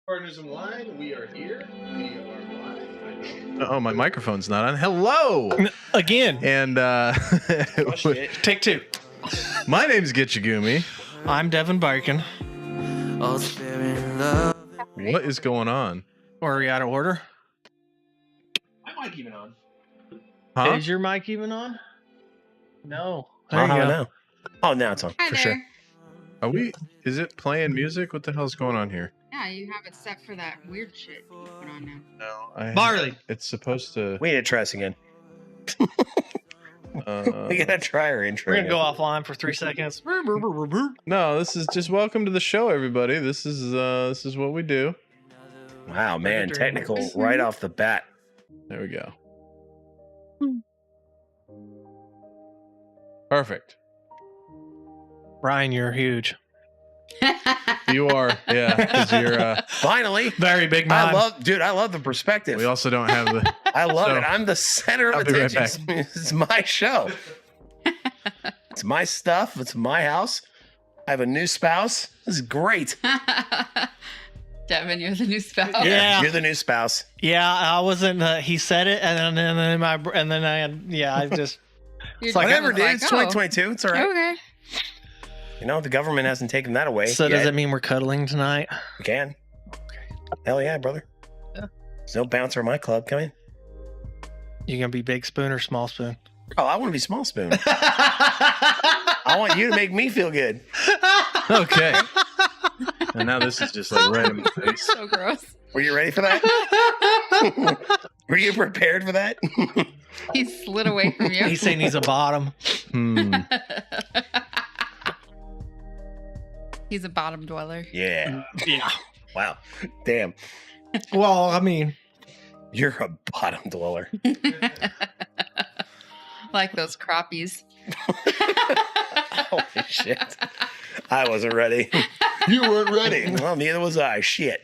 Partners in Wine, we are here. We are live. Oh, my microphone's not on. Hello again. And Take two. My name's Gitchigumi. I'm Devin Barkin. What is going on? Or are we out of order? My mic even on? Huh? Is your mic even on? No. There How you do I go. know? Oh, now it's on. Hi For there. sure. Are we? Is it playing music? What the hell's going on here? Yeah, you have it set for that weird shit you put on now. No, Barley. It's supposed to. We need to try this again. We gotta try our intro. We're going to again. go offline for 3 seconds. No, this is just welcome to the show, everybody. This is what we do. Wow, man, Dream. technical right off the bat. There we go. Perfect. Brian, you're huge. You are, yeah, because you're. Finally, Very big mind. I love the perspective. We also don't have the. I love So, it. I'm the center of I'll be right attention. It's my show. It's my stuff. It's my house. I have a new spouse. This is great. Devin, you're the new spouse. Yeah. You're the new spouse. Yeah, I wasn't. He said it, and then I just. You're like, Whatever, just dude. like, It's oh, 2022. It's all right. Okay. You know, the government hasn't taken that away. So yet. does it mean we're cuddling tonight? We can. Hell yeah, brother. Yeah. There's no bouncer in my club. Come in. You gonna be big spoon or small spoon? Oh, I want to be small spoon. I want you to make me feel good. Okay. And now this is just like right in my face. So gross. Were you ready for that? Were you prepared for that? He slid away from you. He's saying he's a bottom. He's a bottom dweller. Yeah. Yeah. Wow. Damn. Well, I mean, You're a bottom dweller. Like those crappies. Holy shit. I wasn't ready. You weren't ready. Well, neither was I. Shit.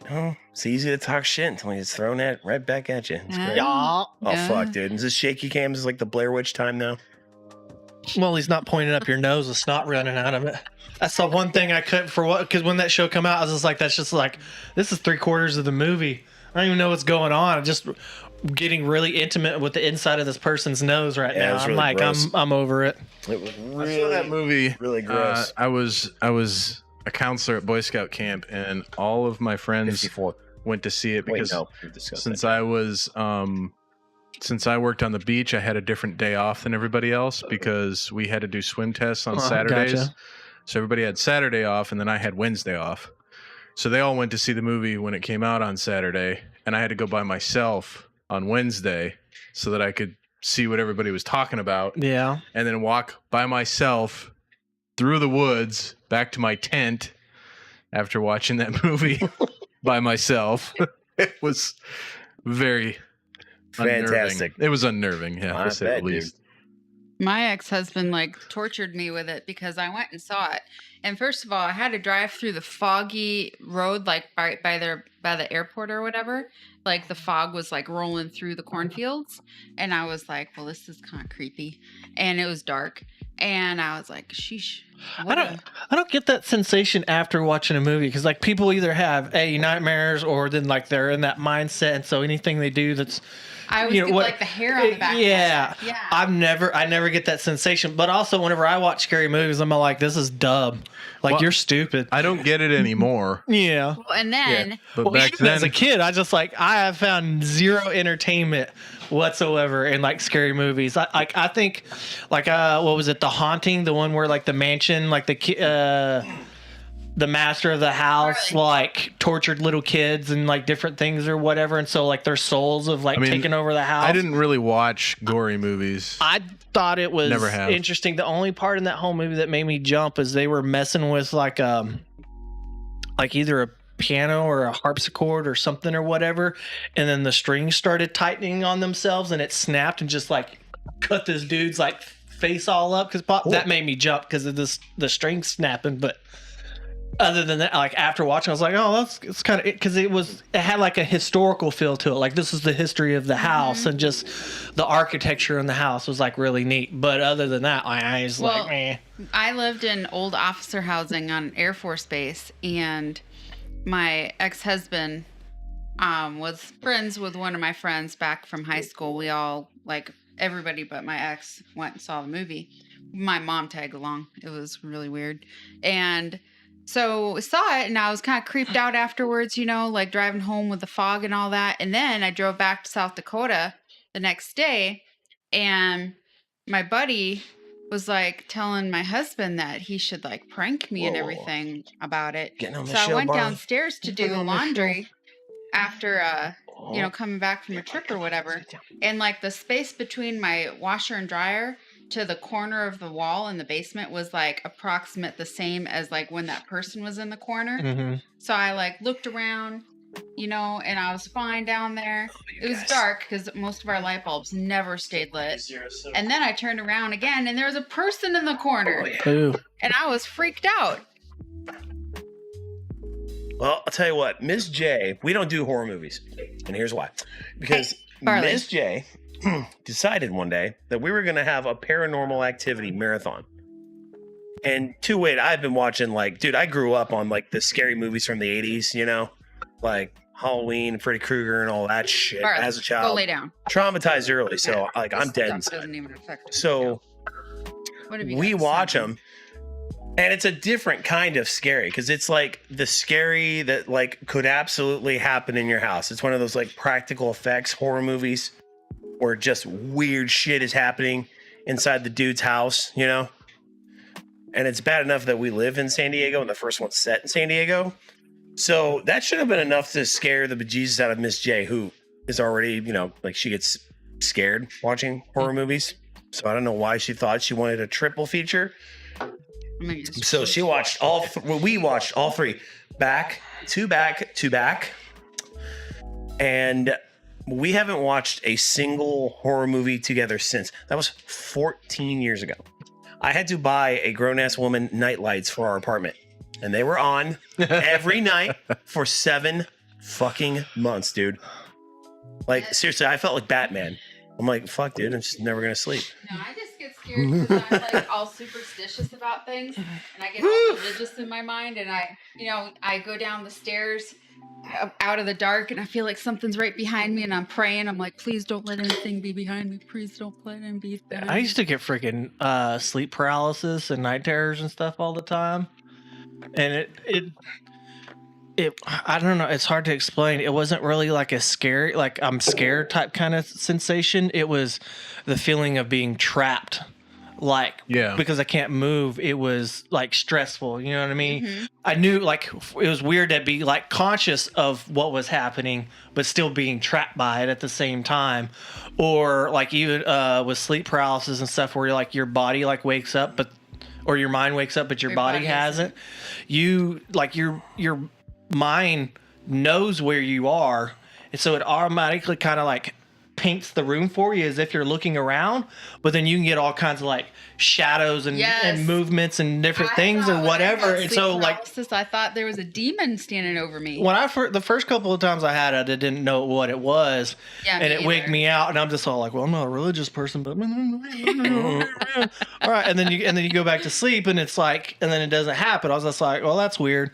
Oh, it's easy to talk shit until it's thrown right back at you. It's great. yeah. Oh, Yeah. fuck, dude. Is this shaky cams is like the Blair Witch time now? Well, he's not pointing up your nose with snot running out of it. That's the one thing I couldn't because when that show come out, I was just like, that's just like, this is 3/4 of the movie. I don't even know what's going on. I'm just getting really intimate with the inside of this person's nose right Yeah, it now. was I'm really like, gross. I'm over it. It was I saw that movie. really gross. I was a counselor at Boy Scout camp, and all of my friends 54. went to see it because we've discussed since that. I was since I worked on the beach, I had a different day off than everybody else because we had to do swim tests on Oh, Saturdays. gotcha. So everybody had Saturday off, and then I had Wednesday off. So they all went to see the movie when it came out on Saturday, and I had to go by myself on Wednesday so that I could see what everybody was talking about, Yeah. and then walk by myself through the woods back to my tent after watching that movie by myself. It was very Fantastic. unnerving. It was unnerving, yeah, I to say bet, the dude. least. My ex-husband like tortured me with it because I went and saw it. And first of all, I had to drive through the foggy road like by the airport or whatever. Like the fog was like rolling through the cornfields. And I was like, well, this is kind of creepy. And it was dark. And I was like, sheesh. I don't get that sensation after watching a movie because like people either have nightmares or then like they're in that mindset, and so anything they do that's I always get like the hair on the back. Yeah. Of my neck. Yeah. I never get that sensation. But also whenever I watch scary movies, I'm like, this is dumb. Like Well, you're stupid. I don't get it anymore, Yeah. Well, and then but Well, back even as then, a kid, I have found zero entertainment whatsoever in like scary movies. I think like what was it, The Haunting, the one where like the mansion, like the master of the house Really? like tortured little kids and like different things or whatever, and so like their souls have like I mean, taken over the house. I didn't really watch gory movies. I thought it was Never have. interesting. The only part in that whole movie that made me jump is they were messing with like either a piano or a harpsichord or something or whatever, and then the strings started tightening on themselves and it snapped and just like cut this dude's like face all up because that made me jump because of the string snapping. But other than that, like after watching, I was like, oh, it's kind of it, because it had like a historical feel to it. Like this is the history of the house, and just the architecture in the house was like really neat. But other than that, I was like, meh. I lived in old officer housing on Air Force Base, and my ex-husband was friends with one of my friends back from high school. We all, like everybody but my ex, went and saw the movie. My mom tagged along. It was really weird. And So I saw it and I was kind of creeped out afterwards, like driving home with the fog and all that. And then I drove back to South Dakota the next day, and my buddy was like telling my husband that he should like prank me and Whoa. everything about it. Getting on the So I show, went Barney. downstairs to do the laundry after coming back from a trip or whatever. And like the space between my washer and dryer to the corner of the wall in the basement was like approximate the same as like when that person was in the corner. Mm-hmm. So I like looked around, and I was fine down there. It was dark because most of our light bulbs never stayed lit. And then I turned around again and there was a person in the corner. Ooh. And I was freaked out. Well, I'll tell you what, Miss J, we don't do horror movies. And here's why. Because Barley. Miss J decided one day that we were going to have a paranormal activity marathon. And I've been watching, like, dude, I grew up on, like, the scary movies from the 80s, like Halloween, Freddy Krueger, and all that shit Barley, as a go child. lay down. Traumatized early, so, like, I'm This dead stuff inside. doesn't even affect me. So What have you we got to watch say? them, and it's a different kind of scary because it's like the scary that like could absolutely happen in your house. It's one of those like practical effects horror movies where just weird shit is happening inside the dude's house, And it's bad enough that we live in San Diego and the first one's set in San Diego. So that should have been enough to scare the bejesus out of Miss J, who is already, like she gets scared watching horror movies. So I don't know why she thought she wanted a triple feature. So she watched we watched all three back to back. And we haven't watched a single horror movie together since. That was 14 years ago. I had to buy a grown-ass woman night lights for our apartment. And they were on every night for 7 fucking months, dude. Like, seriously, I felt like Batman. I'm like, fuck, dude, I'm just never going to sleep. No, I just get scared because I'm like all superstitious about things, and I get all religious in my mind, and I go down the stairs out of the dark, and I feel like something's right behind me, and I'm praying. I'm like, please don't let anything be behind me. Please don't let anything be behind me. I used to get freaking sleep paralysis and night terrors and stuff all the time, and it I don't know, it's hard to explain. It wasn't really like a scary, like I'm scared type kind of sensation. It was the feeling of being trapped, like, because I can't move. It was like stressful, you know what I mean? Mm-hmm. I knew like it was weird to be like conscious of what was happening but still being trapped by it at the same time. Or like even with sleep paralysis and stuff where like your body like wakes up or your mind wakes up but your body hasn't. You like your mind knows where you are, and so it automatically kind of like paints the room for you as if you're looking around, but then you can get all kinds of like shadows and movements and different things or whatever. And so like I thought there was a demon standing over me. when the first couple of times I had it, I didn't know what it was, and it wigged me out, and I'm just all like, well, I'm not a religious person, but all right, and then you go back to sleep, and it's like, and then it doesn't happen. I was just like, well, that's weird,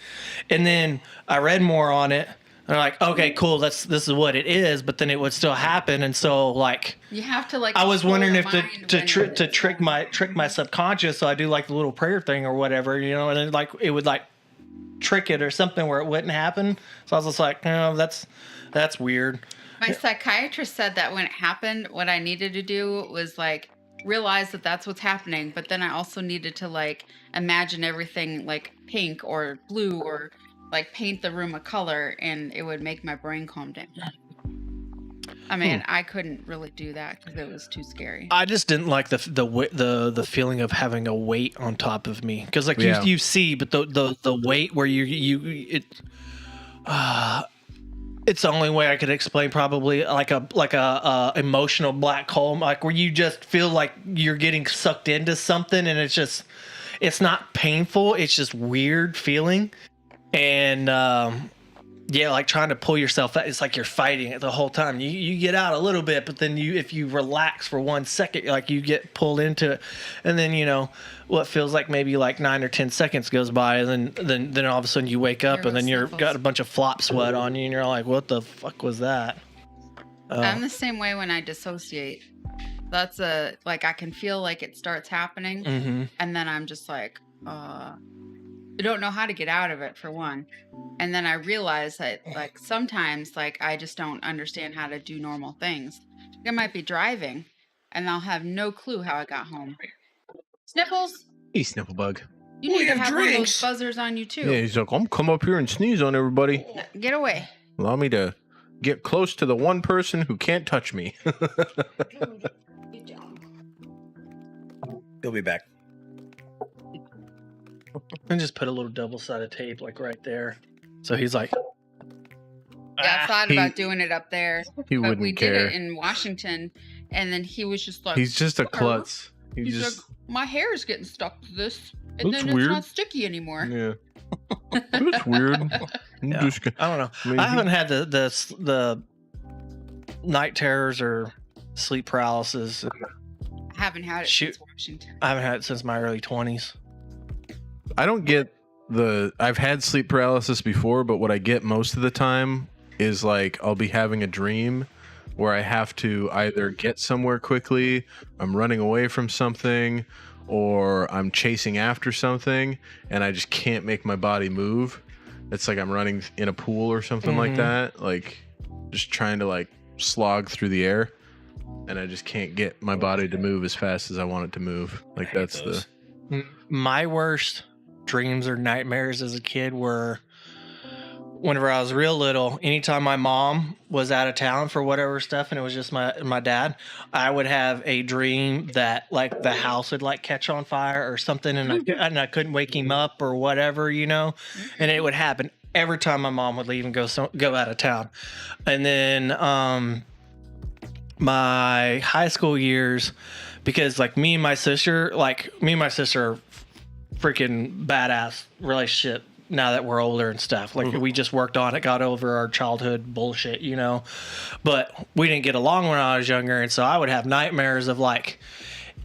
and then I read more on it. And I'm like, okay, cool. This is what it is, but then it would still happen, and so like you have to like. I was wondering if to trick my subconscious, so I do like the little prayer thing or whatever, and then like it would like trick it or something where it wouldn't happen. So I was just like, no, that's weird. My psychiatrist said that when it happened, what I needed to do was like realize that that's what's happening, but then I also needed to like imagine everything like pink or blue or like paint the room a color, and it would make my brain calm down. I mean, I couldn't really do that because it was too scary. I just didn't like the feeling of having a weight on top of me, because like you see, but the weight where it's the only way I could explain, probably like a emotional black hole, like where you just feel like you're getting sucked into something, and it's not painful, it's just weird feeling. And like trying to pull yourself out, it's like you're fighting it the whole time. You get out a little bit, but then if you relax for 1 second, like you get pulled into it, and then what feels like maybe like 9 or 10 seconds goes by, and then all of a sudden you wake up, and then you've got a bunch of flop sweat on you, and you're like, what the fuck was that? I'm the same way when I dissociate. That's like I can feel like it starts happening, and then I'm just like, don't know how to get out of it, for one. And then I realized that, like, sometimes, like, I just don't understand how to do normal things. I might be driving, and I'll have no clue how I got home. Sniffles, Hey, Sniffelbug. you We need to have have one of those drinks. buzzers on you, too. Yeah, he's like, I'm come up here and sneeze on everybody. Get away. Allow me to get close to the one person who can't touch me. He'll be back. And just put a little double-sided tape like right there. So he's like, Yeah, I thought he- about doing it up there, He but wouldn't we care. did it in Washington, and then he was just like, He's just a "Whatever." klutz. He He's just like, my hair is getting stuck to this, and That's then weird. it's not sticky anymore. yeah. That's weird. I'm Yeah. just I don't know. mean, I haven't had the night terrors or sleep paralysis. I haven't had it Shoot. since Washington. I haven't had it since my early 20s. I don't get I've had sleep paralysis before, but what I get most of the time is like I'll be having a dream where I have to either get somewhere quickly, I'm running away from something, or I'm chasing after something and I just can't make my body move. It's like I'm running in a pool or something like Mhm. that, like just trying to like slog through the air, and I just can't get my body to move as fast as I want it to move. Like I hate that's those. My worst dreams or nightmares as a kid were whenever I was real little. Anytime my mom was out of town for whatever stuff and it was just my dad, I would have a dream that like the house would like catch on fire or something, and I couldn't wake him up or whatever, you know. And it would happen every time my mom would leave and go out of town. And then my high school years, because like me and my sister are freaking badass relationship now that we're older and stuff. Like we just worked on it, got over our childhood bullshit, you know. But we didn't get along when I was younger, and so I would have nightmares of like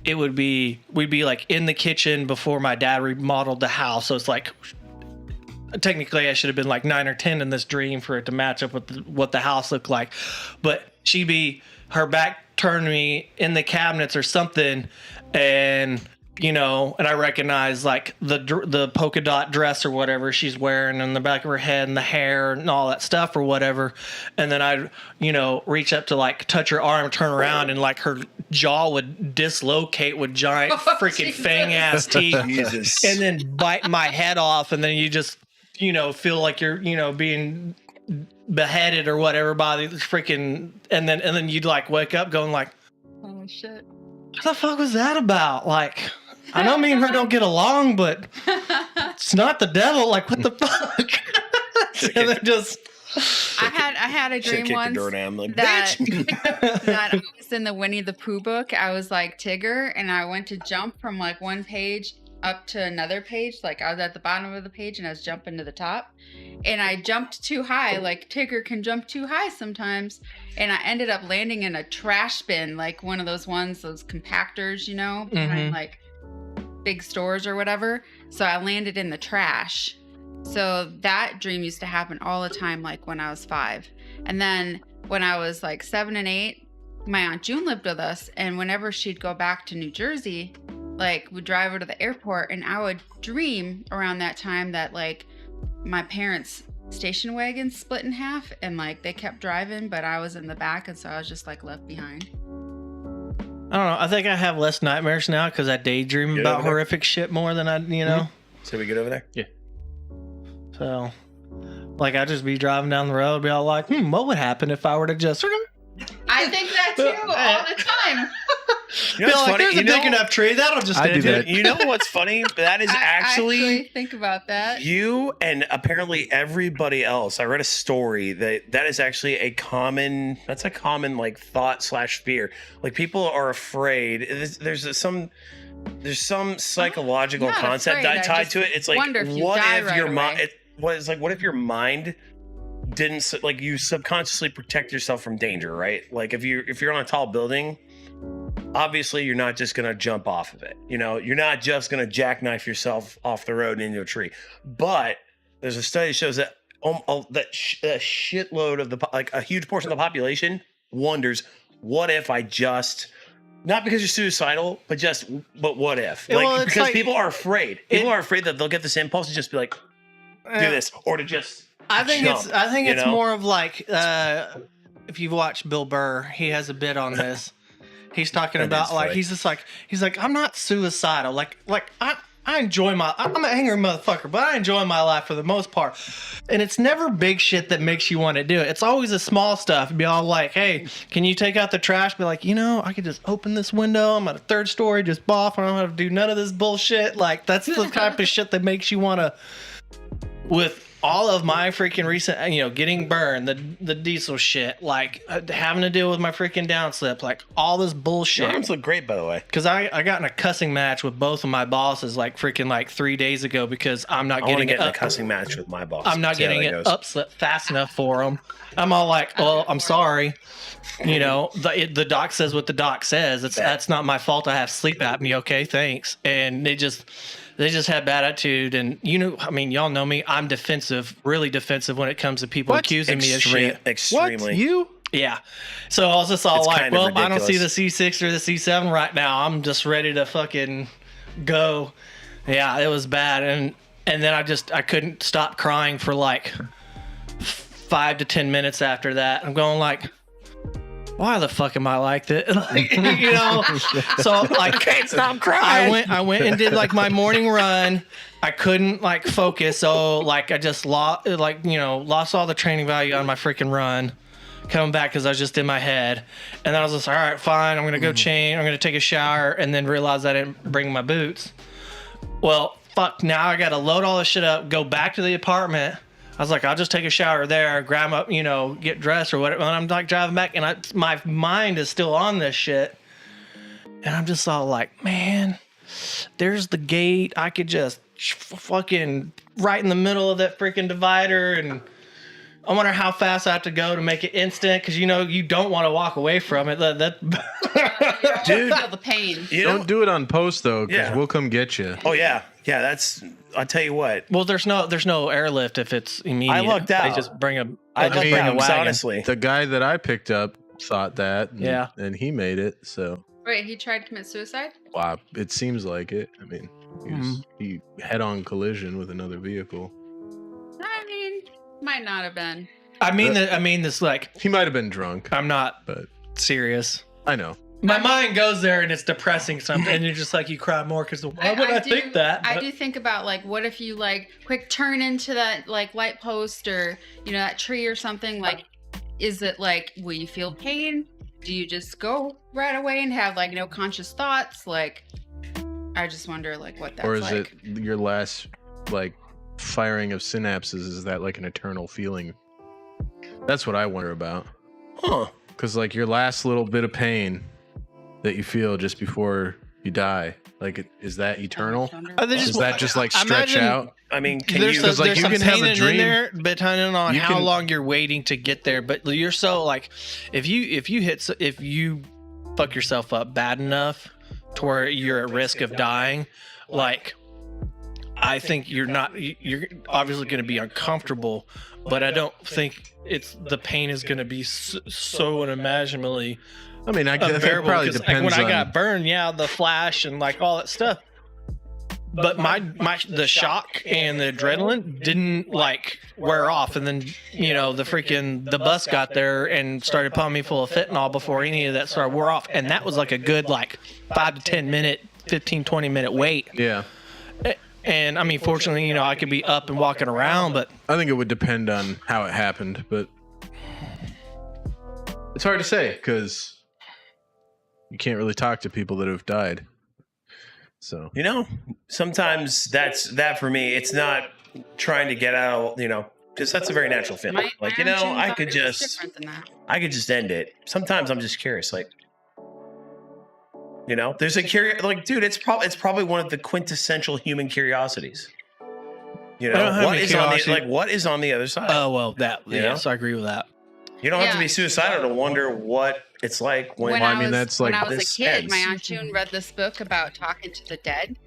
we'd be like in the kitchen before my dad remodeled the house. So it's like technically I should have been like 9 or 10 in this dream for it to match up with what the house looked like. But she'd be her back turned to me in the cabinets or something, and you know, and I recognize like the polka dot dress or whatever she's wearing in the back of her head and the hair and all that stuff or whatever. And then I'd, you know, reach up to like touch her arm, turn around, and like her jaw would dislocate with giant freaking Jesus. fang ass teeth. Jesus. And then bite my head off, and then you just, you know, feel like you're, you know, being beheaded or whatever by the freaking, and then you'd like wake up going like, Oh shit. what the fuck was that about? Like, I know me and her don't get along, but it's not the devil. Like, what the fuck? And then just I had a Should dream kick the once door down. I'm like, that bitch. that I was in the Winnie the Pooh book. I was like Tigger, and I went to jump from like one page up to another page. Like I was at the bottom of the page, and I was jumping to the top, and I jumped too high. Like Tigger can jump too high sometimes, and I ended up landing in a trash bin, like one of those ones, those compactors, you know, behind like big stores or whatever. So I landed in the trash. So that dream used to happen all the time, like when I was 5. And then when I was like 7 and 8, my Aunt June lived with us. And whenever she'd go back to New Jersey, like we'd drive her to the airport, and I would dream around that time that like my parents' station wagon split in half, and like they kept driving, but I was in the back, and so I was just like left behind. I don't know. I think I have less nightmares now because I daydream Get about over there. horrific shit more than I, you know. So we get over there? So, like, I just be driving down the road, be all like, what would happen if I were to just I think that too all the time. You be know what's like, funny? there's a big enough tree that'll just I do stand that. it. You know what's funny? That is I actually think about that. you and apparently everybody else. I read a story that is actually a common like thought / fear. Like people are afraid. There's some psychological not concept afraid, I tied just to it. It's like wonder if you what die if right your mind away. what if your mind didn't like you subconsciously protect yourself from danger, right? Like if you're on a tall building, obviously you're not just going to jump off of it. You know, you're not just going to jackknife yourself off the road into a tree. But there's a study that shows that a shitload of like a huge portion of the population wonders, what if I just Not because you're suicidal, but what if? Well, Like, it's because like- people are afraid. People are afraid that they'll get this impulse to just be like, do this, or to just. I think jump, it's know? more of like if you've watched Bill Burr, he has a bit on this. He's talking That about is like funny. he's like I'm not suicidal. Like I enjoy I'm an angry motherfucker, but I enjoy my life for the most part. And it's never big shit that makes you want to do it. It's always the small stuff. Be all like, hey, can you take out the trash? Be like, I could just open this window. I'm at a 3rd story, just boff. I don't have to do none of this bullshit. Like, that's the type of shit that makes you want to. With all of my freaking recent, getting burned, the diesel shit, like having to deal with my freaking downslip, like all this Your bullshit. arms look great, by the way. Because I got in a cussing match with both of my bosses like freaking like 3 days ago because I'm not I want to getting get it in a up. cussing match with my boss. I'm not See how getting that it goes. up fast enough for them. I'm all like, well, I'm sorry. The doc says what the doc says. That's not my fault. I have sleep apnea. Okay, thanks. And they just had bad attitude. And y'all know me. I'm defensive, really defensive when it comes to people accusing me of shit. Extremely. What? You? Yeah. So I was just all It's like, kind of well, I don't see the ridiculous. C6 or the C7 right now. I'm just ready to fucking go. Yeah, it was bad. And then I couldn't stop crying for like 5 to 10 minutes after that. I'm going like, why the fuck am I like this? So like, Can't stop crying. I went and did like my morning run. I couldn't like focus, so like I just lost all the training value on my freaking run. Coming back because I was just in my head, and then I was just like, all right, fine. I'm gonna go change. I'm gonna take a shower, and then realize I didn't bring my boots. Well, fuck. Now I gotta load all this shit up, go back to the apartment. I was like, I'll just take a shower there, grab up, get dressed or whatever. And I'm like driving back, and my mind is still on this shit. And I'm just all like, man, there's the gate. I could just fucking right in the middle of that freaking divider. And I wonder how fast I have to go to make it instant. Cause you don't want to walk away from it. Dude, Feel the pain. you know, Don't do it on post though, because Yeah. we'll come get you. Oh yeah, that's. I'll tell you what. well, there's no airlift if it's immediate. I lucked out. They just bring a I just lucked bring a out, 'cause wagon. honestly. The guy that I picked up thought that. And, Yeah. And he made it. So, Wait, he tried to commit suicide? wow, it seems like it. I mean, he head-on collision with another vehicle. I mean, might not have been. I mean this like He might have been drunk, I'm not but serious. I know. My mind goes there and it's depressing something, and you're just like you cry more because why would I think that? I But- do think about like, what if you like quick turn into that like light post or that tree or something? Like, is it like, will you feel pain? Do you just go right away and have like no conscious thoughts? Like, I just wonder like what that's Or is like. it your last, like, firing of synapses? Is that like an eternal feeling? That's what I wonder about. Huh. Because, like, your last little bit of pain that you feel just before you die, like, is that eternal? Does that just like stretch imagine- out? I mean, can There's you? some, Because, like, there's you some can have a pain in dream. there, depending on You how can- long you're waiting to get there. But you're so like, if you fuck yourself up bad enough to where you're at risk of dying, like, I think you're obviously going to be uncomfortable, but I don't think the pain is going to be so unimaginably I mean, I guess it unbearable. probably 'Cause, like, depends when I on. got burned, the flash and like all that stuff. But the shock and the adrenaline didn't like wear off, and then the bus got there and started pumping me full of fentanyl before any of that started wore off, and that was like a good like 5 to 10 minute, 15-20 minute wait. Yeah, And I mean, fortunately, I could be up and walking around, but I think it would depend on how it happened, but it's hard to say because you can't really talk to people that have died. So Sometimes that for me. It's not trying to get out. Because that's a very natural feeling. My Like own genes I are could just different than that. end it. Sometimes I'm just curious. Like, there's a curious. Like, dude, it's probably one of the quintessential human curiosities. I don't have What any is on curiosity. what is on the other side? oh well, Yeah. yes, I agree with that. You don't have to Yeah. be suicidal to wonder what it's like when. When Well, I I mean, was, that's when like I was this a kid, ends. my Aunt June read this book about talking to the dead.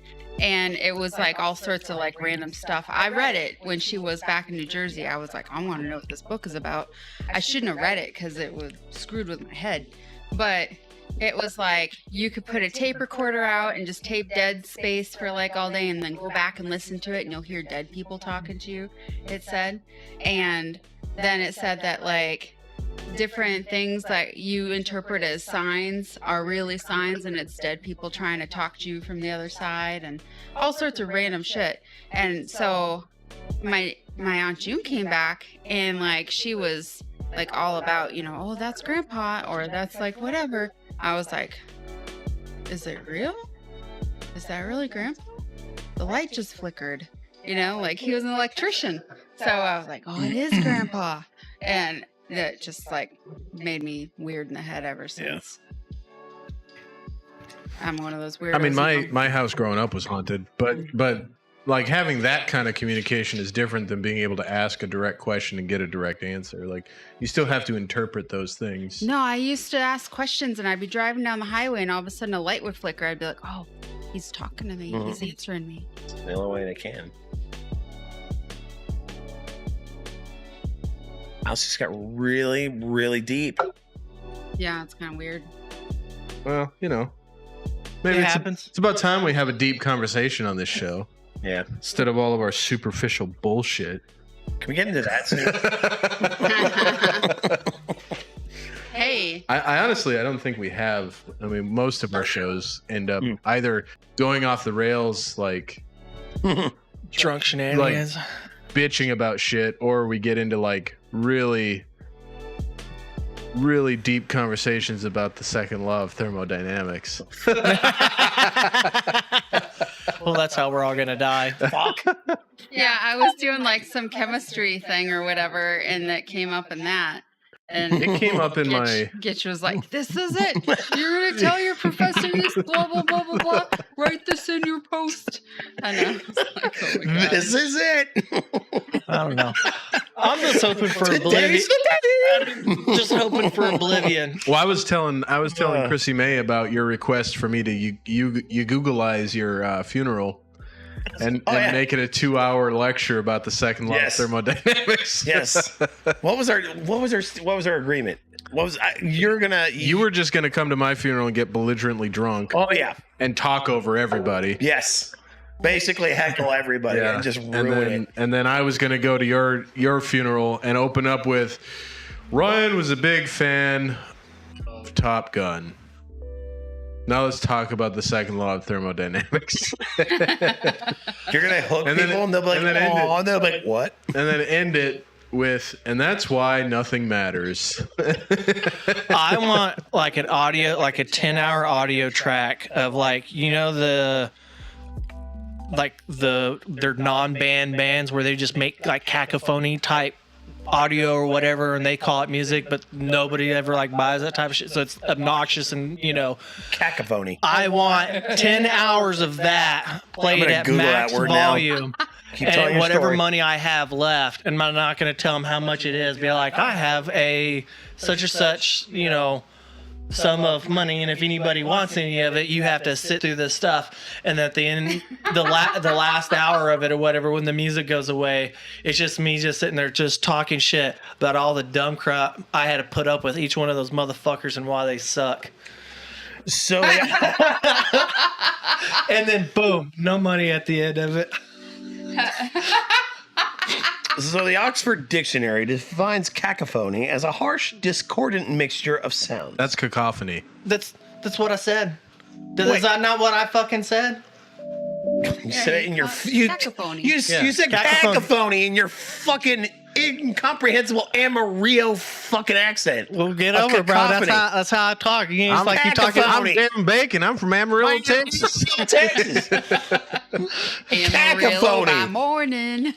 And it was like all sorts of like random stuff. I read it when she was back in New Jersey. I was like, I want to know what this book is about. I shouldn't have read it because it was screwed with my head. But it was like you could put a tape recorder out and just tape dead space for like all day and then go back and listen to it and you'll hear dead people talking to you, it said. And then it said that like different things that you interpret as signs are really signs and it's dead people trying to talk to you from the other side and all sorts of random shit. And so my Aunt June came back and like she was like all about, you know, oh, that's Grandpa or that's like whatever. I was like, is it real? Is that really Grandpa? The light just flickered, you know, like he was an electrician. So I was like, oh, it is Grandpa. And that just like made me weird in the head ever since. I'm one of those weirdos. I mean, my house growing up was haunted, but like having that kind of communication is different than being able to ask a direct question and get a direct answer. Like you still have to interpret those things. No, I used to ask questions and I'd be driving down the highway and all of a sudden a light would flicker. I'd be like, oh, he's talking to me. He's answering me. It's the only way they can. House just got really, really deep. Yeah, it's kind of weird. Well, you know, maybe It it's happens. it's about time we have a deep conversation on this show Yeah. instead of all of our superficial bullshit. Can we get into that soon? Hey, I honestly, I don't think we have. I mean, most of our shows end up either going off the rails, like Drunk shenanigans. bitching about shit, or we get into like really, really deep conversations about the second law of thermodynamics. Well, that's how we're all gonna die. Fuck. yeah, I was doing like some chemistry thing or whatever, and that came up in that. And It came up in my. Gitch was like, this is it. You're going to tell your professor this, blah, blah, blah, blah, blah. Write this in your post. I know. I was like, oh my God. This is it. I don't know. I'm just hoping for oblivion. Just hoping for oblivion. Well, I was telling Chrissy May about your request for me to you Googleize your funeral and make it a 2-hour lecture about the second law of thermodynamics. Yes. What was our agreement? You were just gonna come to my funeral and get belligerently drunk. Oh yeah. And talk over everybody. Yes. Basically heckle everybody and just ruin it. And then I was gonna go to your funeral and open up with Ryan was a big fan of Top Gun. Now let's talk about the second law of thermodynamics. You're gonna hook people and they'll be like, oh, and they'll be like, what? And then end it with, and that's why nothing matters. I want like an audio, like a 10-hour audio track of like, you know, their non-band bands where they just make like cacophony type audio or whatever, and they call it music, but nobody ever like buys that type of shit, so it's obnoxious and, you know, cacophony. I want 10 hours of that played at max volume and whatever money I have left, and I'm not going to tell them how much it is. Be like, I have a such or such, you know, sum of money, and if anybody wants any of it, you have to sit through this stuff. And at the end, the last hour of it or whatever, when the music goes away, it's just me just sitting there just talking shit about all the dumb crap I had to put up with each one of those motherfuckers and why they suck. So and then boom, no money at the end of it. So the Oxford Dictionary defines cacophony as a harsh, discordant mixture of sounds. That's cacophony. That's what I said. Is that not what I fucking said? You said it in your cacophony. You said cacophony in your fucking incomprehensible Amarillo fucking accent. Well, get over it, bro. That's how I talk. You ain't like you talking. I'm Devin Bacon. I'm from Amarillo, Texas. Amarillo by morning.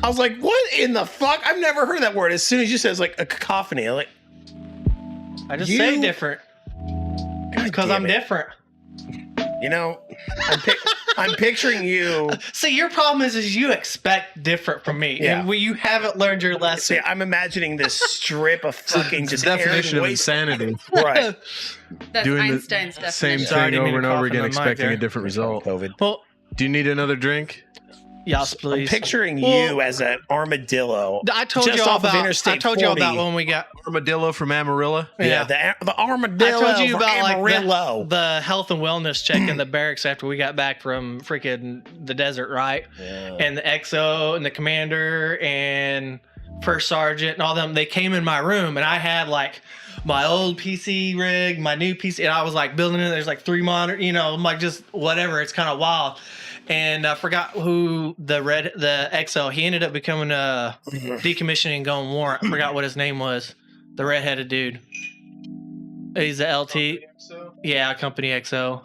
I was like, what in the fuck? I've never heard that word. As soon as you said it's like a cacophony, I'm like, I just say different. Because I'm different. You know, I'm picturing you. See, your problem is you expect different from me. Yeah. And you haven't learned your lesson. See, I'm imagining this strip of fucking just definition of insanity. Right. That's Doing Einstein's the same definition. thing over and over again, expecting a different result. COVID. Well, do you need another drink? Yes, I'm please. picturing Well, you as an armadillo. I told just you all off of about. Interstate I told you 40. about when we got. Armadillo from Amarillo. Yeah, the armadillo. I told you from about like Amarillo. the health and wellness check in the barracks after we got back from freaking the desert, right? Yeah. And the XO and the commander and first sergeant and all them, they came in my room and I had like my old PC rig, my new PC, and I was like building it. There's like 3 monitors, I'm like just whatever. It's kind of wild. And I forgot who the XO. He ended up becoming a decommissioning going warrant. I forgot what his name was. The redheaded dude. He's the LT. Yeah, Company XO.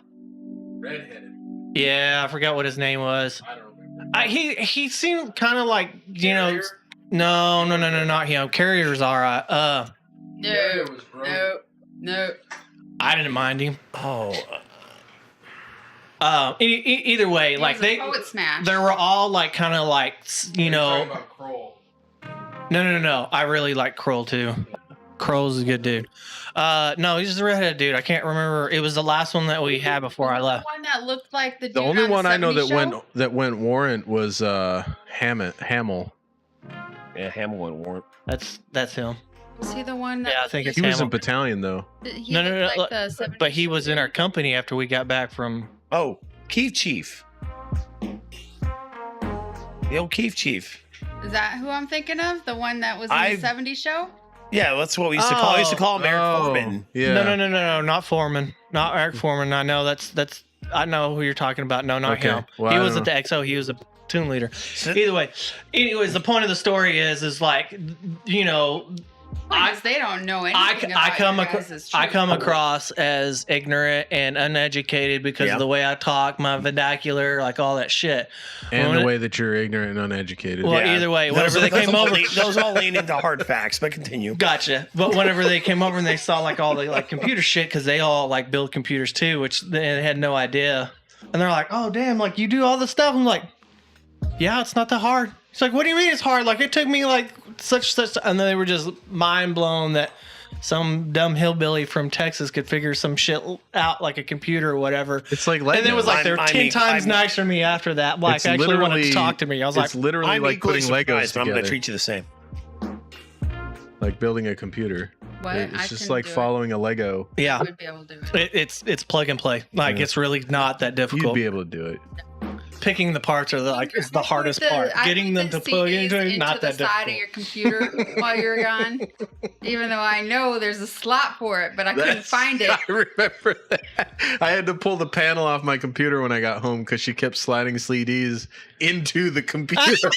Redheaded. Yeah, I forgot what his name was. I don't remember. He seemed kind of like Carrier? No, not him. Carrier's all right. Carrier was Roman. No. I didn't mind him. Oh, Either way, like poet smash. they were all like kind of like Talking about Kroll. No. I really like Kroll too. Kroll's a good dude. No, he's just a redheaded dude. I can't remember. It was the last one that we had before I left. The one that looked like the. The dude only on one I know 70 that went warrant was Hamill. yeah, Hamilton warrant. That's him. Was he the one? That Yeah, I think it's He was in Hamill. battalion though. He No, looked no, like the 70 But he was in our company after we got back from. Oh, Keef Chief. The old Keef Chief. Is that who I'm thinking of? The one that was in I've- the 70s show? Yeah, that's what we used to call. I used to call him Eric Foreman. Yeah. No, not Foreman. Not Eric Foreman. I know that's. I know who you're talking about. No, not Okay. him. Well, He I was don't at the XO. He was a platoon leader. Either way, anyways, the point of the story is like, Because they don't know anything about your guys' I truth. come across as ignorant and uneducated because Yeah. of the way I talk, my vernacular, like all that shit. And When the it- way that you're ignorant and uneducated. Well, either way, whenever they came over, those all lean into hard facts. But continue. gotcha. But whenever they came over and they saw like all the like computer shit, because they all like build computers too, which they had no idea, and they're like, "Oh damn, like you do all this stuff." I'm like, "Yeah, it's not that hard." It's like, "What do you mean it's hard? Like it took me like such," and then they were just mind blown that some dumb hillbilly from Texas could figure some shit out like a computer or whatever. It's like And it was like they're 10 times I'm- nicer to me after that. Like It's actually wanted to literally- talk to me. I was like, it's literally I'm like equally putting Legos surprised, but I'm going together, to treat you the same. like building a computer. What? It's I just couldn't like do it. following a Lego. yeah, I would be able to do it. it's plug and play. Like Yeah. it's really not that You'd difficult. be able to do it. Picking the parts are is the hardest part. Getting them to plug into it is not that the side of difficult. your computer while you're gone. Even though I know there's a slot for it, but I couldn't find it. I remember that. I had to pull the panel off my computer when I got home because she kept sliding CDs into the computer.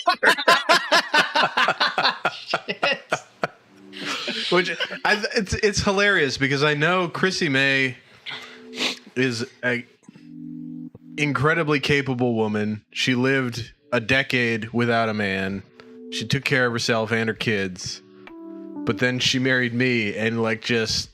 Which it's hilarious because I know Chrissy May is a incredibly capable woman. She lived a decade without a man. She took care of herself and her kids. But then she married me and like just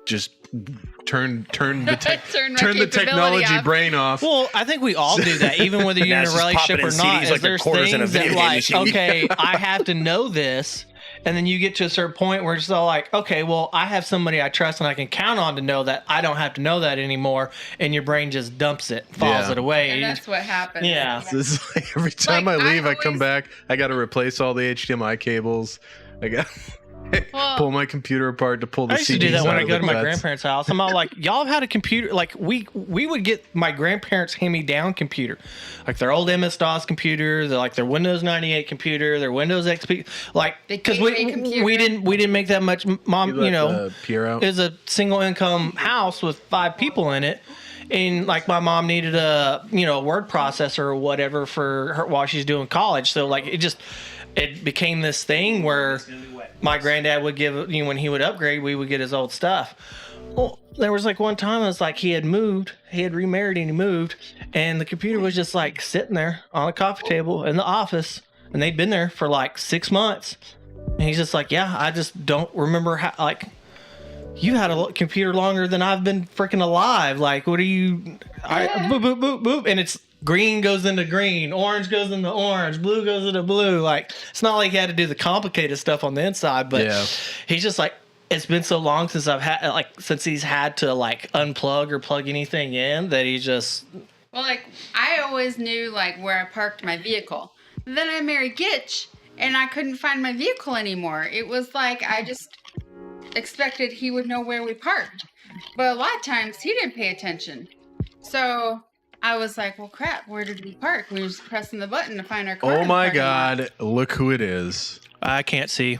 turned the Turn my turn the capability technology off. brain off. Well, I think we all do that, even whether you're Now in it's a just relationship popping or in not. CDs Is like they're there's quarters in a things that video game like, machine. okay, I have to know this, and then you get to a certain point where it's all like, okay, well, I have somebody I trust and I can count on to know that. I don't have to know that anymore, and your brain just dumps it, files Yeah. it away. And that's what happens. Yeah. This is like every time Like, I leave, I come always- back. I got to replace all the HDMI cables. I got Well, pull my computer apart to pull the I used to CDs do that when out I of go the to my cuts. grandparents' house. I'm all like, y'all have had a computer. Like we would get my grandparents' hand-me-down computer, like their old MS-DOS computer, their Windows 98 computer, their Windows XP, like The because gateway computer. we didn't make that much. Mom, You let the Pierre out. it was a single income house with 5 people in it. And like my mom needed a word processor or whatever for her while she's doing college. So like it became this thing where my granddad would give when he would upgrade, we would get his old stuff. Well, there was like one time it was like he had remarried and he moved, and the computer was just like sitting there on the coffee table in the office, and they'd been there for like 6 months. And he's just like, yeah, I just don't remember how like. You had a computer longer than I've been freaking alive. Like, what are you? Boop, boop, boop, boop. And it's green goes into green, orange goes into orange, blue goes into blue. Like, it's not like he had to do the complicated stuff on the inside, but Yeah. he's just like, it's been so long since since he's had to like unplug or plug anything in that he just Well, like, I always knew, like, where I parked my vehicle. Then I married Gitch, and I couldn't find my vehicle anymore. It was like I just expected he would know where we parked. But a lot of times, he didn't pay attention. So I was like, well, crap, where did we park? We were just pressing the button to find our car. Oh in the my parking lot. God! Look who it is. I can't see.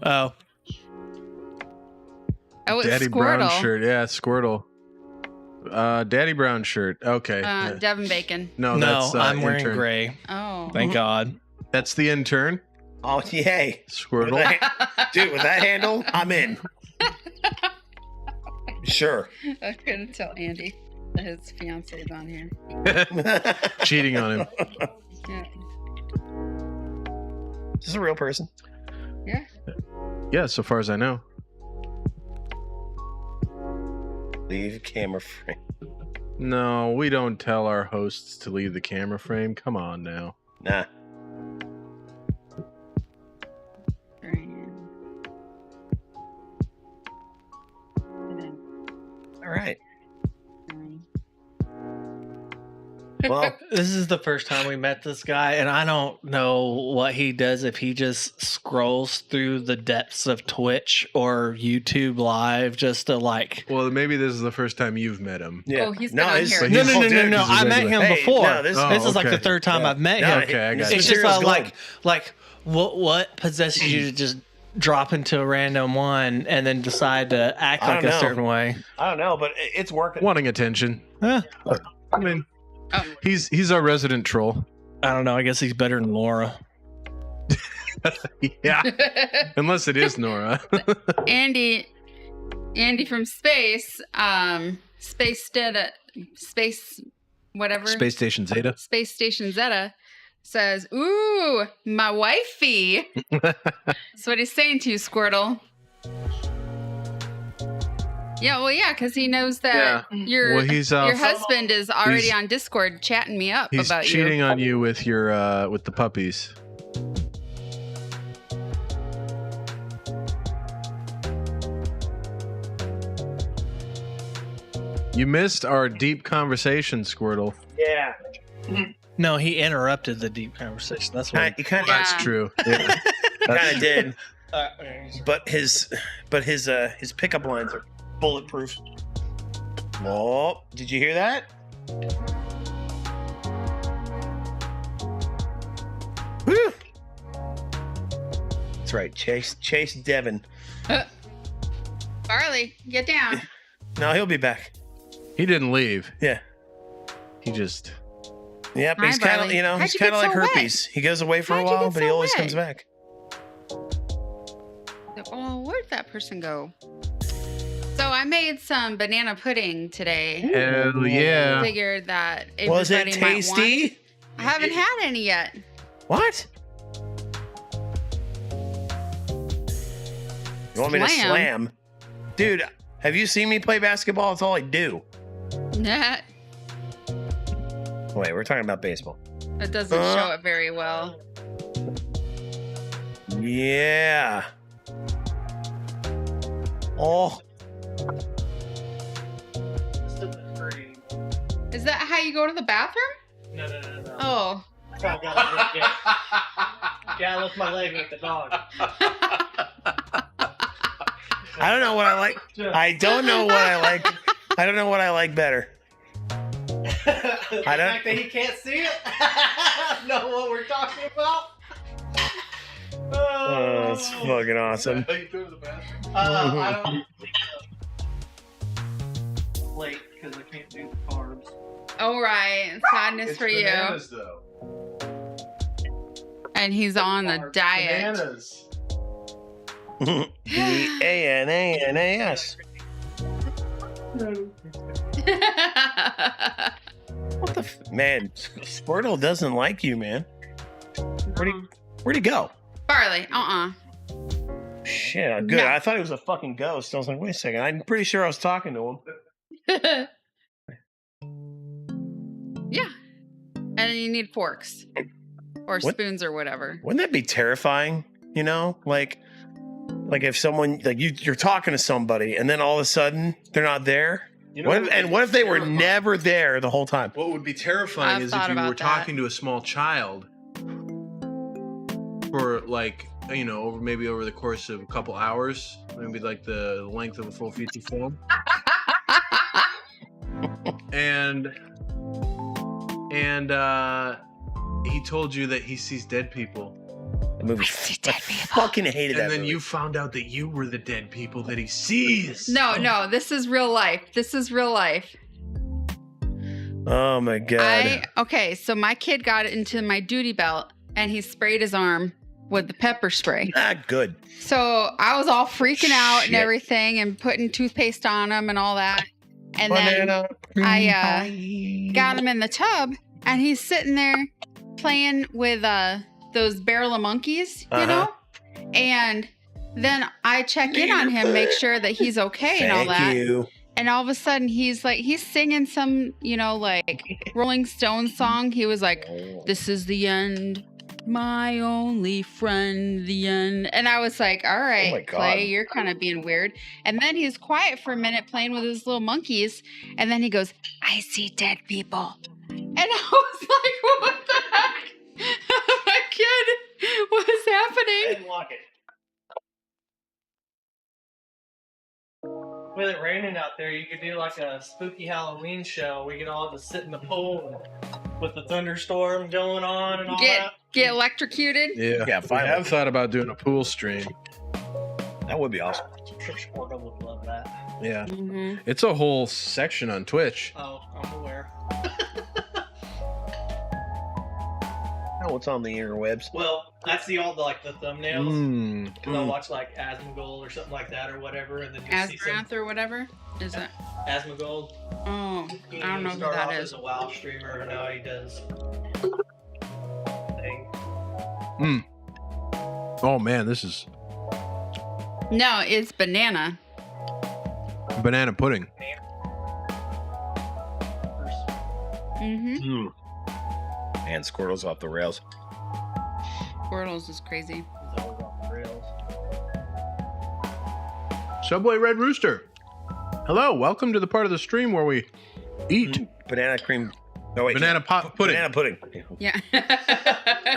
Oh, Oh, it's Daddy Squirtle. Brown shirt. Yeah, Squirtle. Daddy Brown shirt. Okay. Devin Bacon. No, no, that's I'm wearing intern. gray. Oh. Thank God. That's the intern. Oh, yay. Squirtle. Dude, with that handle, I'm in. Sure. I couldn't tell Andy that his fiance is on here. Cheating on him. Yeah. Is this a real person? Yeah. Yeah, so far as I know. Leave camera frame. No, we don't tell our hosts to leave the camera frame. Come on now. Nah. All right. Well, This is the first time we met this guy, and I don't know what he does, if he just scrolls through the depths of Twitch or YouTube Live just to like. Well, maybe this is the first time you've met him. yeah. Oh, he's been on it's- here. No, he's- no, no, no, dude, no. he's a I met regular. him Hey, before. no, this- This is like okay. the third time Yeah. I've met No, him. Okay, I got this it. It's just material's gold. like what possesses you to just drop into a random one and then decide to act I like don't a know. certain way? I don't know, but it's working. Wanting attention. Huh? I mean, Oh. he's our resident troll. I don't know. I guess he's better than Laura. Yeah. Unless it is Nora. Andy from space, whatever, Space Station Zeta. Space Station Zeta says, "Ooh, my wifey." That's what he's saying to you, Squirtle. Yeah, well, yeah, because he knows that your Well, he's your husband is already he's- on Discord chatting me up He's about cheating you. on you with your with the puppies. You missed our deep conversation, Squirtle. Yeah. No, he interrupted the deep conversation. That's what. You kind of Yeah. That's true. Yeah. kind of did, Uh, but his pickup lines are bulletproof. Oh, did you hear that? Woo! That's right, Chase Devon. Barley, get down. No, he'll be back. He didn't leave. Yeah. He just Yep, Hi, he's kind of, Barley. you know, How'd he's you kind of get like so wet? herpes. He goes away for How'd a you while, get but he so always wet? comes back. Oh, where'd that person go? So I made some banana pudding today. hell yeah. Figured that everybody Was it might want. tasty? I haven't had any yet. What? You want me to Slam? slam? Dude, have you seen me play basketball? That's all I do. Nah, Wait, we're talking about baseball. it doesn't show it very well. Yeah. Oh, Is that how you go to the bathroom? No. Oh. Yeah, I left my leg with the dog. I don't know what I like. I don't know what I like. I don't know what I like better. The fact that he can't see it. Know what we're talking about. Oh, that's fucking awesome. I don't. Late because I can't do the carbs. All right. Sadness for you. Though. And he's on the diet. Bananas. Bananas. What the man? Squirtle doesn't like you, man. Where'd he go? Barley. Shit, good. No. I thought he was a fucking ghost. I was like, wait a second. I'm pretty sure I was talking to him. Yeah. And then you need forks or What? spoons or whatever. Wouldn't that be terrifying? You know, like if someone like you're talking to somebody and then all of a sudden they're not there. You know What if they were terrifying? never there the whole time? What would be terrifying I've is if thought you were about that. talking to a small child for like, you know, over the course of a couple hours, maybe like the length of a full feature film. and he told you that he sees dead people. The movie. I fucking hated that And then movie. you found out that you were the dead people that he sees. No, this is real life. This is real life. Oh my god. Okay, so my kid got into my duty belt and he sprayed his arm with the pepper spray. Not good. So I was all freaking out and Shit. everything and putting toothpaste on him and all that. And then I got him in the tub and he's sitting there playing with those barrel of monkeys, you know? And then I check in on him, make sure that he's okay and all that. Thank you. And all of a sudden he's singing some, like Rolling Stones song. He was like, "This is the end, my only friend, the end." And I was like, all right, Oh my God. Clay, you're kind of being weird. And then he's quiet for a minute playing with his little monkeys. And then he goes, "I see dead people." And I was like, what the heck? My kid, what is happening? Lock it. With it raining out there, you could do like a spooky Halloween show. We could all just sit in the pool with the thunderstorm going on and all that. Get electrocuted? Yeah. Yeah, I finally. have thought about doing a pool stream. That would be awesome. Trish Porter would love that. Yeah. Mm-hmm. It's a whole section on Twitch. Oh, I'm aware. Oh, what's on the interwebs? Well, I see all the thumbnails. Mm. Because I'll watch Asmongold or something like that or whatever, and then you see some Asbranth or whatever? Is it? Asmongold. Oh, He I don't know who started that off is. as a WoW streamer, and now he does thing. Oh man, this is No, it's banana. banana pudding. Mm-hmm. Man, Squirtle's off the rails. Squirtles is crazy. He's always off the rails. Subway Red Rooster. Hello, welcome to the part of the stream where we eat Banana cream. No, wait. banana pot pudding. Banana pudding. Yeah.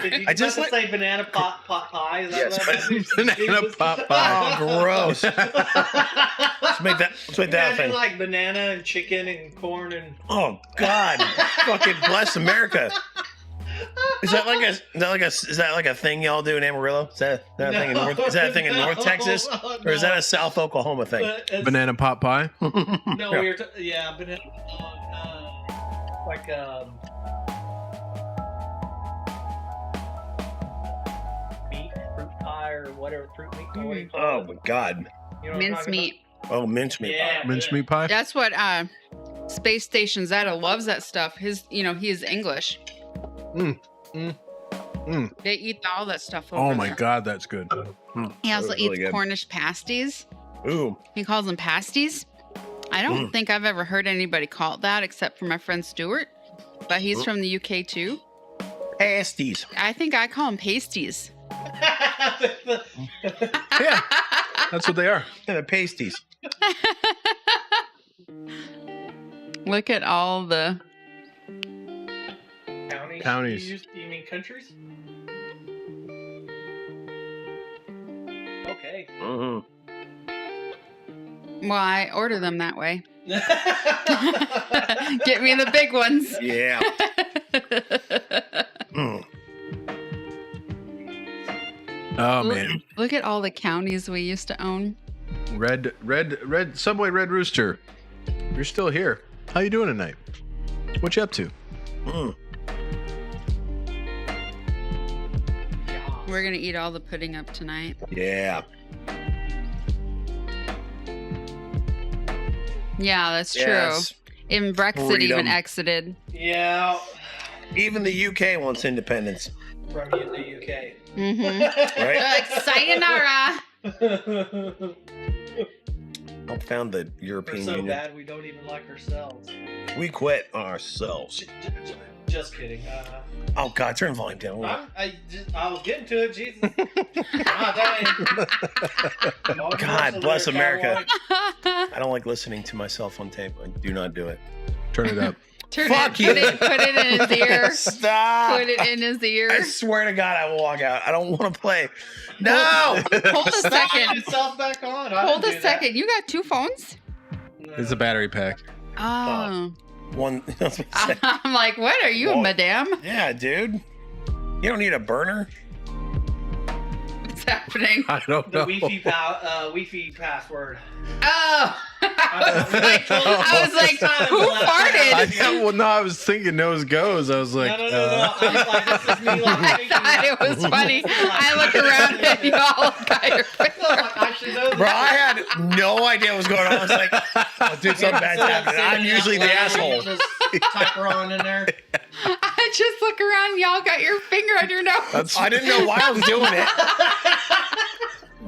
Did you I just about to say banana pot pie? Is that Yes, what that means? Banana pot pie. Oh, gross. Let's make that a Imagine thing. like banana and chicken and corn and Oh God! Fucking bless America. Is that like a thing y'all do in Amarillo? Is that a thing in North? Is that a thing in North Texas, or is that a South Oklahoma thing? Banana pot pie. No, we were banana like meat, fruit pie, or whatever fruit meat. What do you call Oh it? my God! You know what I'm talking Mincemeat. Oh, mincemeat. Yeah. Mincemeat pie. That's what Space Station Zeta loves that stuff. He is English. They eat all that stuff over Oh my there. god, that's good. He also That was really eats good. Cornish pasties. Ooh, He calls them pasties. I don't think I've ever heard anybody call it that except for my friend Stuart. But he's from the UK too. pasties. I think I call them pasties. Yeah, that's what they are. Yeah, the pasties. Look at all the Counties. You mean countries? Okay. Mm-hmm. well, I order them that way. Get me the big ones. Yeah. Mm. Oh man, Look at all the counties we used to own. red Subway Red Rooster. You're still here. How you doing tonight? What you up to? Mm. We're gonna eat all the pudding up tonight. Yeah. Yeah, that's true. Yes. Even Brexit even Freedom. exited. Yeah. Even the UK wants independence. From the UK. Mm-hmm. Right? Like sayonara. I found the We're European so Union. bad we don't even like ourselves. We quit ourselves. Just kidding. Oh God, turn the volume down. a little I was getting to it. Jesus. God bless America. I don't like listening to myself on tape. I do not do it. Turn it up. Fuck you. Put it in his ear. Stop. Put it in his ear. I swear to God, I will walk out. I don't want to play. No. Hold a second. Itself back on. Hold a second. You got 2 phones? It's a battery pack. Oh. One. I'm like, what are you, What? madame? Yeah, dude. You don't need a burner. What's happening? I don't The know. Wi-Fi password. Oh. I was like, who farted? I was thinking nose goes. I was like, No. I was like, this is me like I thought it was funny. I look around and y'all got your I should know Bro, I had no idea what was going on. I was like, oh, dude, something bad's happening. I'm usually the asshole. Just type her on in there. I just look around and y'all got your finger on your nose. I didn't know why I was doing it.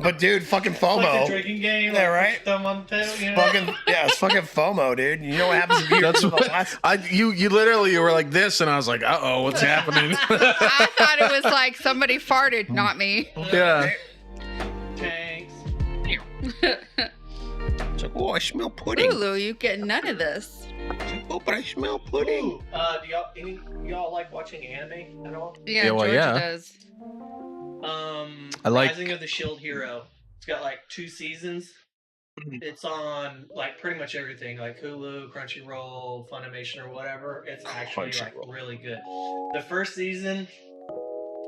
But dude, fucking FOMO. Like the drinking game. Yeah, like, right? Thumb on the tail, you know? Fucking yeah, it's fucking FOMO, dude. You know what happens if you that's what you literally were like this, and I was like, what's happening? I thought it was like somebody farted, not me. Yeah. Thanks. It's like, oh, I smell pudding. Lulu, you get none of this. Oh, but I smell pudding. Ooh, do y'all like watching anime at all? Yeah, Yeah, well, Georgia yeah. does. I like- Rising of the Shield Hero. It's got like 2 seasons. It's on like pretty much everything, like Hulu, Crunchyroll, Funimation, or whatever. It's actually like Crunchyroll. really good. The first season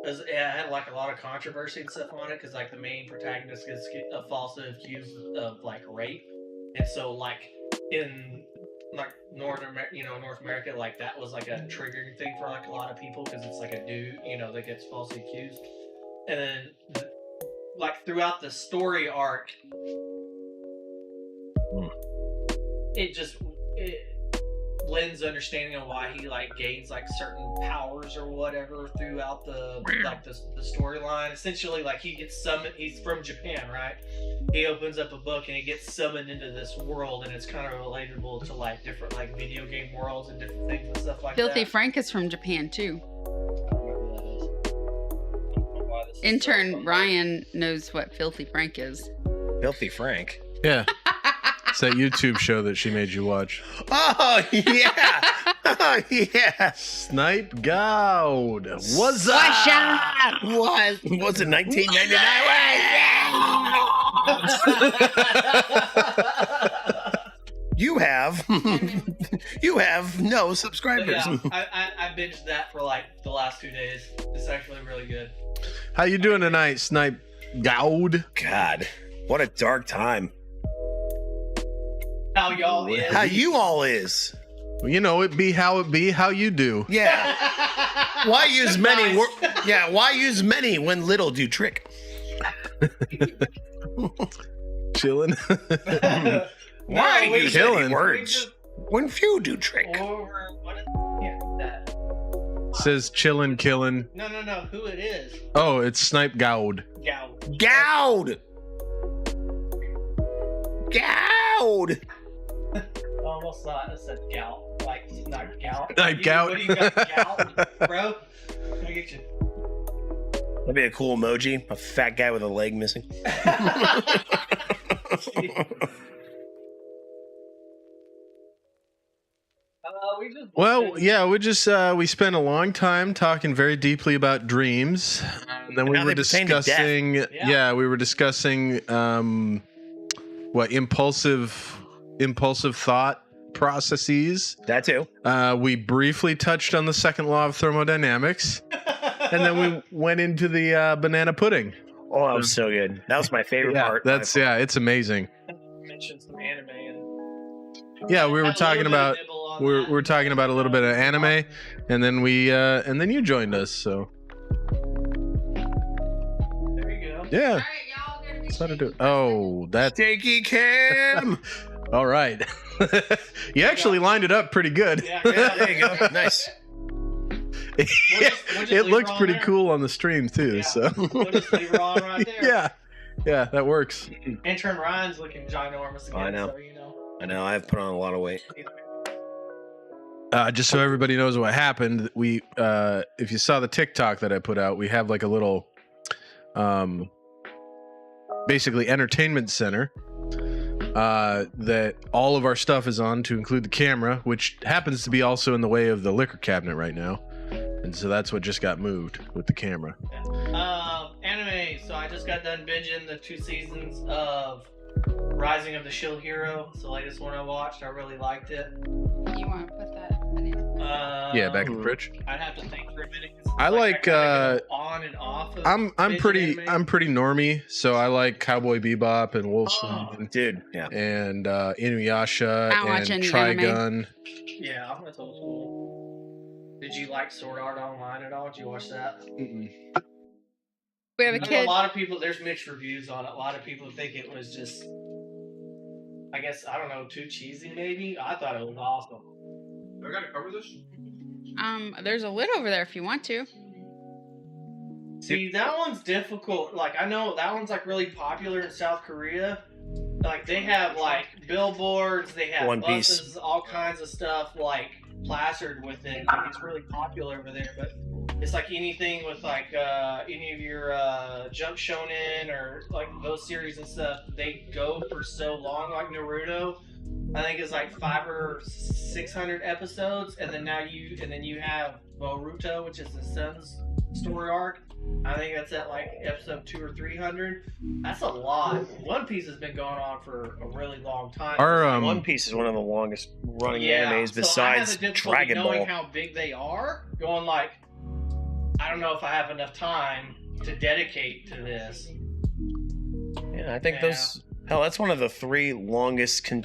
it had like a lot of controversy and stuff on it because like the main protagonist gets falsely accused of like rape, and so like in like North America, like that was like a triggering thing for like a lot of people because it's like a dude, that gets falsely accused. And then, like throughout the story arc, it lends understanding on why he like gains like certain powers or whatever throughout the storyline. Essentially, like he gets summoned. He's from Japan, right? He opens up a book and he gets summoned into this world, and it's kind of relatable to like different like video game worlds and different things and stuff like Filthy that. Frank is from Japan too. This is Intern so fun. Ryan knows what Filthy Frank is. Filthy Frank. Yeah. It's that YouTube show that she made you watch. Oh yeah. Oh yeah. Snipe Gowd. What's up? Was it 1999? You have no But subscribers. yeah, I binged that for like the last 2 days. It's actually really good. How you doing tonight, Snipe Gowd? God, what a dark time. How y'all is? How you all is? Well, it be, how you do. Yeah. Why use many? Nice. Why use many when little do trick? Chilling. Why we use killing. many words when few do trick? That. Says chillin', killing. No. Who it is? Oh, it's Snipe Gowd. Gal. Gowd. Gowd. Almost thought I said gal. Like not gal. Like gout. What do you got, gal, bro? Can I get you? That'd be a cool emoji. A fat guy with a leg missing. Well, yeah, we spent a long time talking very deeply about dreams, and then And we how were they pertain to death. discussing. Yeah. We were discussing what impulsive thought processes. That too. We briefly touched on the second law of thermodynamics, and then we went into the banana pudding. Oh, that was so good. That was my favorite part. It's amazing. mentioned some anime and Yeah, we were had a talking little bit of about nibble on we're that. we're talking about a little bit of anime, and then and then you joined us. So There you go. yeah, All right, y'all gonna be that's how to do it. shaking Oh, that's Shaky cam. all right. You actually lined it up pretty good. Yeah, There you go. Nice. We'll just It leave looked her on pretty there. cool on the stream too. Yeah. So We'll just leave her on right there. yeah, that works. Intern Ryan's looking ginormous again. I know. So, you know. I know. I've put on a lot of weight. Just so everybody knows what happened, we if you saw the TikTok that I put out, we have like a little basically entertainment center that all of our stuff is on, to include the camera, which happens to be also in the way of the liquor cabinet right now. And so that's what just got moved with the camera. Anime. So I just got done binging the 2 seasons of Rising of the Shield Hero. It's the latest one I watched. I really liked it. You want to put that video? Yeah, back in the fridge. I'd have to think for a minute. I like I on and off. Of I'm pretty normie, so I like Cowboy Bebop and Wolfsman, Dude, yeah. and Inuyasha I don't watch and any Trigun. Yeah, that's old school. Did you like Sword Art Online at all? Did you watch that? We have a I know kid. a lot of people. There's mixed reviews on it. A lot of people think it was just, I guess, I don't know, too cheesy. Maybe I thought it was awesome. Do I gotta cover this? There's a lid over there if you want to. See, that one's difficult. Like, I know that one's like really popular in South Korea. Like, they have like billboards, they have One Piece. buses, all kinds of stuff like plastered with it. Like, it's really popular over there. But it's like anything with like any of your Jump Shonen or like those series and stuff. They go for so long, like Naruto. I think it's like 500 or 600 episodes, and then you have Boruto, which is the son's story arc. I think that's at like episode 200 or 300. That's a lot. One Piece has been going on for a really long time. Our One Piece is one of the longest running Yeah, animes so I besides have the difficulty Dragon knowing Ball. how big they are. Going like, I don't know if I have enough time to dedicate to this. Yeah, I think Yeah. those. Hell, that's one of the 3 longest Clearly,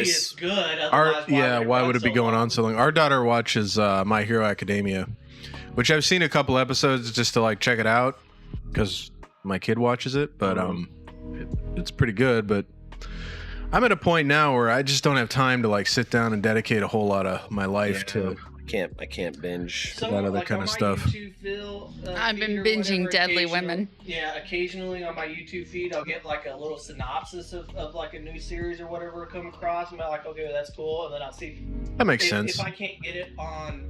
it's continuous. good. Otherwise, Why would it be run so going long? on so long? Our daughter watches My Hero Academia, which I've seen a couple episodes just to like check it out because my kid watches it. But it's pretty good. But I'm at a point now where I just don't have time to like sit down and dedicate a whole lot of my life to. I can't binge. So, that other like, kind on of my stuff. YouTube I've feed been or binging whatever, Deadly occasionally- Women. Yeah, occasionally on my YouTube feed, I'll get like a little synopsis of like a new series or whatever I come across. I'm like, okay, that's cool, and then I'll see That makes if, sense. if I can't get it on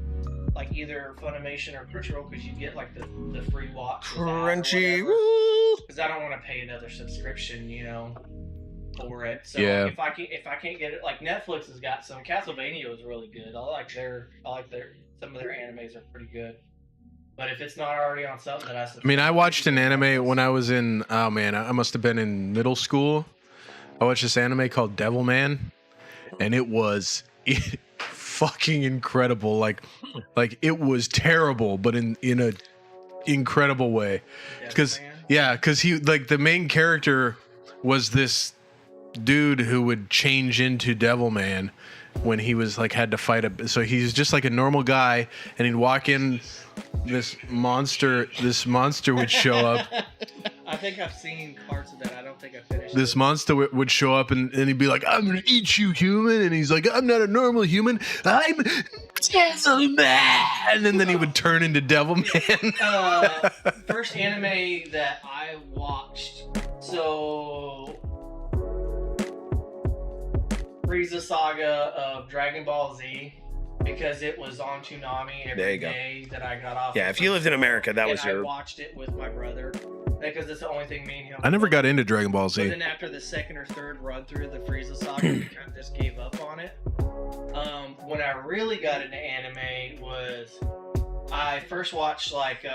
like either Funimation or Crunchyroll, because you get like the free watch. Crunchy. Because I don't want to pay another subscription, for it. So Yeah. if I can't get it, like Netflix has got some. Castlevania was really good. I like their some of their animes are pretty good. But if it's not already on something that I mean, I watched an anime when I was in. Oh man, I must have been in middle school. I watched this anime called Devilman, and it was fucking incredible. Like it was terrible, but in a incredible way. Because he like the main character was this dude who would change into Devilman when he was like had to fight so he's just like a normal guy, and he'd walk in, this monster would show up. I think I've seen parts of that. I don't think I finished This it. monster would show up and he'd be like, I'm gonna eat you, human. And he's like, I'm not a normal human, I'm Devilman. And then he would turn into Devilman. First anime that I watched, so Frieza Saga of Dragon Ball Z, because it was on Toonami There every you go. day that I got off. Yeah, if you lived in America, that was I your. watched it with my brother because it's the only thing me and him. I never got into Dragon Ball But Z. then after the second or third run through of the Frieza Saga, we kind of just gave up on it. When I really got into anime was I first watched like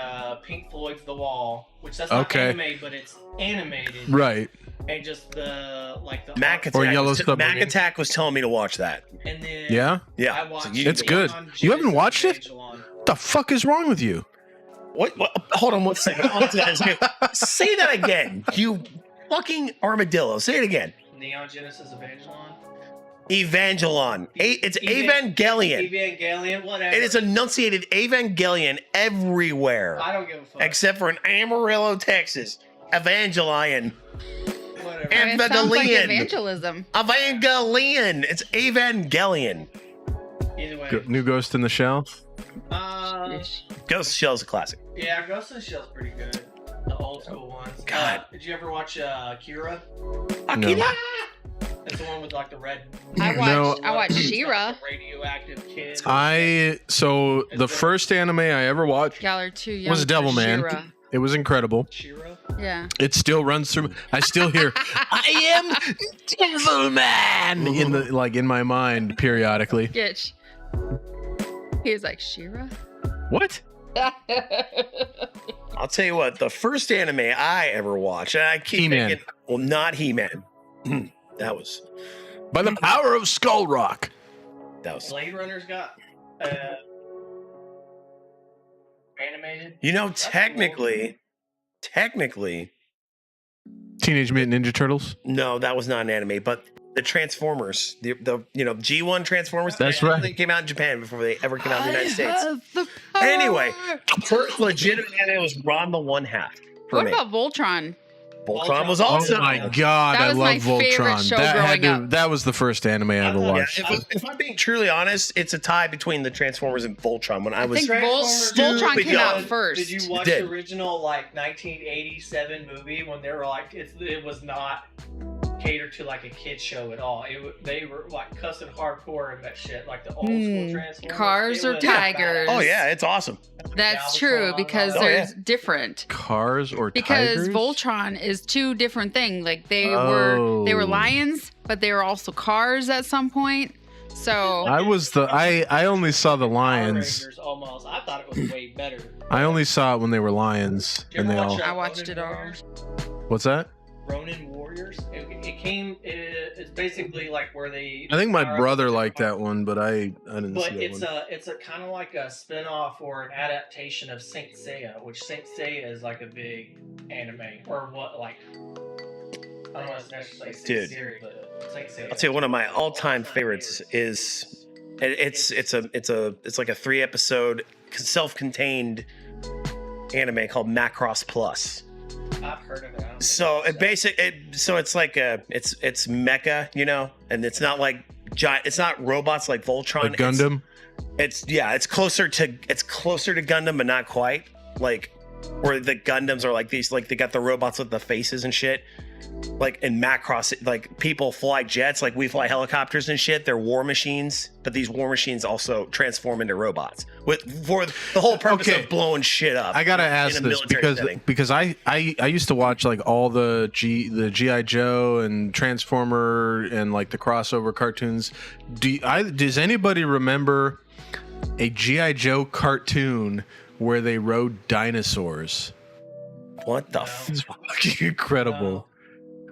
Pink Floyd's The Wall, which that's not Okay. anime, but it's animated. Right. And just the Mac Or Attack. Yellow Was Submarine. Mac Attack was telling me to watch that. And then Yeah? Yeah. I watched So you- It's good. Neon You haven't Genesis watched it? Evangelion. What the fuck is wrong with you? What? Hold on one second. Say that again. You fucking armadillo. Say it again. Neon Genesis Evangelion. Evangelon. It's Evangelion. Evangelion, whatever. It is enunciated Evangelion everywhere, I don't give a fuck. except for in Amarillo, Texas. Evangelion. Whatever. And It sounds like Evangelion. evangelism. Evangelion. It's Evangelion. Either way. New Ghost in the Shell? Ghost Shell's a classic. Yeah, Ghost in the Shell's pretty good. The old school ones. God. Did you ever watch Akira? No. It's the one with like the red. I watched She-Ra. Radioactive kid. So the first anime I ever watched Y'all are too young. was for Devilman. She-Ra. It was incredible. She-Ra. Yeah. It still runs through. I still hear "I am Devilman" in my mind periodically. Gitch. He was like She-Ra. What? I'll tell you what, the first anime I ever watched, and I keep He-Man. thinking, well, not He-Man. That was By the power of Skull Rock. Blade Runner's got animated. You know, technically, Teenage Mutant Ninja Turtles. no, that was not an anime, but the Transformers, the G1 Transformers, That's they right. came out in Japan before they ever came out in the United States. have the power. Anyway, first legitimate anime was Ron the One Half. For What me. about Voltron? Voltron was Oh also. my god, That I was love my favorite Voltron. show That growing up. that was the first anime I ever Yeah, watched. if I'm being truly honest, it's a tie between the Transformers and Voltron. When I was think Transformers- Voltron stupid came out young. first. Did you watch Did. the original like 1987 movie when they were like it was not catered to like a kid show at all. They were like cussing hardcore and that shit like the old school Transformers. Cars It or was Tigers? Oh yeah, it's awesome. That's Galvatron, true because Oh, they're yeah. different. Cars or Because tigers? Voltron is two different things. Like they were lions, but they were also cars at some point. So I only saw the Power lions. Rangers almost. I thought it was way better. I only saw it when they were lions, You and ever they all. watch, I watched Ronin it all. Warriors? What's that? Ronin Warriors. It's basically like where they. I think my power brother up the liked that one, but I didn't But see that one. it's a kind of like a spin-off or an adaptation of Saint Seiya, which Saint Seiya is like a big anime or what like. I don't know if it's necessarily Dude. series, but Saint Seiya. I'll tell you one of my all-time favorites is it's like a 3-episode self-contained anime called Macross Plus. I've heard of it. I don't So know. it's like it's mecha, and it's not like giant. It's not robots like Voltron. Like Gundam. It's closer to Gundam, but not quite. Like where the Gundams are like these, like they got the robots with the faces and shit. Like in Macross, like people fly jets, like we fly helicopters and shit. They're war machines, but these war machines also transform into robots for the whole purpose Okay. of blowing shit up. I gotta ask in a this military setting. because I used to watch like all the GI Joe and Transformer and like the crossover cartoons. Does anybody remember a GI Joe cartoon where they rode dinosaurs? What the? It's fucking incredible.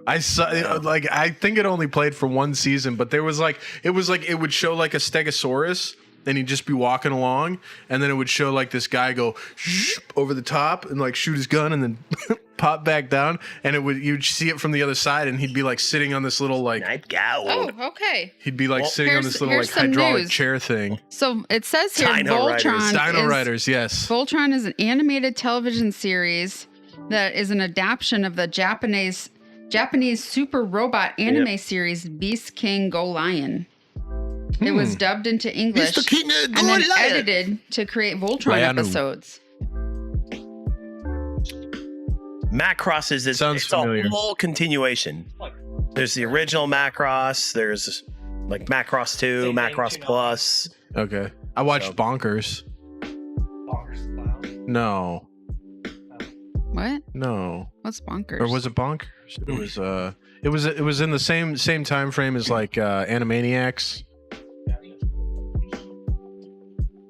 I saw like I think it only played for one season, but it would show like a Stegosaurus and he'd just be walking along, and then it would show like this guy go over the top and like shoot his gun and then pop back down, and you'd see it from the other side, and he'd be like sitting on this little like Night Gowl. Oh, okay. he'd be like Well, sitting on this little like here's some hydraulic news. chair thing. So it says here Dino Riders. Voltron Dino is Riders, yes. Voltron is an animated television series that is an adaptation of the Japanese super robot anime series Beast King Go Lion. It was dubbed into English and then edited to create Voltron Lion. episodes. Macross is this. Sounds It's familiar. a whole continuation. There's the original Macross. There's like Macross 2, Same thing, Macross 2 Plus. Okay, I watched So- Bonkers. Bonkers Clown. No, What? no, What's bonkers? or was it Bonkers? It was in the same time frame as like Animaniacs.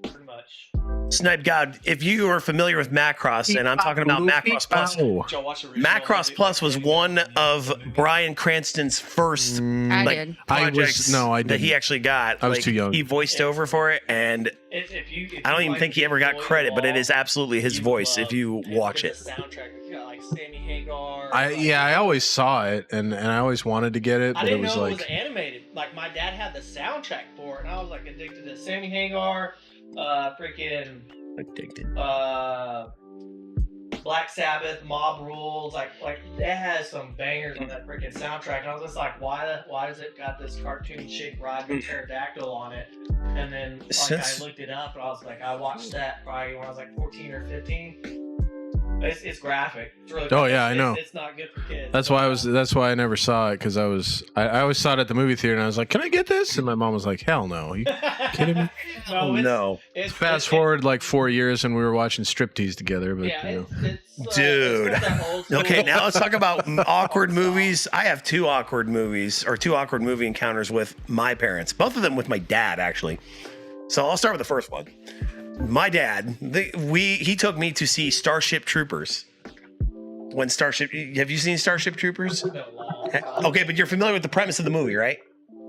Pretty much. Snipe God, if you are familiar with Macross, and I'm talking about Macross Plus. Did y'all watch the original Macross movie? Plus was one of Brian Cranston's first I like did. I projects was I that he didn't. actually got. I was Like, too young. He voiced over for it, and If I don't you even like think he ever got Boy credit, but it Wall, is absolutely his you voice love if you watch the it. soundtrack. It's got like Sammy Hagar. I always saw it, and I always wanted to get it, I but it didn't was know like it was animated. Like my dad had the soundtrack for it, and I was like addicted to Sammy Hagar, freaking Addicted. Black Sabbath, Mob Rules. Like it has some bangers on that freaking soundtrack. And I was just like, why does it got this cartoon chick riding a pterodactyl on it? And then like Since- I looked it up, and I was like, I watched that probably when I was like 14 or 15. It's graphic. It's really Oh, yeah, I know. It's not good for kids. That's why I never saw it, because I always saw it at the movie theater, and I was like, "Can I get this?" And my mom was like, "Hell no." Are you kidding me? No. Fast forward like 4 years, and we were watching Striptease together. But Yeah, you know. it's Dude. it's that old school- Okay, now let's talk about awkward movies. I have two awkward movie encounters with my parents. Both of them with my dad, actually. So I'll start with the first one. My dad, he took me to see Starship Troopers. Have you seen Starship Troopers? Okay, but you're familiar with the premise of the movie, right?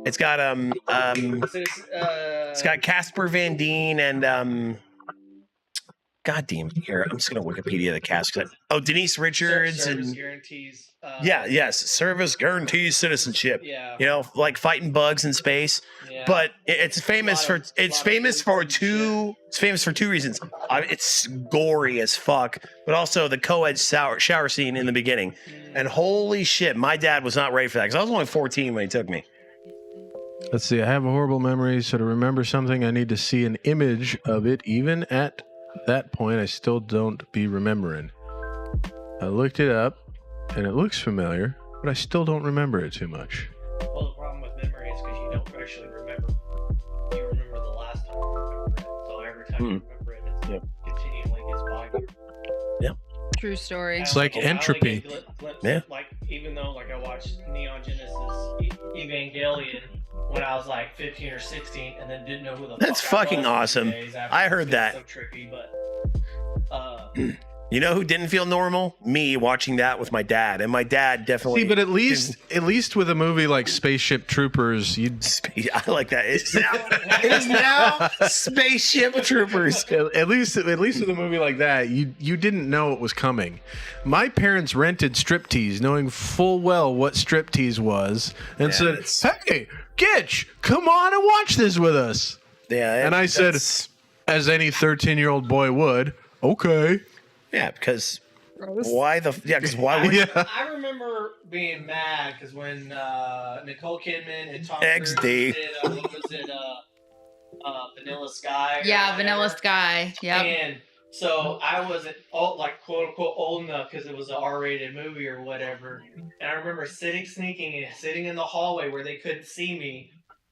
It's got it's got Casper Van Dien and God damn, here I'm just gonna Wikipedia the cast. Denise Richards service and guarantees. service guarantees citizenship. Yeah. You know, like fighting bugs in space. Yeah. But it's famous for two reasons. It's gory as fuck, but also the co-ed shower scene in the beginning. And holy shit, my dad was not ready for that because I was only 14 when he took me. Let's see. I have a horrible memory, so to remember something, I need to see an image of it. Even at that point, I still don't be remembering. I looked it up, and it looks familiar, but I still don't remember it too much. Well, the problem with memory is because you don't actually remember. You remember the last time you remember it. So every time you remember it, it continually gets foggier. True story. It's like entropy. Yeah. Like, even though like I watched Neon Genesis Evangelion when I was like 15 or 16 and then didn't know who the That's fuck fucking I was awesome. days after I heard it was that. so trippy, but You know who didn't feel normal? Me watching that with my dad, and my dad definitely. See, but at least with a movie like Spaceship Troopers, you'd I like that. It is now Spaceship Troopers. at least with a movie like that, you didn't know it was coming. My parents rented Striptease, knowing full well what Striptease was, and said, "Hey, Gitch, come on and watch this with us." Yeah, and I said, as any 13-year-old boy would, okay. Yeah, because why would I remember being mad because when Nicole Kidman and Tom Cruise XD. did what was it, Vanilla Sky? Yeah, Vanilla Sky. Yep. And so I wasn't like quote unquote old enough because it was an R-rated movie or whatever. And I remember sitting in the hallway where they couldn't see me,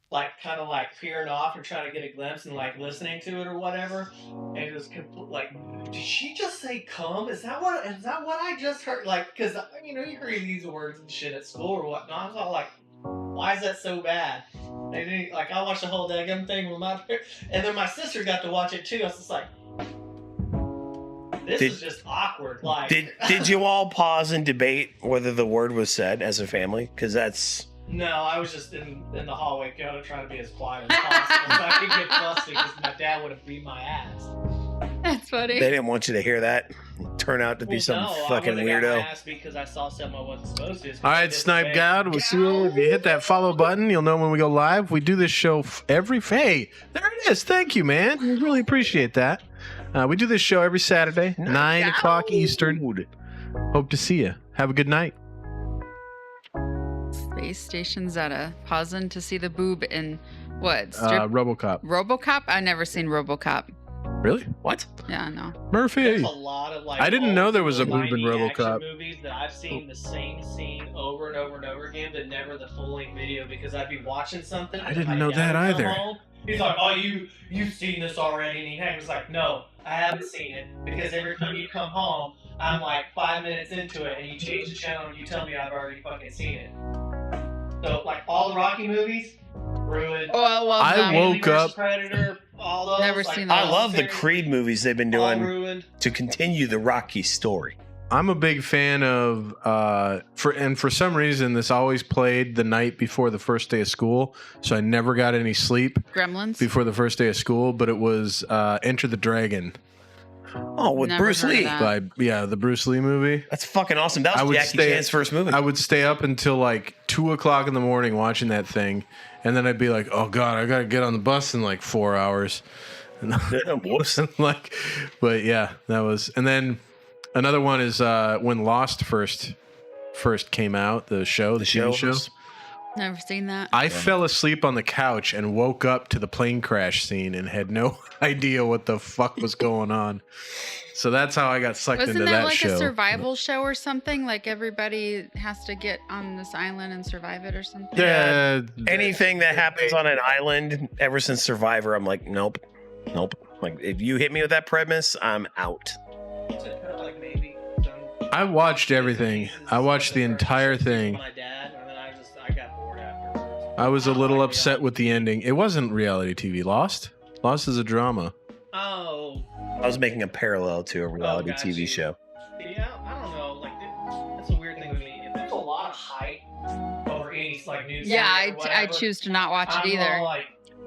like kind of like peering off and trying to get a glimpse and like listening to it or whatever. And it was like, did she just say "come"? Is that what I just heard? Like, because you hear these words and shit at school or whatnot. I was all like, why is that so bad? They didn't, like, I watched the whole daggum thing with my parents, and then my sister got to watch it too. I was just like, this is just awkward. Like, did you all pause and debate whether the word was said as a family? Because that's. No, I was just in the hallway trying to be as quiet as possible so I could get flustered because my dad would have beat my ass. That's funny. They didn't want you to hear that. Turn out to be some fucking I weirdo. got my ass because I saw something I wasn't supposed to. All right, Snipe God, we'll see you. If you hit that follow button, you'll know when we go live. We do this show every. Hey, there it is. Thank you, man. We really appreciate that. We do this show every Saturday, 9 o'clock Eastern. Hope to see you. Have a good night. Space Station Zeta. Pausing to see the boob in what? RoboCop. RoboCop? I've never seen RoboCop. Really? What? Yeah, no. Murphy. There's a lot of like. I didn't know there was a boob in 90 action RoboCop. movies that I've seen the same scene over and over and over again, but never the full length video because I'd be watching something. I didn't my know dad that would come either. home. He's like, "Oh, you've seen this already," and he was like, "No, I haven't seen it because every time you come home, I'm like 5 minutes into it, and you change the channel and you tell me I've already fucking seen it." So like all the Rocky movies, ruined. Oh, I love I them. woke up. Predator, all those. Never like, seen I those. love the Creed movies they've been all doing ruined. to continue the Rocky story. I'm a big fan of for some reason this always played the night before the first day of school, so I never got any sleep Gremlins. before the first day of school. But it was Enter the Dragon Oh, with Never Bruce heard of Lee. that. the Bruce Lee movie. That's fucking awesome. That I was would Jackie stay- Chan's first movie. I would stay up until like 2 o'clock in the morning watching that thing, and then I'd be like, "Oh God, I gotta get on the bus in like 4 hours." And Whoops. like, but yeah, that was. And then another one is when Lost first came out, the show, the TV show. Never seen that. I fell asleep on the couch and woke up to the plane crash scene and had no idea what the fuck was going on. So that's how I got sucked Wasn't into that that like show. a survival show or something? Like everybody has to get on this island and survive it or something? Yeah, Anything that happens on an island, ever since Survivor, I'm like, nope. Like, if you hit me with that premise, I'm out. I watched everything. I watched the entire thing. My dad, and then I got bored afterwards. I was a little upset with the ending. It wasn't reality TV. Lost is a drama. Oh. I was making a parallel to a reality gotcha. TV show. Yeah, I don't know. Like, that's a weird thing with me. If there's a lot of hype over any like news. Yeah, story or I whatever, choose to not watch it I'm either. all like,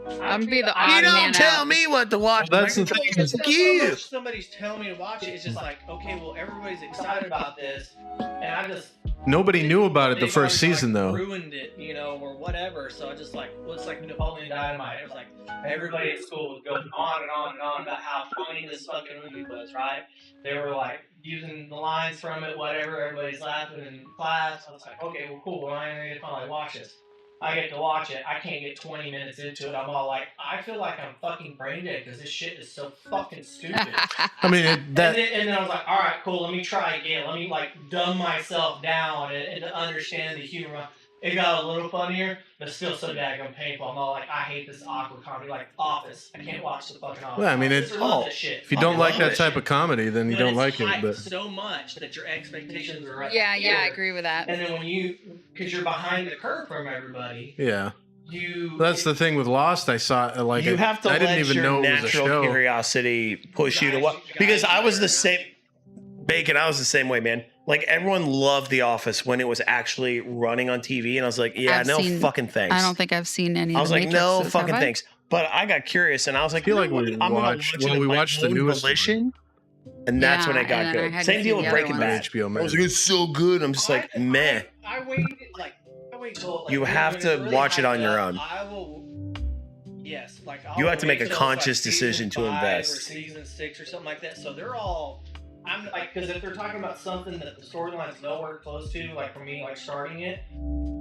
I'm gonna be the I odd You don't man tell out. me what to watch. That's the Michael. thing. It's Fuck not so you. much somebody's telling me to watch it. It's just like, okay, well, everybody's excited about this, and I just Nobody knew about it the they've first already, season, like, though. ruined it, or whatever. So I just like, well, it's like Napoleon Dynamite. It was like everybody at school was going on and on and on about how funny this fucking movie was, right? They were like using the lines from it, whatever. Everybody's laughing in class. I was like, okay, well, cool. Well, I'm gonna finally watch this. I get to watch it. I can't get 20 minutes into it. I'm all like, I feel like I'm fucking brain dead because this shit is so fucking stupid. I mean, And then I was like, all right, cool, let me try again. Let me, like, dumb myself down and to understand the humor. It got a little funnier, but still so daggone painful. I'm all like, I hate this awkward comedy. Like, Office. I can't watch the fucking Office. Well, I mean, My it- sister loves that shit. if you don't Fucking like love that type shit. of comedy, then you But don't it's like it. hyped But so much that your expectations are right Yeah, I here. agree with that. And then because you're behind the curve from everybody, yeah, you... that's the thing with Lost. I saw like You have to I didn't let even your know it was a natural show. curiosity push you to what? Because I was the same. Bacon, I was the same way, man. Like, everyone loved The Office when it was actually running on TV, and I was like, yeah, I've no seen- fucking thanks. I don't think I've seen any I of was the like, no Matrixes, fucking have I? thanks. But I got curious, and I was like, I feel you like know what? we I'm gonna watched- watch it well, of we my watched the own newest volition, and that's when Yeah, it got and then I good. had to Same see deal the with other Breaking ones. Bad. HBO I Max. was like, it's so good. I'm just like, meh. I waited, I wait till... Like, You have when to it's really watch it on hyped your up, own. I will... Yes, like... I'll You have to wait make a till it's, conscious season decision to 5 invest. Or season 6 or something like that. So they're all... I'm like, because if they're talking about something that the storyline's nowhere close to, like for me, like starting it,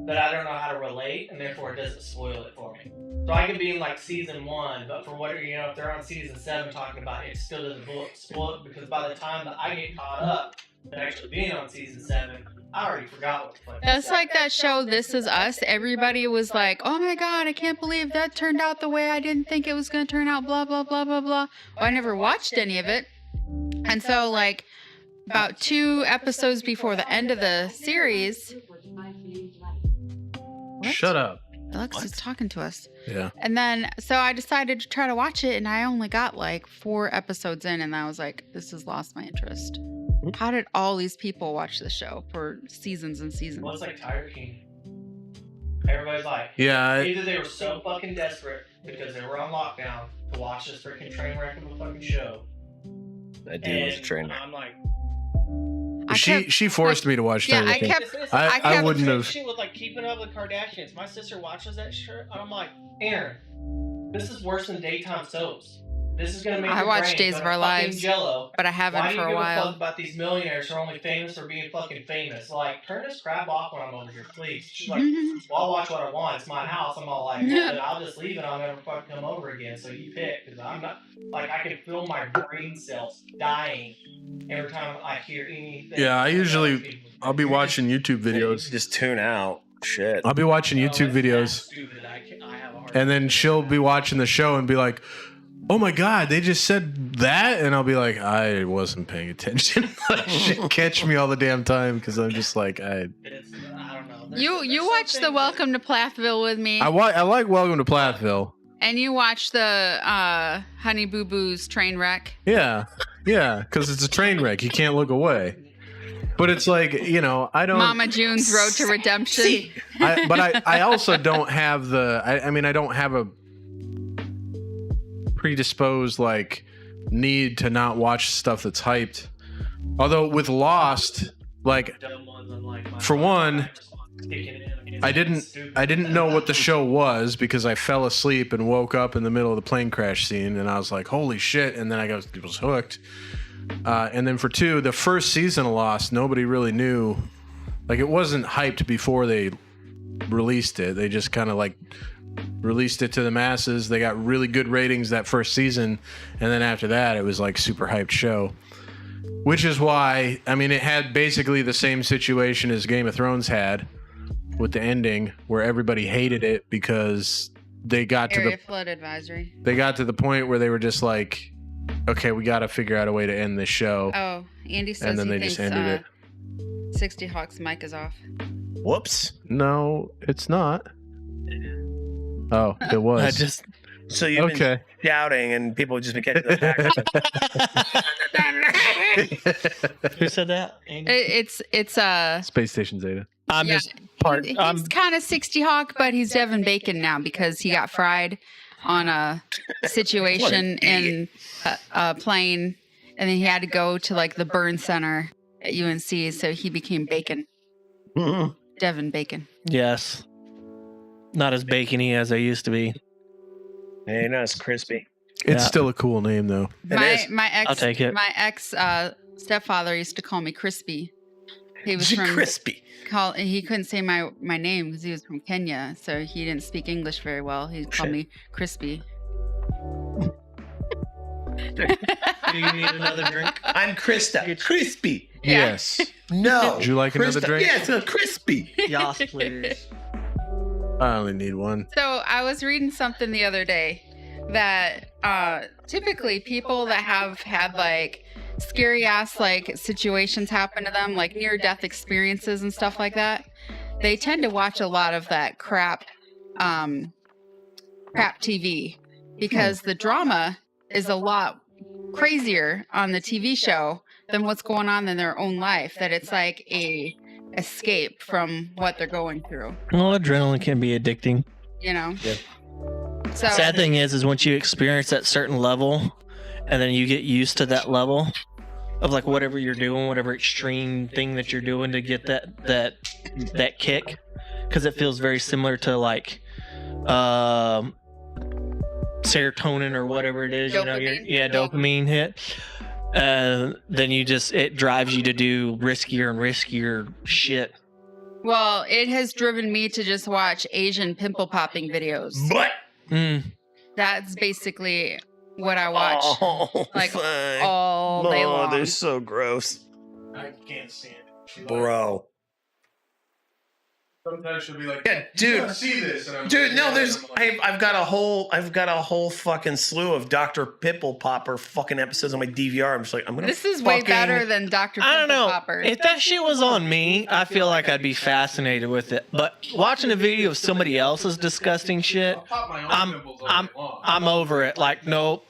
that I don't know how to relate, and therefore it doesn't spoil it for me. So I could be in like season 1, but for whatever, if they're on season 7 talking about it, it still doesn't spoil it, because by the time that I get caught up and actually being on season 7, I already forgot what the fuck. That's like that show, This Is Us. Everybody was like, oh my God, I can't believe that turned out the way I didn't think it was going to turn out, blah, blah, blah, blah, blah. Well, I never watched any of it. And so, like, about 2 episodes before the end of the series. What? Shut up. Alexa's talking to us. Yeah. And then, so I decided to try to watch it, and I only got like 4 episodes in, and I was like, this has lost my interest. How did all these people watch the show for seasons and seasons? Well, it's like Tiger King. Everybody's like, Yeah. either they were so fucking desperate because they were on lockdown to watch this freaking train wreck of a fucking show. That dude was a And train. I'm like, She forced me to watch Yeah, Tiger I King. kept- It's I like kept- wouldn't have. shit with like Keeping Up with Kardashians. My sister watches that shit, and I'm like, Aaron, this is worse than daytime soaps. This is gonna make I your watched brain Days go of to Our fucking Lives, Jello. but I Why haven't do you for a give a while. fuck about these millionaires who are only famous for being fucking famous? Like, turn this crap off when I'm over here, please. She's like, well, I'll watch what I want. It's my house. I'm all like, well, then I'll just leave it. I'll never fucking come over again. So you pick, because I'm not like I can feel my brain cells dying every time I hear anything. Yeah, I'll be watching YouTube videos. Just tune out. Shit. I'll be watching YouTube videos, and then she'll be watching the show and be like, "Oh my God, they just said that," and I'll be like, "I wasn't paying attention." She'll catch me all the damn time because I'm just like, I don't know. You watched the Welcome to Plathville with me, I like Welcome to Plathville. and you watched the Honey Boo Boo's train wreck. Yeah, because it's a train wreck. You can't look away. But it's like, I don't. Mama June's Road to Redemption. I also don't have I don't have a predisposed need to not watch stuff that's hyped. Although with Lost, for one, I didn't know what the show was because I fell asleep and woke up in the middle of the plane crash scene, and I was like, holy shit, and then I was hooked. And then for 2, the first season of Lost, nobody really knew. Like, it wasn't hyped before they released it. They just kind of like released it to the masses. They got really good ratings that first season, and then after that, it was like super hyped show. Which is why, I mean, it had basically the same situation as Game of Thrones had with the ending, where everybody hated it because they got to Area flood advisory. They got to the point where they were just like, okay, we got to figure out a way to end this show. Oh, Andy says And then he they thinks just ended it. 60 Hawk's mic is off. Whoops. No, it's not. Oh, it was. I just So you've been shouting and people just been catching the back. who said that? Andy? It's Space Station Zeta. I'm yeah. just part. He's I'm kind of 60 Hawk, but he's Devin Bacon now because he got fried on a situation in a plane, and then he had to go to like the burn center at UNC, so he became Bacon. Devin Bacon. yes, not as bacony as I used to be. Hey, no, it's crispy. It's Yeah. still a cool name, though. My ex, I'll take it. My ex stepfather used to call me Crispy. He was from crispy. He couldn't say my name because he was from Kenya, so he didn't speak English very well. He called me Crispy. Do you need another drink? I'm Krista. Crispy. Yeah. Yes. No. Would you like another Krista. drink? Yeah, it's a crispy. Yas, please. I only need one. So I was reading something the other day that typically people that have had like scary ass like situations happen to them, like near death experiences and stuff like that, they tend to watch a lot of that crap TV because the drama is a lot crazier on the TV show than what's going on in their own life, that it's like a escape from what they're going through, Well, adrenaline can be addicting. you know. Yeah. So Sad thing is once you experience that certain level, and then you get used to that level of like whatever you're doing, whatever extreme thing that you're doing to get that kick, because it feels very similar to like serotonin or whatever it is. Dopamine. Dopamine hit. Then it drives you to do riskier and riskier shit. well, it has driven me to just watch Asian pimple popping videos. But That's basically what I watch like fine. all day Oh, long. they're so gross, I can't stand it. bro. Sometimes she'll be like, Yeah, dude. see this. And I'm Dude, like, no, yeah, there's I'm like, I've got a whole fucking slew of Dr. Pimple Popper fucking episodes on my DVR. I'm just like, I'm gonna. This is way fucking- better than Dr. I don't Pimple know. Popper. If that shit was on me, I feel like I'd be fascinated with it. But watching a video of somebody else's disgusting shit, I'll pop my own I'm- pimples all I'm- day long. I'm over it. Like, nope,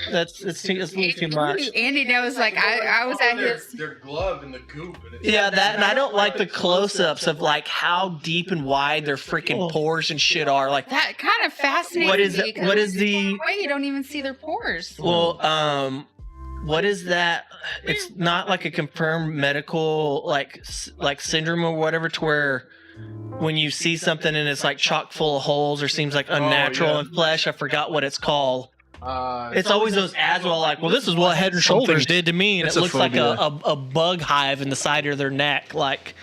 it's a little too much. Andy knows, like I was at his. They're gloved in the goop. And it's Yeah, that, and I don't like the close-ups of like how deep and wide their freaking pores and shit are. Like, That kind of fascinates what is me. it? What is the? Why you don't even see their pores? Well, what is that? It's not like a confirmed medical like syndrome or whatever, to where when you see something and it's like chock full of holes or seems like unnatural yeah. in flesh. I forgot what it's called. Uh, It's always those ads where like, well, this is what Head and Shoulders did to me, and It's it a looks like phobia. a bug hive in the side of their neck. Like,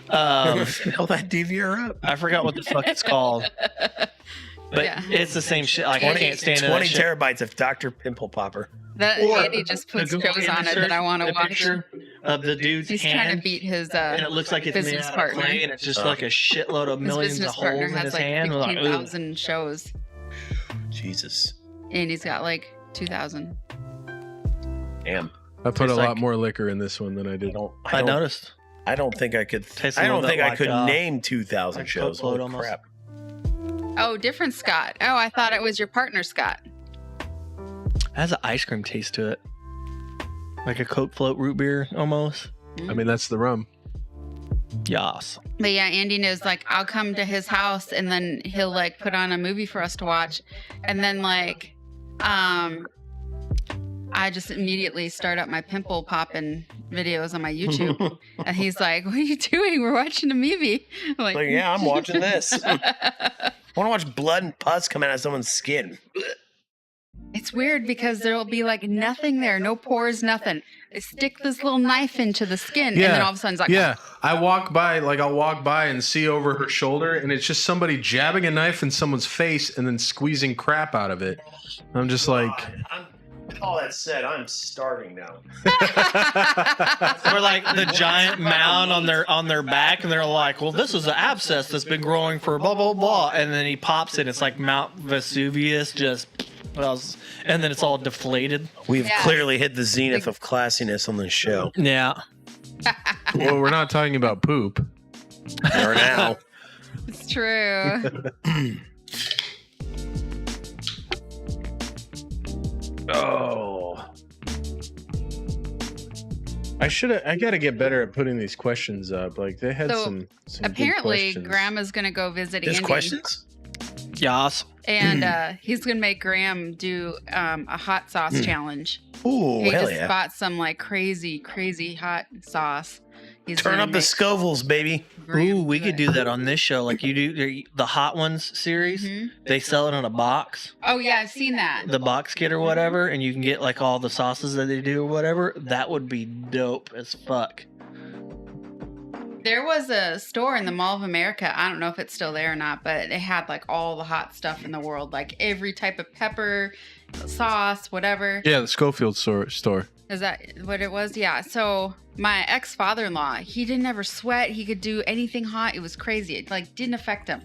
Fill that DVR up. I forgot what the fuck it's called. But Yeah. it's the same shit. Like, I can't stand it. 20 terabytes of Dr. Pimple Popper. That Or Andy just puts shows on it that I want to watch. Picture of the dude's He's hand, trying to beat his and it looks like it's made business out of partner. clay, and it's just like a shitload of his millions of business holes partner in has his like hand. We're like, ooh. 15,000 shows. Jesus. Andy's got like 2,000. Damn. I put a Tastes lot like- more liquor in this one than I did. I noticed. I don't think I could. Tastes a I little don't bit think I like, could name 2,000 like shows. Coke Float Holy almost. crap. Oh, different Scott. Oh, I thought it was your partner, Scott. It has an ice cream taste to it, like a Coke float root beer almost. I mean, that's the rum. Yas. But yeah, Andy knows, like, I'll come to his house and then he'll like put on a movie for us to watch. And then like, I just immediately start up my pimple popping videos on my YouTube. And he's like, what are you doing? We're watching a movie. I'm like, Like, yeah, I'm watching this. I want to watch blood and pus come out of someone's skin. It's it's weird because there'll be like nothing there, no pores, nothing. They stick this little knife into the skin, and then all of a sudden it's like, yeah. I'll walk by and see over her shoulder, and it's just somebody jabbing a knife in someone's face and then squeezing crap out of it. I'm just like, all that said, I'm starving now. Or like the giant mound on their back, and they're like, well, this is an abscess that's been growing for blah blah blah, and then he pops it. It's like Mount Vesuvius, and then it's all deflated. We've clearly hit the zenith of classiness on this show. Yeah. well, we're not talking about poop. Or now. it's true. Oh. I gotta get better at putting these questions up. Like they had some Apparently, good questions. Grandma's gonna go visit There's Andy. questions? Yas. And he's gonna make Graham do a hot sauce challenge. Ooh, He hell just yeah. bought some like crazy hot sauce. He's Turn gonna up the make Scovilles, baby. Graham Ooh, we could it. do that on this show. Like you do the Hot Ones series. Mhm. They sell it in a box, Oh yeah, I've seen that. the box kit or whatever, and you can get like all the sauces that they do or whatever. That would be dope as fuck. There was a store in the Mall of America. I don't know if it's still there or not, but it had like all the hot stuff in the world, like every type of pepper, sauce, whatever. Yeah, the Schofield store. Is that what it was? Yeah. So my ex-father-in-law, he didn't ever sweat. He could do anything hot. It was crazy. It like didn't affect him.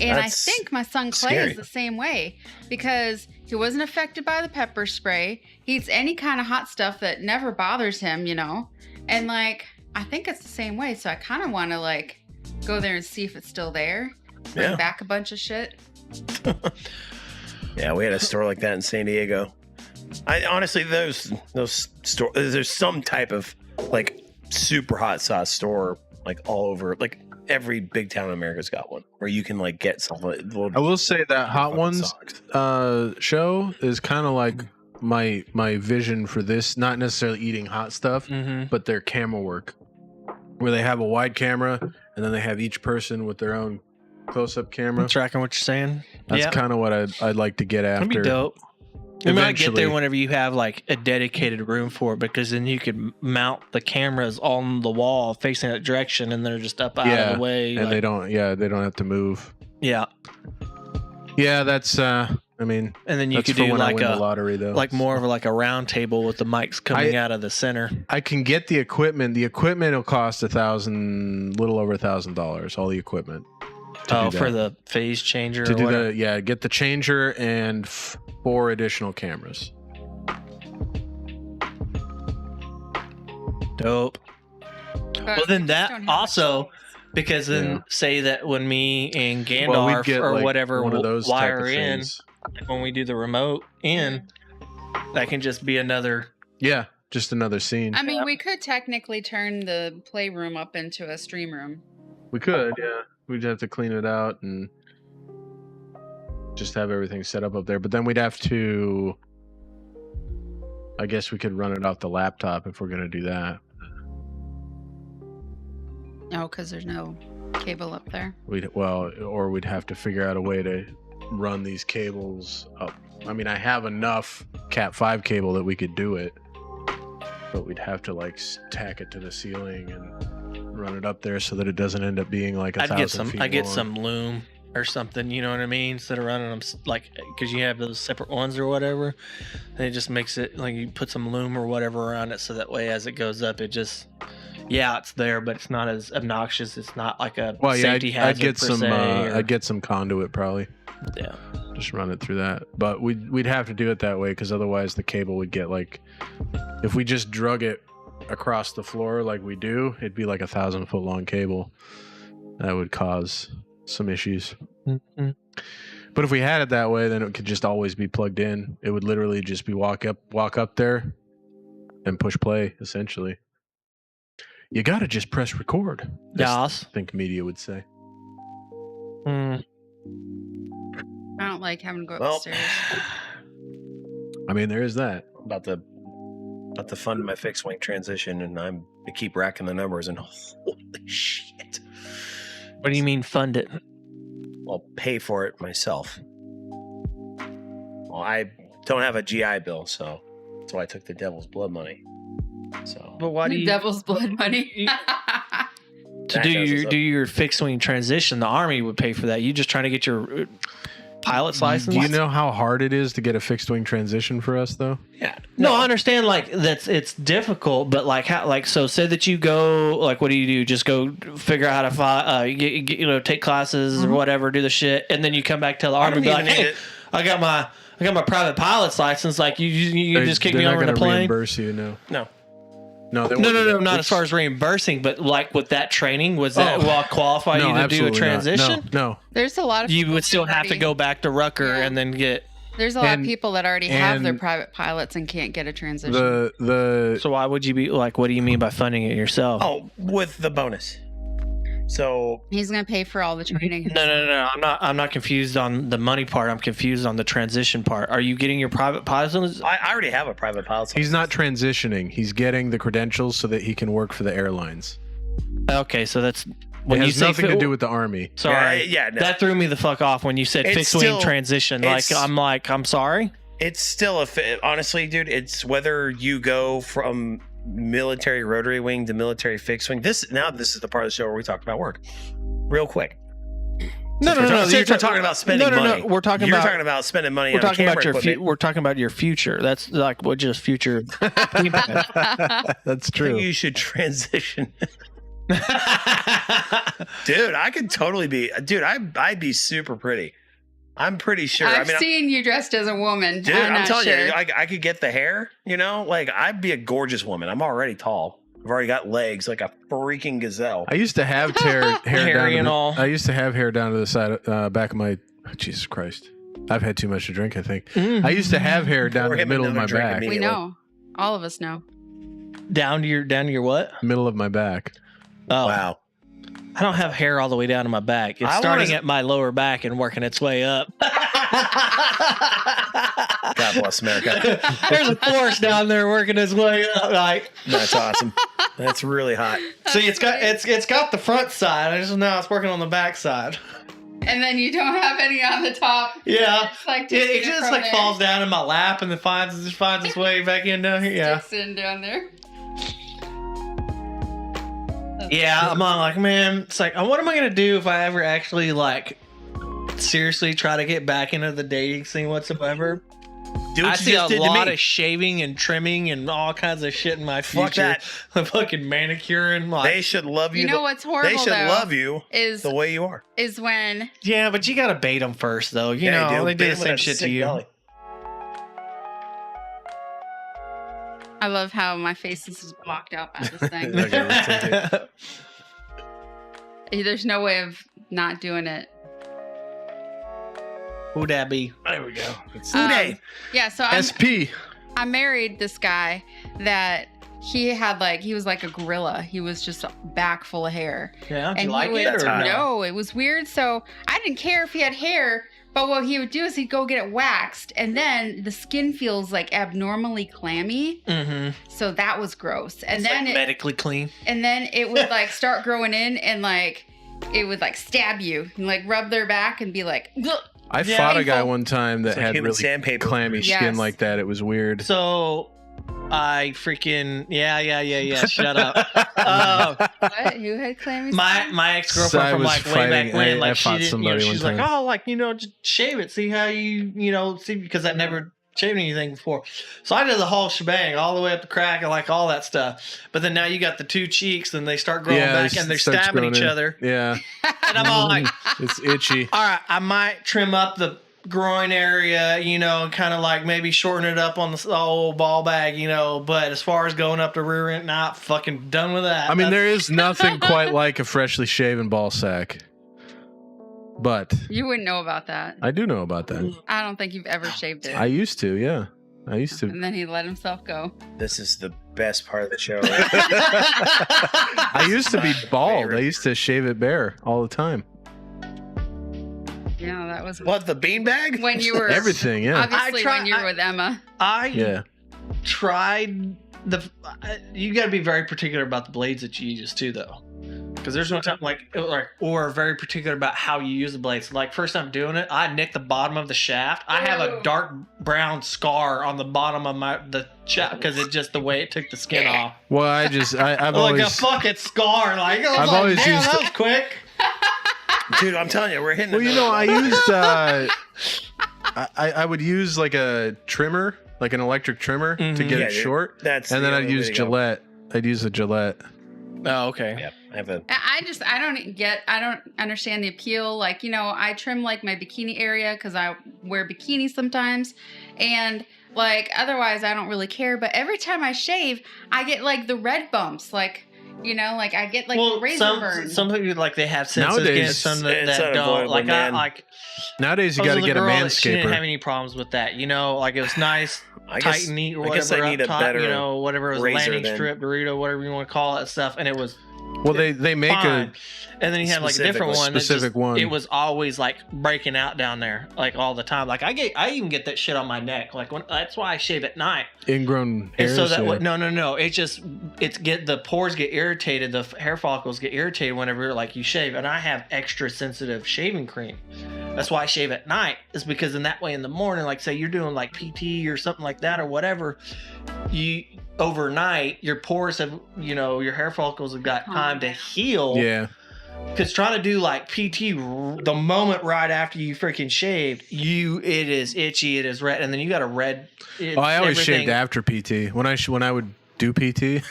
And That's I think my son Clay scary. is the same way because he wasn't affected by the pepper spray. He eats any kind of hot stuff that never bothers him, you know? And like, I think it's the same way. So I kind of want to like go there and see if it's still there. Bring Yeah. back a bunch of shit. Yeah, we had a store like that in San Diego. I honestly, those store, there's some type of like super hot sauce store like all over, like every big town in America's got one where you can like get something. I will say that Hot Ones show is kind of like my vision for this. Not necessarily eating hot stuff, Mm-hmm. but their camera work, where they have a wide camera and then they have each person with their own close-up camera. Tracking what you're saying. That's kind of what I'd like to get after. That'd be dope. You might get Eventually. there whenever you have like a dedicated room for it, because then you could mount the cameras on the wall facing that direction, and they're just up out of the way. And like- they don't have to move. Yeah, Yeah, that's I mean, and then you that's could for do when I like win the a lottery though. like more of like a round table with the mics coming out of the center. I can get the equipment. The equipment will cost little over $1,000. All the equipment. Oh, do for that. the phase changer. To or do whatever. get the changer and 4 additional cameras. Dope. But Well, we then just that don't have also, much. because then Yeah. say that when me and Well, Gandalf we'd get or like whatever one of those wire type of in, things. when we do the remote in, that can just be another. Yeah, just another scene. I mean, we could technically turn the playroom up into a stream room. We could, yeah. We'd have to clean it out and just have everything set up there. But then we'd have to. I guess we could run it off the laptop if we're going to do that. No, because there's no cable up there. Or we'd have to figure out a way to run these cables up. I mean, I have enough Cat 5 cable that we could do it, but we'd have to like tack it to the ceiling and run it up there so that it doesn't end up being like 1,000 feet I get long. some loom or something. You know what I mean? Instead of running them like, because you have those separate ones or whatever, and it just makes it like you put some loom or whatever around it, so that way as it goes up, it just. Yeah, it's there, but it's not as obnoxious. It's not like a safety hazard. I'd get per some. se, or- I'd get some conduit probably. Yeah. Just run it through that, but we'd have to do it that way because otherwise the cable would get like, if we just drug it across the floor like we do, it'd be like 1,000-foot long cable. That would cause some issues. Mm-hmm. But if we had it that way, then it could just always be plugged in. It would literally just be walk up there, and push play essentially. You gotta just press record. as Yes. I think media would say. Mm. I don't like having to go Well, upstairs. I mean, there is that. about to fund my fixed wing transition, and I keep racking the numbers, and holy shit, What do you mean fund it? I'll pay for it myself. Well, I don't have a GI Bill, so that's why I took the devil's blood money. So, But why do you Devil's blood money. to do your fixed wing transition? The Army would pay for that. You just trying to get your pilot's license? Do you know how hard it is to get a fixed wing transition for us, though? yeah, No, I understand. Like it's difficult, but like how? Like so, say that you go. Like, what do you do? Just go figure out how to fly. Take classes or whatever. Do the shit, and then you come back to the Army and be like, "Hey, I got my private pilot's license. Like you just kick me over in a plane." Reimburse you? No. No, No, not as far as reimbursing, but like with that training, was that qualify you to do a absolutely transition? not. No. There's a lot of You people would still that have to already- go back to Rucker and then get. There's a lot of And- people that already have their and private pilots and can't get a transition. The So why would you be like? What do you mean by funding it yourself? Oh, with the bonus. So He's gonna pay for all the training. No. I'm not confused on the money part. I'm confused on the transition part. Are you getting your private pilot's? I already have a private pilot's he's not license. transitioning. He's getting the credentials so that he can work for the airlines. Okay, so that's It when you has say nothing to do with the Army. Sorry, Yeah, no. that threw me the fuck off when you said It's fixed wing still- transition. Like I'm sorry. It's still honestly, dude. It's whether you go from military rotary wing to military fixed wing. This is the part of the show where we talk about work, real quick. No. Since we're talking about spending money. We're talking You're about. talking about spending money. We're on talking about camera your equipment. we're talking about your future. That's like what just future. That's I true. think you should transition. Dude, I could totally be. Dude, I'd be super pretty. I'm pretty sure. I've seen you dressed as a woman. Dude, I'm I'm not telling sure. you, I could get the hair. Like I'd be a gorgeous woman. I'm already tall. I've already got legs like a freaking gazelle. I used to have hair Hairy down to and the, all. I used to have hair down to the side, back of my. Jesus Christ! I've had too much to drink. I think I used to have hair down Pour to the him middle of my another drink back. we immediately. know. All of us know. down to your what? Middle of my back. Oh, Wow. I don't have hair all the way down to my back. It's I starting wanna- at my lower back and working its way up. God bless America. There's a force down there working its way up. Like, That's awesome. That's really hot. see, it's got the front side. I just now it's working on the back side. And then you don't have any on the top. Yeah. It's like It just like falls down in my lap and then finds its way back in down here. Yeah. Sticks in down there. Yeah, I'm on like, man, it's like, what am I gonna do if I ever actually like seriously try to get back into the dating scene whatsoever? Do I what you see a just did to lot me. of shaving and trimming and all kinds of shit in my Fuck future. that. The fucking manicuring, like, They should love you. You know what's horrible They should though, love you is the way you are. when yeah, but you gotta bait them first, though. You Yeah, know, they do Bait the 'em with same that shit to sick you. belly. I love how my face is just blocked out by this thing. Okay, let's take it. There's no way of not doing it. Who'd that be? There we go. It's Yeah, so I married this guy that he was like a gorilla. He was just a back full of hair. Yeah, do And you like he it would, or hot. no, it was weird. So I didn't care if he had hair, but what he would do is he'd go get it waxed, and then the skin feels like abnormally clammy. Mm-hmm. So that was gross. And It's then like medically clean. it would like start growing in, and like it would like stab you, and like rub their back and be like, "Ugh." I Yeah, fought a guy painful. one time that It's like had human really sandpaper. clammy Yes. skin like that. It was weird. So I freaking yeah. Shut up. What? Who had clammy skin? My ex So girlfriend I from was like way fighting- back when, I like she fought didn't, somebody she's one like, time. oh, like just shave it, see how you see, because I've never shaved anything before. So I did the whole shebang, all the way up the crack and like all that stuff. But then now you got the two cheeks, and they start growing back, and they're starts stabbing growing each in. other, Yeah, and I'm all like, it's itchy. all right, I might trim up the groin area, kind of like maybe shorten it up on the old ball bag, but as far as going up the rear end, not fucking done with that. I mean, there is nothing quite like a freshly shaven ball sack. But You wouldn't know about that. I do know about that. I don't think you've ever shaved it. I used to, yeah. I used to. And then he let himself go. This is the best part of the show. I used to be bald. Favorite. I used to shave it bare all the time. Yeah, that was What, the beanbag? when you were Everything, yeah. obviously when you were with Emma. I Yeah. tried you got to be very particular about the blades that you use too, though. Because there's no time or very particular about how you use the blades. Like first time doing it, I nicked the bottom of the shaft. I have a dark brown scar on the bottom of the shaft because it's just the way it took the skin off. Well, I've Like always a fucking scar. Like I've always damn, used that was quick. Dude, I'm telling you, we're hitting. Well, you know, I used I would use like a trimmer, like an electric trimmer to get Yeah, it short. That's And the then only I'd use way to go. Gillette. I'd use a Gillette. Oh, okay. Yeah, I have a. I don't understand the appeal. Like, you know, I trim like my bikini area because I wear bikinis sometimes. And like, otherwise I don't really care. But every time I shave, I get like the red bumps. Like, you know, like I get like razor burns. some people like they have sensitive Nowadays, skin, some that it's don't. unavoidable, Like man. Nowadays, you I was got to with get a girl that She didn't have manscaper. any problems with that. You know, like it was nice, I tight guess, and neat, or I guess whatever I need up a top. better You know, whatever it was, razor landing than- strip, burrito, whatever you want to call it, stuff. And it was Well, they make fine. a And then you had like a different one. that specific just- one. It was always like breaking out down there, like all the time. Like I even get that shit on my neck. Like that's why I shave at night. ingrown And hairs. so that yeah. no. The pores get irritated. The hair follicles get irritated whenever like you shave. And I have extra sensitive shaving cream. That's why I shave at night. Is because in that way in the morning, like say you're doing like PT or something like that or whatever, overnight your pores have your hair follicles have got time to heal. Yeah. Because trying to do like PT the moment right after you freaking shaved, it is itchy, it is red, and then you got a red. I always everything- shaved after PT. When I would do PT,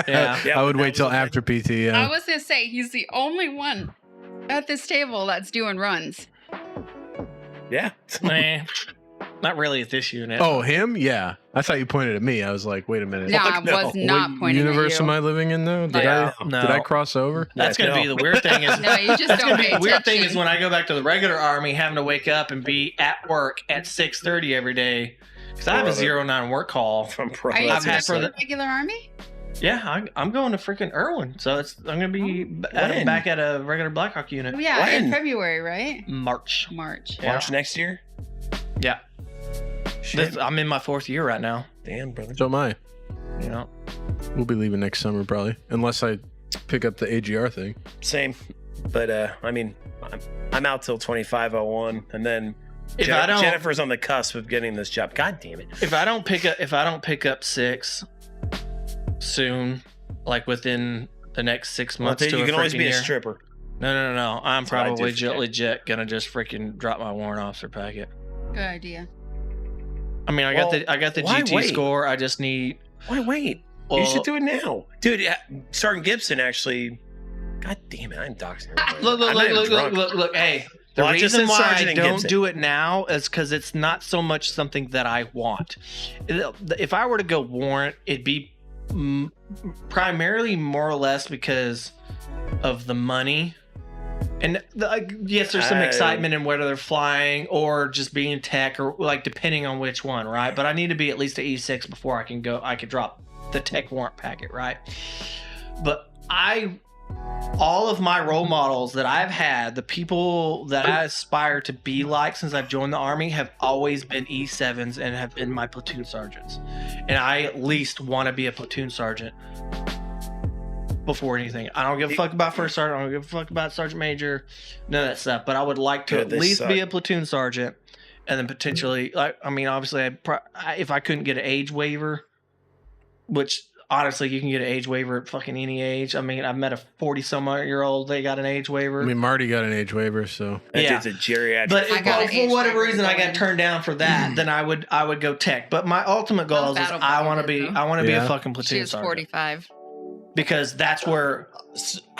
Yeah. Yeah, I would that wait was till okay. after PT. I Yeah. was gonna say he's the only one at this table that's doing runs. Yeah. Nah, not really at this unit. Oh, him? Yeah. I thought you pointed at me. I was like, wait a minute. No, I no. was not What pointing universe at you. am I living in though? Did Yeah. I No. did I cross over? That's Yeah, gonna be no. the weird thing. Is No, you just that's don't gonna pay be the weird thing attention. is when I go back to the regular army, having to wake up and be at work at 6:30 every day. Because I have a Brother. 09 work call. From pro. Are you I've had still for in the- the regular army? Yeah, I'm going to freaking Irwin, so I'm gonna be When? back at a regular Blackhawk unit. Oh, yeah, in When? February, right? March. March. Yeah. March next year. Yeah. Shit. I'm in my 4th year right now. Damn, brother. So am I. You know. We'll be leaving next summer probably, unless I pick up the AGR thing. Same. But I mean, I'm out till 2501, and then If I don't Jennifer's on the cusp of getting this job. God damn it. if I don't pick up 6 soon, like within the next 6 months Dude, to you a can always freaking be a year. stripper. No. I'm That's what I do probably for Jack. legit gonna just freaking drop my warrant officer packet. Good idea. I mean, I got the why GT wait? score. I just need. Why wait? Well, You should do it now. Dude, Sergeant Gibson actually. God damn it, I'm doxing everybody. Look, I'm not even drunk. look. Hey, the Well, I just reason said why Sergeant I and don't Gibson. do it now is because it's not so much something that I want. If I were to go warrant, it'd be primarily more or less because of the money. And yes, there's some excitement in whether they're flying or just being tech or like depending on which one, right? But I need to be at least an E6 before I could drop the tech warrant packet, right? But all of my role models that I've had, the people that I aspire to be like since I've joined the Army have always been E7s and have been my platoon sergeants. And I at least want to be a platoon sergeant before anything. I don't give a fuck about first sergeant. I don't give a fuck about sergeant major, none of that stuff. But I would like to Dude, at they least suck. be a platoon sergeant and then potentially, obviously, if I couldn't get an age waiver, which honestly, you can get an age waiver at fucking any age. I mean, I've met a 40-some-year-old. They got an age waiver. I mean, Marty got an age waiver, so That Yeah. dude's a geriatric. But I got an for age whatever waiver reason I got going. turned down for that, then I would go tech. But my ultimate goal is battle I want to buddy be did, though. be Yeah. a fucking She platoon is sergeant 45. because that's where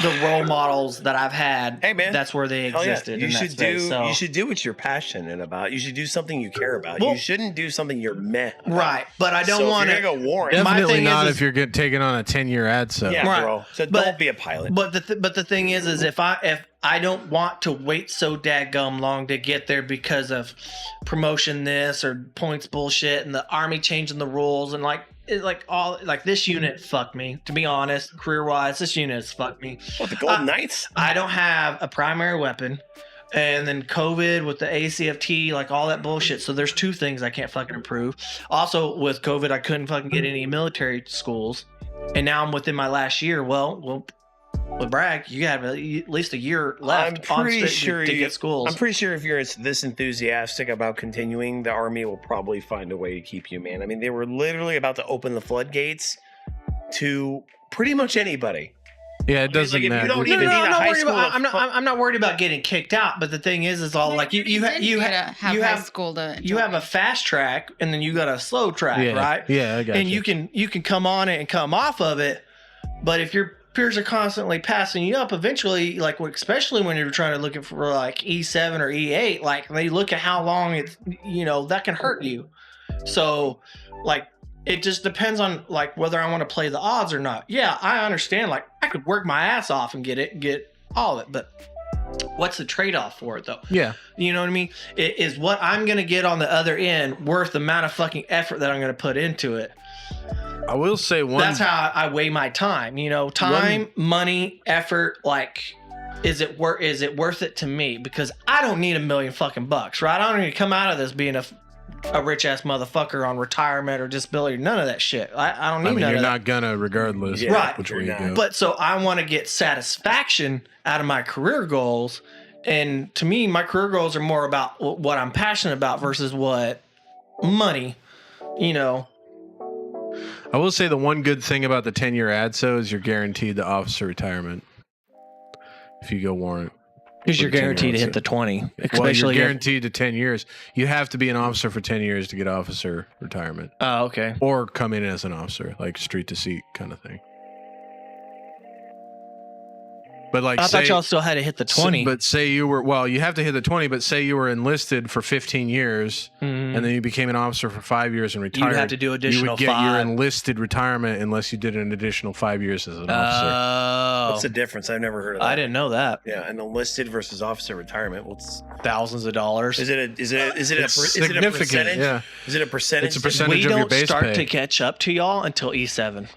the role models that I've had. Hey, man. that's where they Hell yeah. existed. You in that should space, do. so. You should do what you're passionate about. You should do something you care about. Well- You shouldn't do something you're meh. about. Right, but I don't So want if to. you're gonna go warrant. My definitely thing not is- if you're taking on a 10-year ad sub. Yeah, Right. bro. So But- don't be a pilot. But the thing is if I don't want to wait so dadgum long to get there because of promotion this or points bullshit and the Army changing the rules and this unit fucked me, to be honest. Career wise, this unit has fucked me. What, the Golden Knights? I don't have a primary weapon, and then COVID with the ACFT, like all that bullshit. So there's 2 things I can't fucking improve. Also, with COVID, I couldn't fucking get any military schools, and now I'm within my last year. Well, with Bragg, you have at least a year left. I'm pretty sure to get schools. I'm pretty sure if you're this enthusiastic about continuing, the Army will probably find a way to keep you, man. I mean, they were literally about to open the floodgates to pretty much anybody. Yeah, it doesn't if you matter. don't No, even need a I'm not high worried school. about. I'm not worried about getting kicked out. But the thing is all like you have high school to you have join. a fast track and then you got a slow track, Yeah, right? yeah, I got And you can come on it and come off of it, but if your peers are constantly passing you up, eventually, like especially when you're trying to look for like E7 or E8, like they look at how long it's that can hurt you. So like it just depends on like whether I want to play the odds or not. Yeah, I understand. Like I could work my ass off and get all of it, but what's the trade-off for it though? Yeah. You know what I mean? Is what I'm gonna get on the other end worth the amount of fucking effort that I'm gonna put into it? I will say one. That's how I weigh my time. Time, money, effort. Like, is it worth it to me? Because I don't need $1 million fucking bucks, right? I don't need to come out of this being a rich ass motherfucker on retirement or disability. None of that shit. I don't need none you're of that. not gonna regardless. Yeah, Right. Which you're way you not. go. But so I want to get satisfaction out of my career goals. And to me, my career goals are more about what I'm passionate about versus what money, I will say the one good thing about the 10-year ADSO is you're guaranteed the officer retirement if you go warrant. because you're With a 10-year guaranteed to hit ADSO. the 20. Well, Especially you're if- guaranteed to 10 years. You have to be an officer for 10 years to get officer retirement, Oh, okay. or come in as an officer, like street to seat kind of thing. But like, I say, thought y'all still had to hit the 20. But say you were, you have to hit the 20, but say you were enlisted for 15 years Mhm. and then you became an officer for 5 years and retired. You'd have to do You additional would get your 5. enlisted retirement unless you did an additional 5 years as an officer. Oh, What's the difference? I've never heard of that. I didn't know that. Yeah, an enlisted versus officer retirement. Thousands of dollars. Is it a Significant, percentage? yeah. Is it a percentage? It's a percentage We of your don't base start pay. to catch up to y'all until E7.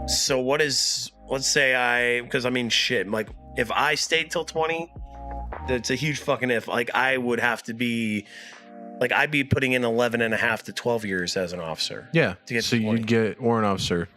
So what is? Let's say because I mean shit. Like if I stayed till 20, that's a huge fucking if. Like I would have to be, like I'd be putting in 11 and a half to 12 years as an officer. Yeah. To get So to 20. you'd get warrant officer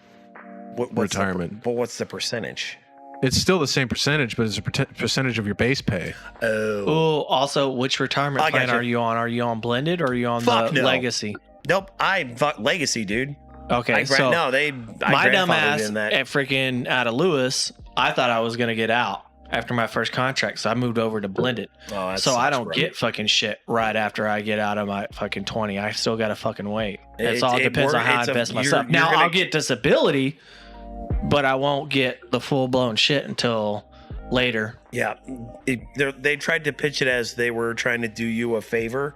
What's retirement. But what's the percentage? It's still the same percentage, but it's a percentage of your base pay. Oh, Oh, also, which retirement I plan gotcha. are you on? Are you on blended or are you on Fuck the no. legacy? nope. I fuck legacy, dude. Okay, so no, I my dumb grandfathered ass in that. at freaking out of Lewis, I thought I was gonna get out after my first contract, so I moved over to blended. Oh, that So I sucks, don't bro. get fucking shit right after I get out of my fucking 20. I still gotta fucking wait. It's It- all it depends on work- how I it's a- invest you're- myself. you're Now gonna- I'll get disability, but I won't get the full blown shit until later. Yeah, they tried to pitch it as they were trying to do you a favor.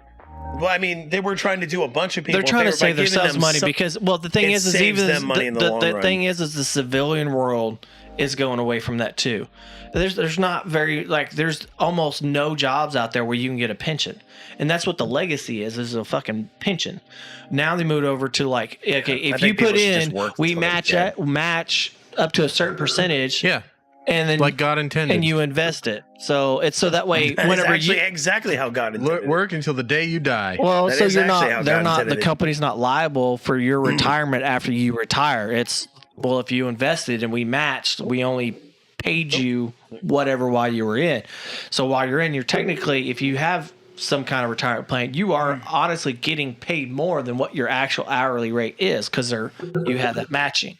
Well, I mean, they were trying to do a bunch of people. They're trying to a favor by save giving themselves them money some- because, well, the thing it is saves even them money in the long run. thing is the civilian world is going away from that too. There's not very there's almost no jobs out there where you can get a pension, and that's what the legacy is a fucking pension. Now they moved over to okay, if you think people put should just in, work we until they're match dead. match up to a certain percentage, Yeah. and then Like God intended. and you invest it. So it's so that way That is whenever actually you exactly how God intended it. work until the day you die. well, That so is you're actually how not. They're God not. intended The it. company's not liable for your retirement after you retire. It's well, if you invested and we matched, we only paid you whatever while you were in. So while you're in, you're technically, if you have some kind of retirement plan, you are honestly getting paid more than what your actual hourly rate is because you have that matching.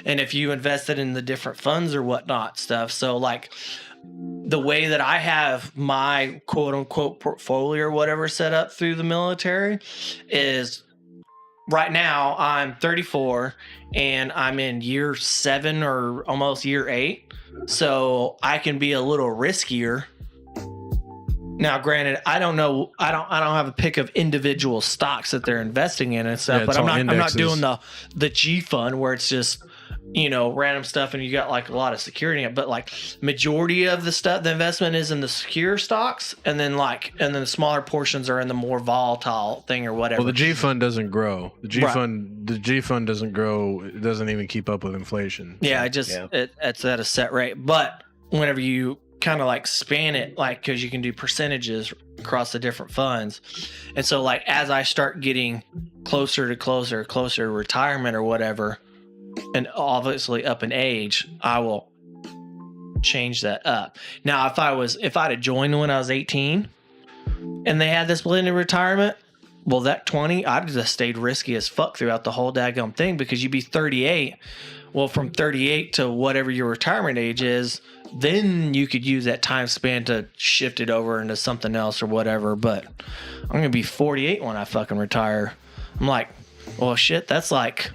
And if you invested in the different funds or whatnot stuff, so the way that I have my quote unquote portfolio or whatever set up through the military is right now I'm 34 and I'm in year 7 or almost year 8. So I can be a little riskier. Now, granted, I don't know. I don't have a pick of individual stocks that they're investing in and stuff, Yeah, but it's I'm all not indexes. doing the G fund where it's just random stuff and you got a lot of security in it. But majority of the stuff, the investment is in the secure stocks, and then the smaller portions are in the more volatile thing or whatever. Well, the G fund doesn't grow. The G Right. fund doesn't grow. It doesn't even keep up with inflation. Yeah, So, it's at a set rate. But whenever you kind of span it, because you can do percentages across the different funds, and so as I start getting closer to retirement or whatever, and obviously up in age, I will change that up. Now, if I'd have joined when I was 18 and they had this blended retirement, well, that 20, I'd have just stayed risky as fuck throughout the whole daggone thing because you'd be 38. Well, from 38 to whatever your retirement age is, then you could use that time span to shift it over into something else or whatever. But I'm going to be 48 when I fucking retire. I'm like, well, shit, that's like,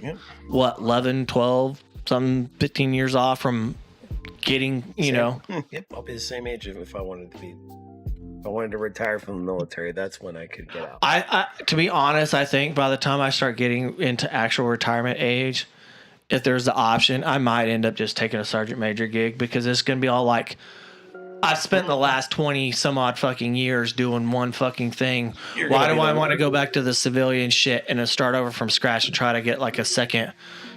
what, 11, 12, some 15 years off from getting, you know. Yep, I'll be the same age if I wanted to be. If I wanted to retire from the military, that's when I could get out. I to be honest, I think by the time I start getting into actual retirement age, if there's the option, I might end up just taking a sergeant major gig because it's going to be all like, I've spent the last 20 some odd fucking years doing one fucking thing. Why do I want to go back to the civilian shit and then start over from scratch and try to get like a second,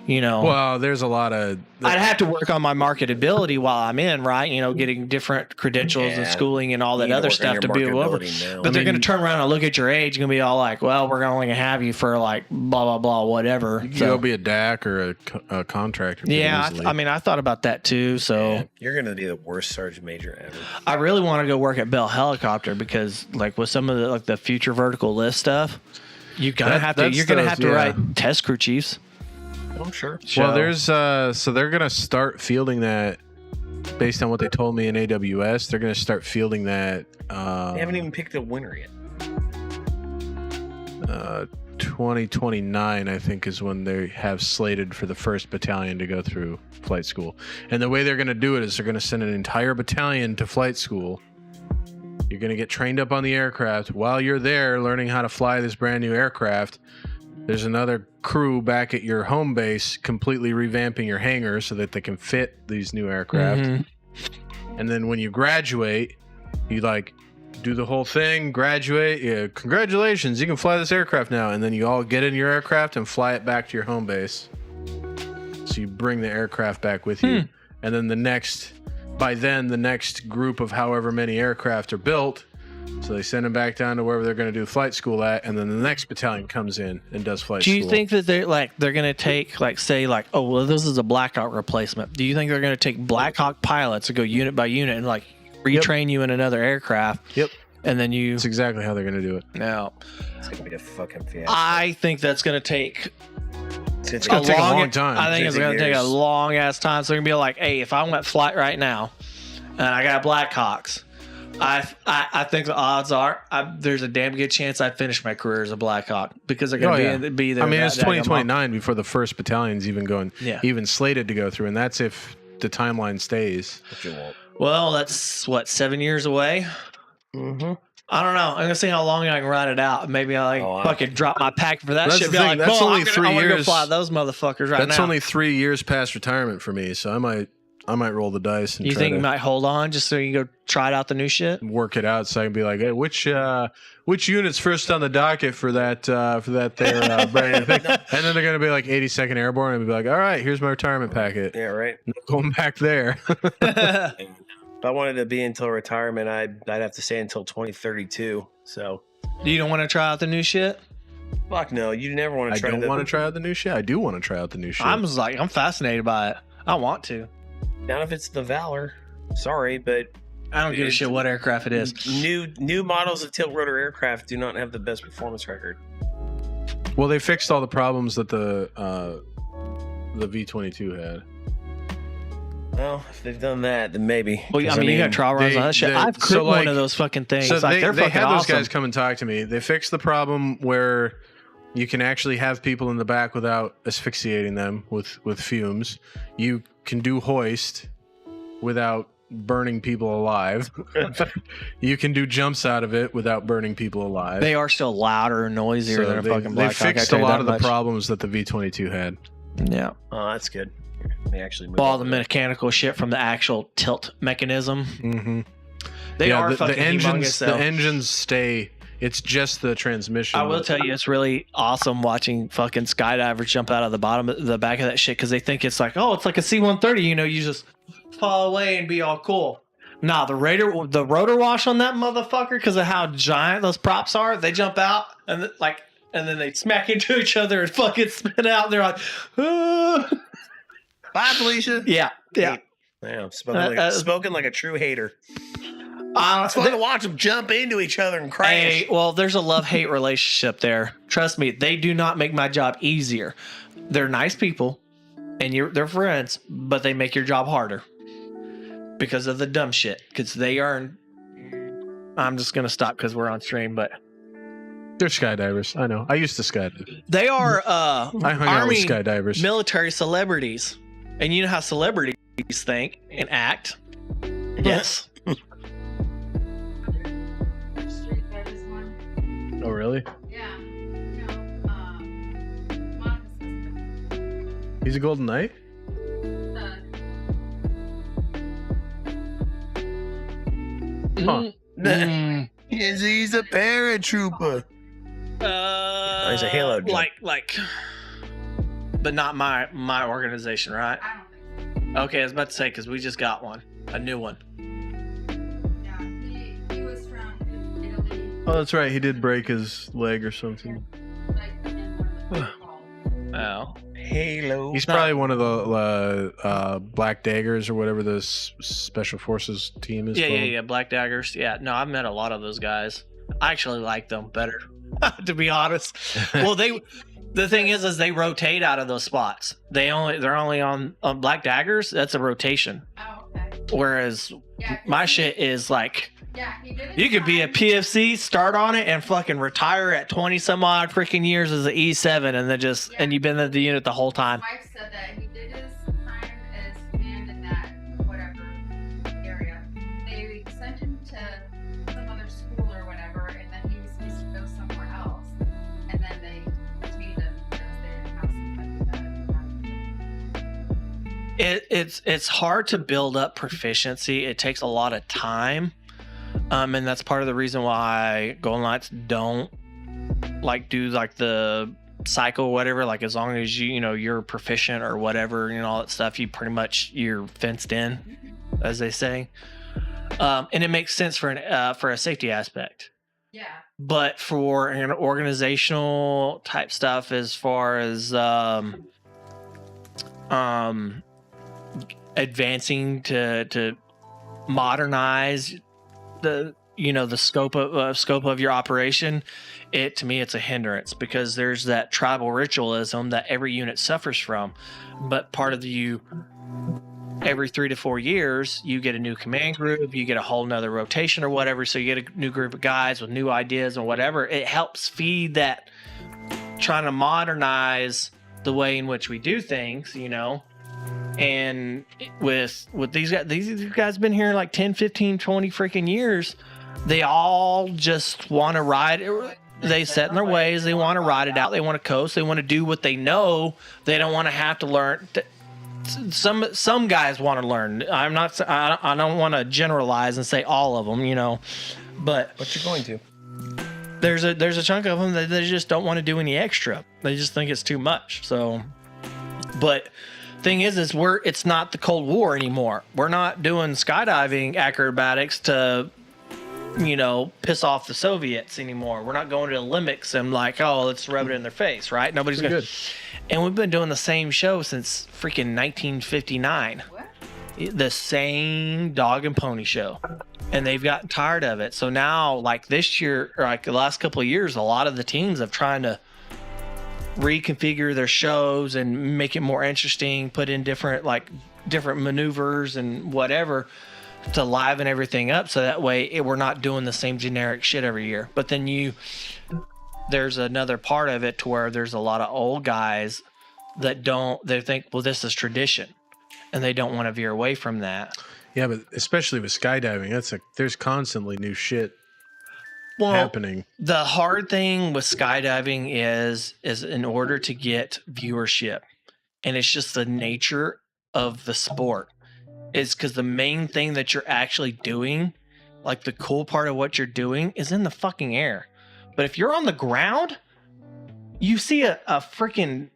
you know? Well, there's a lot of. I'd have to work on my marketability while I'm in, right? You know, getting different credentials and schooling and all that other stuff to be over. But they're going to turn around and look at your age and be all like, well, we're only going to have you for like blah, blah, blah, whatever. You go be a DAC or a contractor. Yeah, I mean, I thought about that too. So yeah, you're going to be the worst sergeant major ever. I really want to go work at Bell Helicopter because like with some of the like the future vertical lift stuff, you're going to have to write test crew chiefs. I'm sure. Well, there's so they're gonna start fielding that based on what they told me in AWS. They're gonna start fielding that. They haven't even picked a winner yet. 2029, I think, is when they have slated for the first battalion to go through flight school. And the way they're gonna do it is they're gonna send an entire battalion to flight school. You're gonna get trained up on the aircraft. While you're there learning how to fly this brand new aircraft, there's another crew back at your home base completely revamping your hangar so that they can fit these new aircraft. Mm-hmm. And then when you graduate, you like do the whole thing, graduate. Yeah, congratulations, you can fly this aircraft now. And then you all get in your aircraft and fly it back to your home base. So you bring the aircraft back with you. And then the next group of however many aircraft are built. So they send them back down to wherever they're going to do flight school at, and then the next battalion comes in and does flight school. Do you think that they're going to take oh well, this is a Black Hawk replacement? Do you think they're going to take Black Hawk pilots and go unit by unit and like retrain you in another aircraft? Yep. And then that's exactly how they're going to do it. Now, it's going to be a fucking fiasco. I think that's going to take. It's going to take a long time. I think it's going to take a long ass time. So they're going to be like, hey, if I went flight right now, and I got Black Hawks. I think the odds are there's a damn good chance I finish my career as a Black Hawk because they're going to be there. I mean, it's 2029 before the first battalion's even slated to go through, and that's if the timeline stays. Well, that's what 7 years away. Mm-hmm. I don't know. I'm gonna see how long I can ride it out. Maybe I fucking drop my pack for that shit. That's like, only 3 years. Go fly those motherfuckers right now. That's only 3 years past retirement for me, so I might roll the dice. And you think you might hold on just so you can go try out the new shit? Work it out so I can be like, hey, which unit's first on the docket for that there brand new thing? And then they're gonna be like 82nd Airborne and be like, all right, here's my retirement packet. Yeah, right. Going back there. If I wanted to be until retirement, I'd have to stay until 2032. So you don't want to try out the new shit? Fuck no, you never want to try. I don't want to try out the new shit. I do want to try out the new shit. I'm fascinated by it. I want to. Not if it's the Valor. Sorry, but I don't give a shit what aircraft it is. New models of tilt rotor aircraft do not have the best performance record. Well, they fixed all the problems that the V-22 had. Well, if they've done that, then maybe. Well, I mean, you got trial runs on that shit. I've crewed one of those fucking things. So they they're fucking had those awesome. guys come and talk to me. They fixed the problem where you can actually have people in the back without asphyxiating them with fumes. You can do hoist without burning people alive. You can do jumps out of it without burning people alive. They are still louder and noisier than a fucking Black Hawk. They fixed a lot of the problems that the V-22 had. Yeah. Oh, that's good. They actually moved all the mechanical shit from the actual tilt mechanism. Mm-hmm. They are fucking humongous, the engines stay. It's just the transmission. I will tell you, it's really awesome watching fucking skydivers jump out of the back of that shit because they think it's like, oh, it's like a C-130. You know, you just fall away and be all cool. Nah, the rotor wash on that motherfucker because of how giant those props are. They jump out and then they smack into each other and fucking spin out. And they're like, bye, Felicia. Yeah. Yeah, spoken like a true hater. It's fun to watch them jump into each other and crash. Hey, well, there's a love-hate relationship there. Trust me, they do not make my job easier. They're nice people, and they're friends, but they make your job harder because of the dumb shit. Because they are. I'm just gonna stop because we're on stream, but They're skydivers. I know. I used to skydive. they are I hung out with Army skydivers. military celebrities, and you know how celebrities think and act. Yes. Street Fighters one. Oh, really? Yeah. Monica's sister. He's a Golden Knight? Huh. He's a paratrooper. He's a Halo jump. like, but not my organization, right? I don't think so. Okay, I was about to say because we just got one, a new one. Yeah, he was from Italy. Oh, that's right. He did break his leg or something. Like in one of the calls. Oh, Halo. He's probably one of the Black Daggers or whatever this Special Forces team is called. yeah. Black Daggers. Yeah, no, I've met a lot of those guys. I actually like them better, to be honest. Well, the thing is they rotate out of those spots. They're only on Black Daggers. That's a rotation. Oh, okay. Whereas Yeah, 'cause my he- shit is like. Yeah, he did it. You could be a PFC, start on it, and fucking retire at 20 some odd freaking years as an E7, and then and you've been at the unit the whole time. My wife said that he did his time as command in that whatever area. They sent him to some other school or whatever, and then he was supposed to go somewhere else. And then they retained him because they didn't have somebody that. It's hard to build up proficiency. It takes a lot of time. And that's part of the reason why Golden Knights don't do the cycle or whatever. Like as long as you're proficient or whatever, all that stuff, you're fenced in, as they say. And it makes sense for a safety aspect. Yeah. But for an organizational type stuff, as far as advancing to modernize the scope of your operation, to me it's a hindrance because there's that tribal ritualism that every unit suffers from. But part of every 3 to 4 years you get a new command group, you get a whole nother rotation or whatever, so you get a new group of guys with new ideas and whatever. It helps feed that, trying to modernize the way in which we do things, And with these guys been here like 10, 15, 20 freaking years, they all just want to ride. They set in their ways. They want to ride it out. They want to coast. They want to do what they know. They don't want to have to learn. Some guys want to learn. I don't want to generalize and say all of them, but you're going to. There's a chunk of them that they just don't want to do any extra. They just think it's too much. So, but thing is it's not the Cold War anymore. We're not doing skydiving acrobatics to piss off the Soviets anymore. We're not going to the Olympics and let's rub it in their face, right? Nobody's good. And we've been doing the same show since freaking 1959. What? The same dog and pony show. And they've gotten tired of it. So now this year, or the last couple of years, a lot of the teams have trying to reconfigure their shows and make it more interesting, put in different maneuvers and whatever to liven everything up, so that way we're not doing the same generic shit every year. But then there's another part of it to where there's a lot of old guys that they think, well, this is tradition, and they don't want to veer away from that. Yeah, but especially with skydiving, there's constantly new shit happening. The hard thing with skydiving is in order to get viewership, and it's just the nature of the sport. It's because the main thing that you're actually doing, the cool part of what you're doing, is in the fucking air. But if you're on the ground, you see a freaking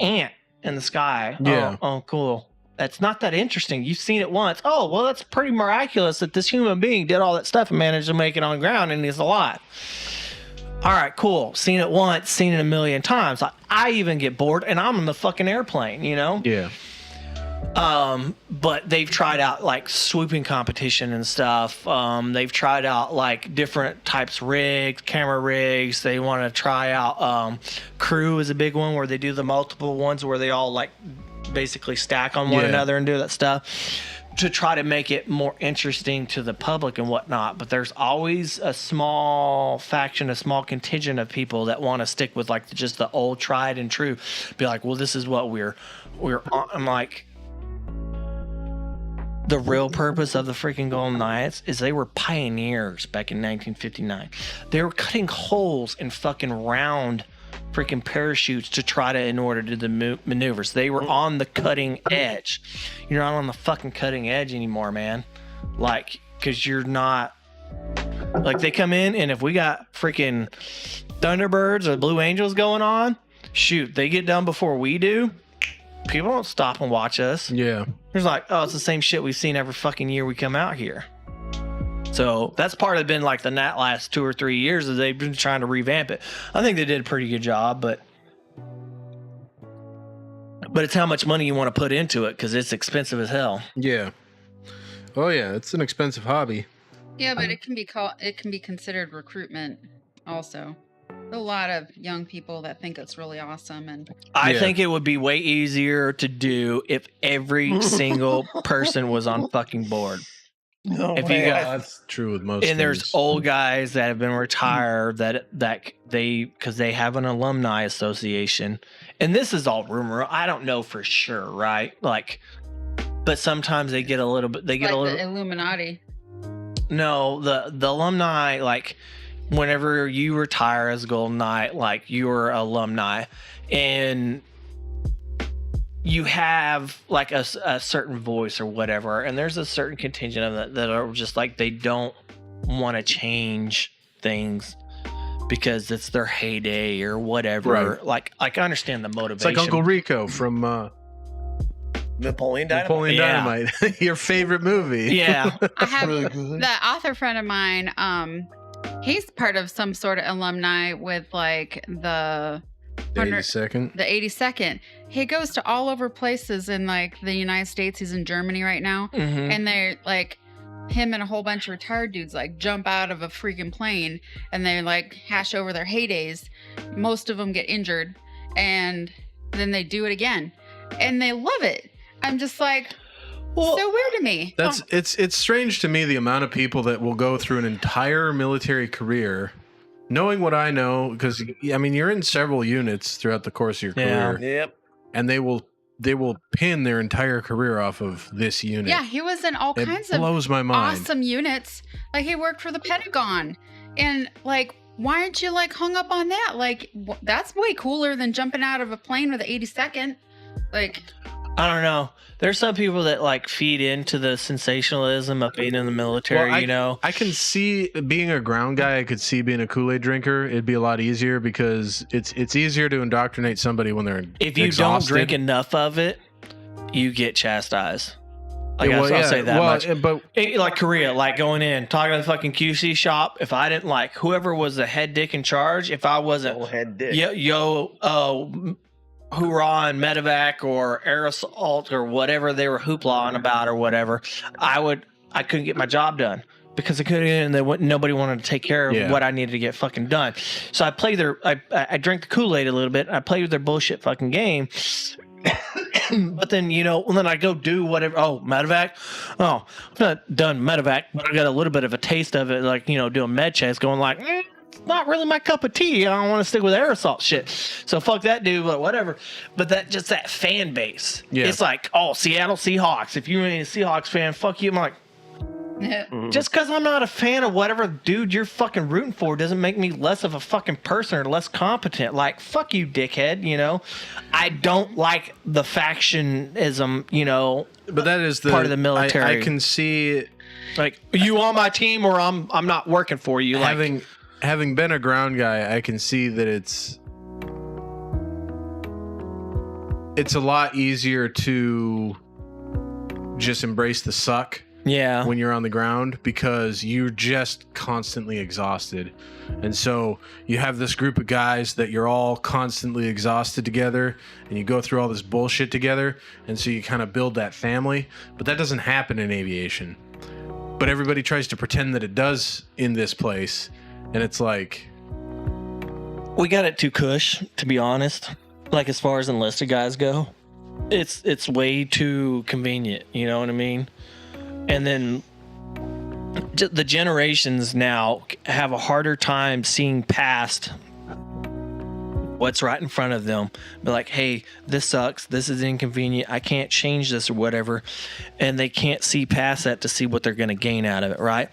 ant in the sky. Yeah. Oh, cool. That's not that interesting. You've seen it once. Oh, well, that's pretty miraculous that this human being did all that stuff and managed to make it on the ground and he's alive. All right, cool. Seen it once, seen it a million times. I even get bored and I'm in the fucking airplane, Yeah. But they've tried out like swooping competition and stuff. They've tried out like different types of rigs, camera rigs. They want to try out crew is a big one where they do the multiple ones where they all like basically stack on one another and do that stuff to try to make it more interesting to the public and whatnot. But there's always a small faction, a small contingent of people that want to stick with like just the old tried and true. Be like, well, this is what we're on. I'm like, the real purpose of the freaking Golden Knights is they were pioneers back in 1959. They were cutting holes in fucking round freaking parachutes to try to in order to do the maneuvers. They were on the cutting edge. You're not on the fucking cutting edge anymore, man. Like, because you're not. Like, they come in, and if we got freaking Thunderbirds or Blue Angels going on, shoot, they get done before we do. People don't stop and watch us. Yeah. There's like, oh, it's the same shit we've seen every fucking year we come out here. So that's part of been like the last 2 or 3 years that they've been trying to revamp it. I think they did a pretty good job, but it's how much money you want to put into it because it's expensive as hell. Yeah. Oh yeah, it's an expensive hobby. Yeah, but it can be considered recruitment also. A lot of young people that think it's really awesome, and I think it would be way easier to do if every single person was on fucking board. No, if you got, that's true with most. And there's old guys that have been retired that because they have an alumni association, and this is all rumor. I don't know for sure, right? Like, but sometimes they get a little bit. They get like a little the Illuminati. No, the alumni, like whenever you retire as a Golden Knight, like you're alumni, and you have like a certain voice or whatever, and there's a certain contingent of that are just like they don't want to change things because it's their heyday or whatever. Right. Like I understand the motivation. It's like Uncle Rico from Napoleon Dynamite. Napoleon Dynamite. Your favorite movie. Yeah. I have the author friend of mine. He's part of some sort of alumni with like the 82nd. The 82nd. He goes to all over places in like the United States. He's in Germany right now. Mm-hmm. And they're like, him and a whole bunch of retired dudes like jump out of a freaking plane and they like hash over their heydays. Most of them get injured and then they do it again. And they love it. I'm just like, so weird to me. It's strange to me the amount of people that will go through an entire military career knowing what I know, because I mean you're in several units throughout the course of your career. Yep. And they will pin their entire career off of this unit. Yeah, he was in all kinds of blows my mind. awesome units. Like he worked for the Pentagon. And like, why aren't you like hung up on that? Like that's way cooler than jumping out of a plane with the 82nd. Like, I don't know. There's some people that like feed into the sensationalism of being in the military, Well, you know. I can see being a ground guy. I could see being a Kool-Aid drinker. It'd be a lot easier because it's easier to indoctrinate somebody when they're if you exhausted. don't drink enough of it, you get chastised. Like, Yeah, well, I'll yeah. say that Well, much. but Like Korea, like going in, talking to the fucking QC shop. If I didn't like whoever was the head dick in charge, if I wasn't, Old head dick. hoorah and medevac or aerosol or whatever they were hoopla about or whatever, I couldn't get my job done because I couldn't, and nobody wanted to take care of what I needed to get fucking done. So I drank the Kool-Aid a little bit. And I played with their bullshit fucking game. But then, then I go do whatever. Oh, medevac. Oh, I'm not done medevac, but I got a little bit of a taste of it, like, doing med checks, going like, it's not really my cup of tea. I don't want to stick with aerosol shit. So fuck that dude, but whatever. But that fan base. Yeah. It's like, oh, Seattle Seahawks. If you ain't a Seahawks fan, fuck you. I'm like, just because I'm not a fan of whatever dude you're fucking rooting for doesn't make me less of a fucking person or less competent. Like, fuck you, dickhead, I don't like the factionism, but that is part of the military. I can see, like, you on my team or I'm not working for you. Like, having been a ground guy, I can see that it's a lot easier to just embrace the suck Yeah. when you're on the ground because you're just constantly exhausted. And so you have this group of guys that you're all constantly exhausted together, and you go through all this bullshit together, and so you kind of build that family. But that doesn't happen in aviation. But everybody tries to pretend that it does in this place, and it's like, We got it too cush, to be honest. Like, as far as enlisted guys go, it's way too convenient. You know what I mean? And then the generations now have a harder time seeing past what's right in front of them. Be like, hey, this sucks. This is inconvenient. I can't change this or whatever. And they can't see past that to see what they're going to gain out of it, right?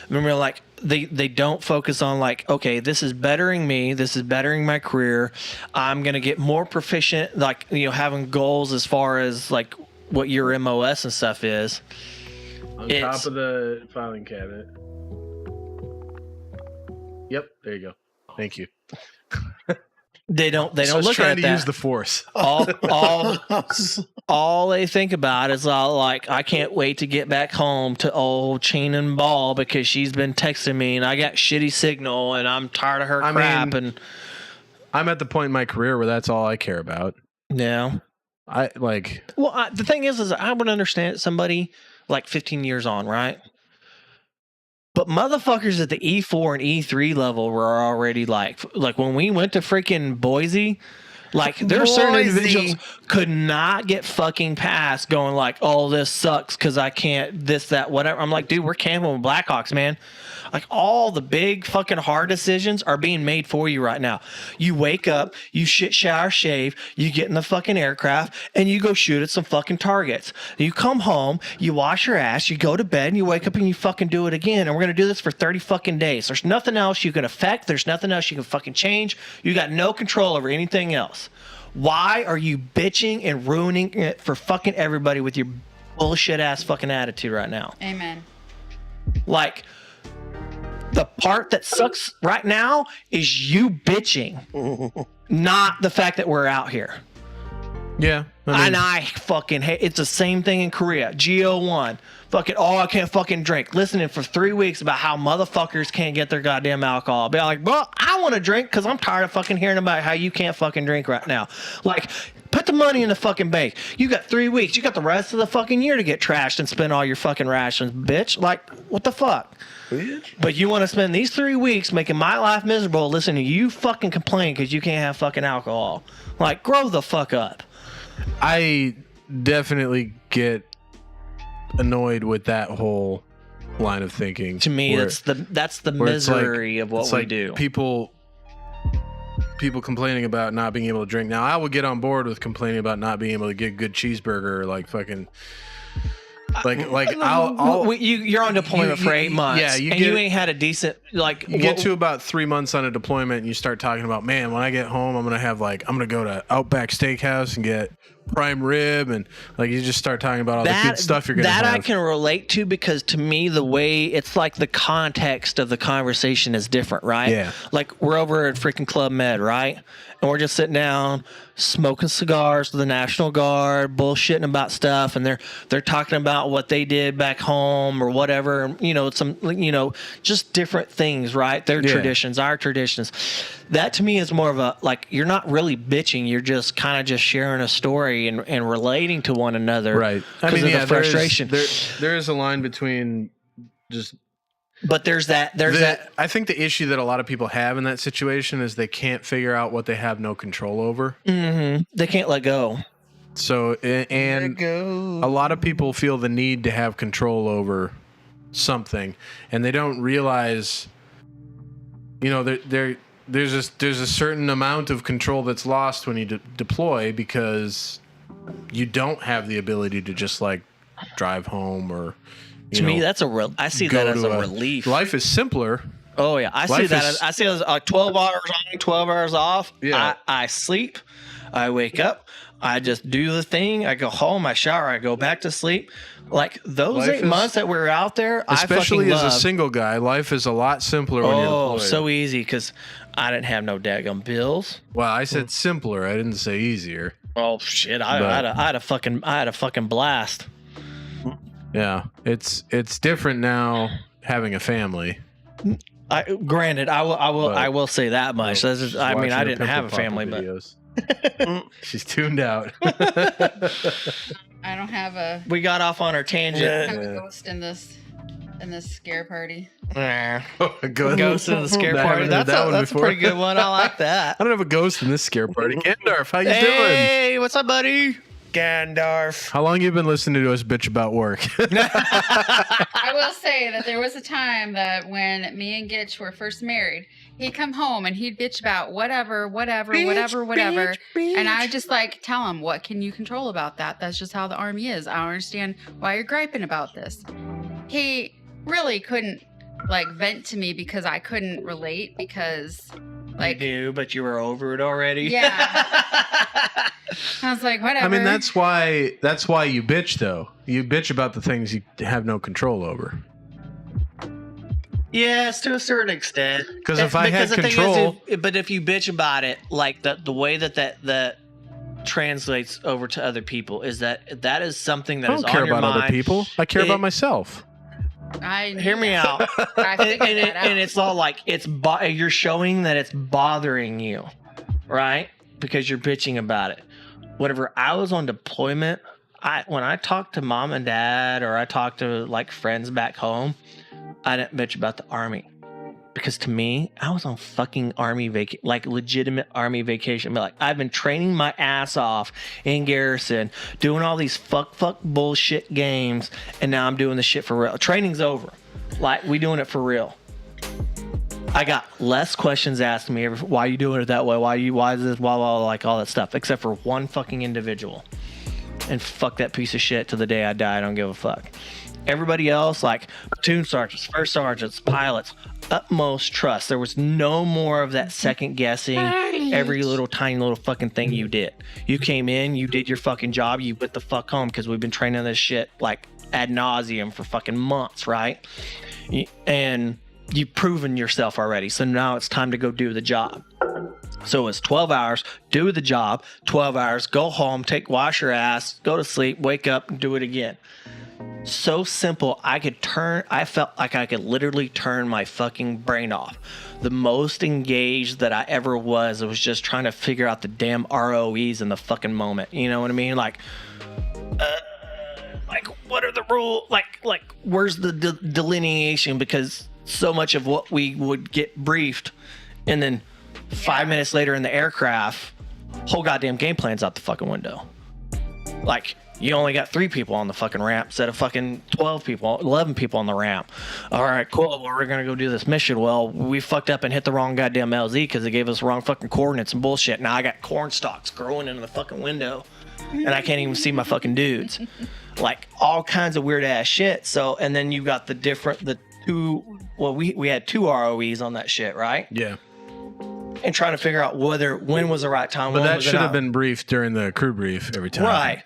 Remember, like, they don't focus on, like, okay, this is bettering me. This is bettering my career. I'm going to get more proficient, like, you know, having goals as far as, like, what your MOS and stuff is. on top of the filing cabinet. Yep, there you go. Thank you. They don't So I was look trying at to that. use the force. All they think about is like, I can't wait to get back home to old Chain and Ball because she's been texting me and I got shitty signal and I'm tired of her crap. And I'm at the point in my career where that's all I care about. yeah, the thing is I would understand somebody like 15 years on, right? But motherfuckers at the E4 and E3 level were already like when we went to freaking Boise, like there are certain individuals could not get fucking past going like, oh, this sucks because I can't this, that, whatever. I'm like, dude, we're camping with Blackhawks, man. Like all the big fucking hard decisions are being made for you right now. You wake up, you shit, shower, shave, you get in the fucking aircraft and you go shoot at some fucking targets. You come home, you wash your ass, you go to bed and you wake up and you fucking do it again. And we're going to do this for 30 fucking days. There's nothing else you can affect. There's nothing else you can fucking change. You got no control over anything else. Why are you bitching and ruining it for fucking everybody with your bullshit ass fucking attitude right now? Amen. Like, the part that sucks right now is you bitching, not the fact that we're out here. Yeah. I And I fucking hate it's the same thing in Korea. GO1. Fucking, oh, I can't fucking drink. Listening for 3 weeks about how motherfuckers can't get their goddamn alcohol. Be like, well, I want to drink because I'm tired of fucking hearing about how you can't fucking drink right now. Like, put the money in the fucking bank. You got 3 weeks. You got the rest of the fucking year to get trashed and spend all your fucking rations, bitch. Like, what the fuck? Bitch. But you want to spend these 3 weeks making my life miserable listening to you fucking complain because you can't have fucking alcohol. Like, grow the fuck up. I definitely get annoyed with that whole line of thinking. To me, where- that's the where it's like- misery of what it's we like do. People complaining about not being able to drink. Now, I will get on board with complaining about not being able to get a good cheeseburger or like fucking You're on deployment for 8 months. Yeah, you ain't had a decent You get to about 3 months on a deployment and you start talking about, man, when I get home, I'm going to go to Outback Steakhouse and get prime rib. And like, you just start talking about all the good stuff you're going to have. That I can relate to because to me, the way it's like the context of the conversation is different, right? Yeah. Like we're over at freaking Club Med, right? And we're just sitting down, smoking cigars with the National Guard, bullshitting about stuff, and they're talking about what they did back home or whatever, just different things, right? Their traditions, our traditions. That to me is more of a like you're not really bitching, you're just kind of just sharing a story and relating to one another, right? Because of the frustration. There is a line between just. But there's that. I think the issue that a lot of people have in that situation is they can't figure out what they have no control over. Mm-hmm. They can't let go. So, and a lot of people feel the need to have control over something, and they don't realize, there's a certain amount of control that's lost when you deploy because you don't have the ability to just like drive home or. To me, that's I see that as a relief. Life is simpler. Oh yeah, I see that as 12 hours on, 12 hours off. Yeah. I sleep, I wake up, I just do the thing. I go home, I shower, I go back to sleep. Like those 8 months that we're out there, especially I as a single guy, life is a lot simpler when you're deployed. So easy because I didn't have no daggum bills. Well, I said simpler. I didn't say easier. Oh shit! I had a fucking blast. Yeah, it's different now having a family. Granted, I will say that much. This is, I mean, I didn't have a family, but she's tuned out. I don't have a. we got off on our tangent. I have a ghost in this scare party. Nah. A Ghost in the scare I party. haven't heard That's that one a before. pretty good one. I like that. I don't have a ghost in this scare party. Gandalf, how you doing? Hey, what's up, buddy? Gandalf. How long you been listening to us bitch about work? I will say that there was a time that when me and Gitch were first married, he'd come home and he'd bitch about whatever, and I just like tell him, what can you control about that? That's just how the Army is. I don't understand why you're griping about this. He really couldn't like vent to me because I couldn't relate because like you do, but you were over it already. Yeah. I was like, whatever. I mean, that's why you bitch though. You bitch about the things you have no control over. Yes, to a certain extent. Because if I had control, but if you bitch about it, like the way that translates over to other people is that is something that I is don't care on your about mind. other people. I care about myself. Hear me out. I figured that out. And it's all like you're showing that it's bothering you, right? Because you're bitching about it. Whenever I was on deployment, when I talked to mom and dad or I talked to like friends back home, I didn't bitch about the Army. Because to me, I was on fucking Army vacation, like legitimate Army vacation. Like I've been training my ass off in garrison, doing all these fuck bullshit games, and now I'm doing the shit for real. Training's over. Like we doing it for real. I got less questions asked me. Why are you doing it that way? Why is this? Blah, blah, blah, like all that stuff. Except for one fucking individual. And fuck that piece of shit till the day I die. I don't give a fuck. Everybody else, like platoon sergeants, first sergeants, pilots, utmost trust. There was no more of that second guessing every little tiny little fucking thing you did. You came in, you did your fucking job, you went the fuck home because we've been training this shit like ad nauseum for fucking months, right? And you've proven yourself already. So now it's time to go do the job. So it's 12 hours, do the job, 12 hours, go home, wash your ass, go to sleep, wake up, and do it again. So simple. I felt like I could literally turn my fucking brain off. The most engaged that I ever was just trying to figure out the damn ROEs in the fucking moment. You know what I mean? Like what are the rules? Like where's the delineation? Because so much of what we would get briefed, and then 5 minutes later in the aircraft, whole goddamn game plan's out the fucking window. Like, you only got 3 people on the fucking ramp instead of fucking 12 people, 11 people on the ramp. All right, cool. Well, we're going to go do this mission. Well, we fucked up and hit the wrong goddamn LZ because they gave us the wrong fucking coordinates and bullshit. Now I got corn stalks growing into the fucking window and I can't even see my fucking dudes. Like, all kinds of weird ass shit. So, and then you got we had 2 ROEs on that shit, right? Yeah. And trying to figure out when was the right time. But that should have been briefed during the crew brief every time. Right.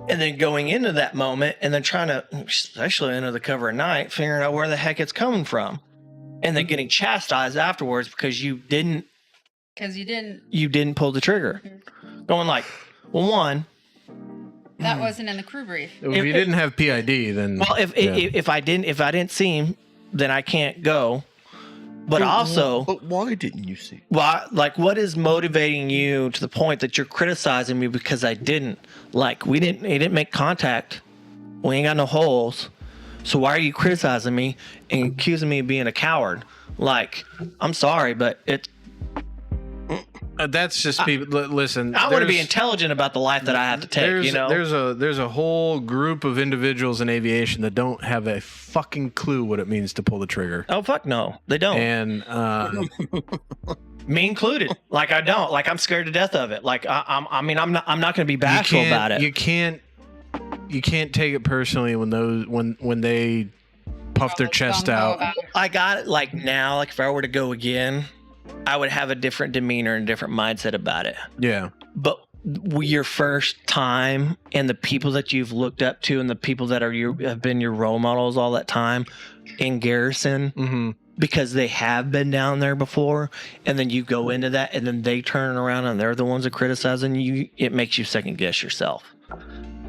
And then going into that moment and then trying to, especially into the cover of night, figuring out where the heck it's coming from. And then getting chastised afterwards because you didn't pull the trigger. Mm-hmm. Going like, well, one, that wasn't in the crew brief. If you didn't have PID, then if I didn't see him, then I can't go. But why didn't you see? Well, like, what is motivating you to the point that you're criticizing me because I didn't? Like, he didn't make contact. We ain't got no holes. So why are you criticizing me and accusing me of being a coward? Like, I'm sorry, but that's just people. Listen, I want to be intelligent about the life that I have to take. You know, there's a whole group of individuals in aviation that don't have a fucking clue what it means to pull the trigger. Oh fuck no, they don't. And me included. Like I don't. Like I'm scared to death of it. Like I'm not going to be bashful about it. You can't take it personally when they puff their chest out. I got it. Like now, like if I were to go again, I would have a different demeanor and different mindset about it. Yeah. But your first time and the people that you've looked up to and the people that have been your role models all that time in garrison, mm-hmm. because they have been down there before, and then you go into that and then they turn around and they're the ones that are criticizing you, it makes you second guess yourself.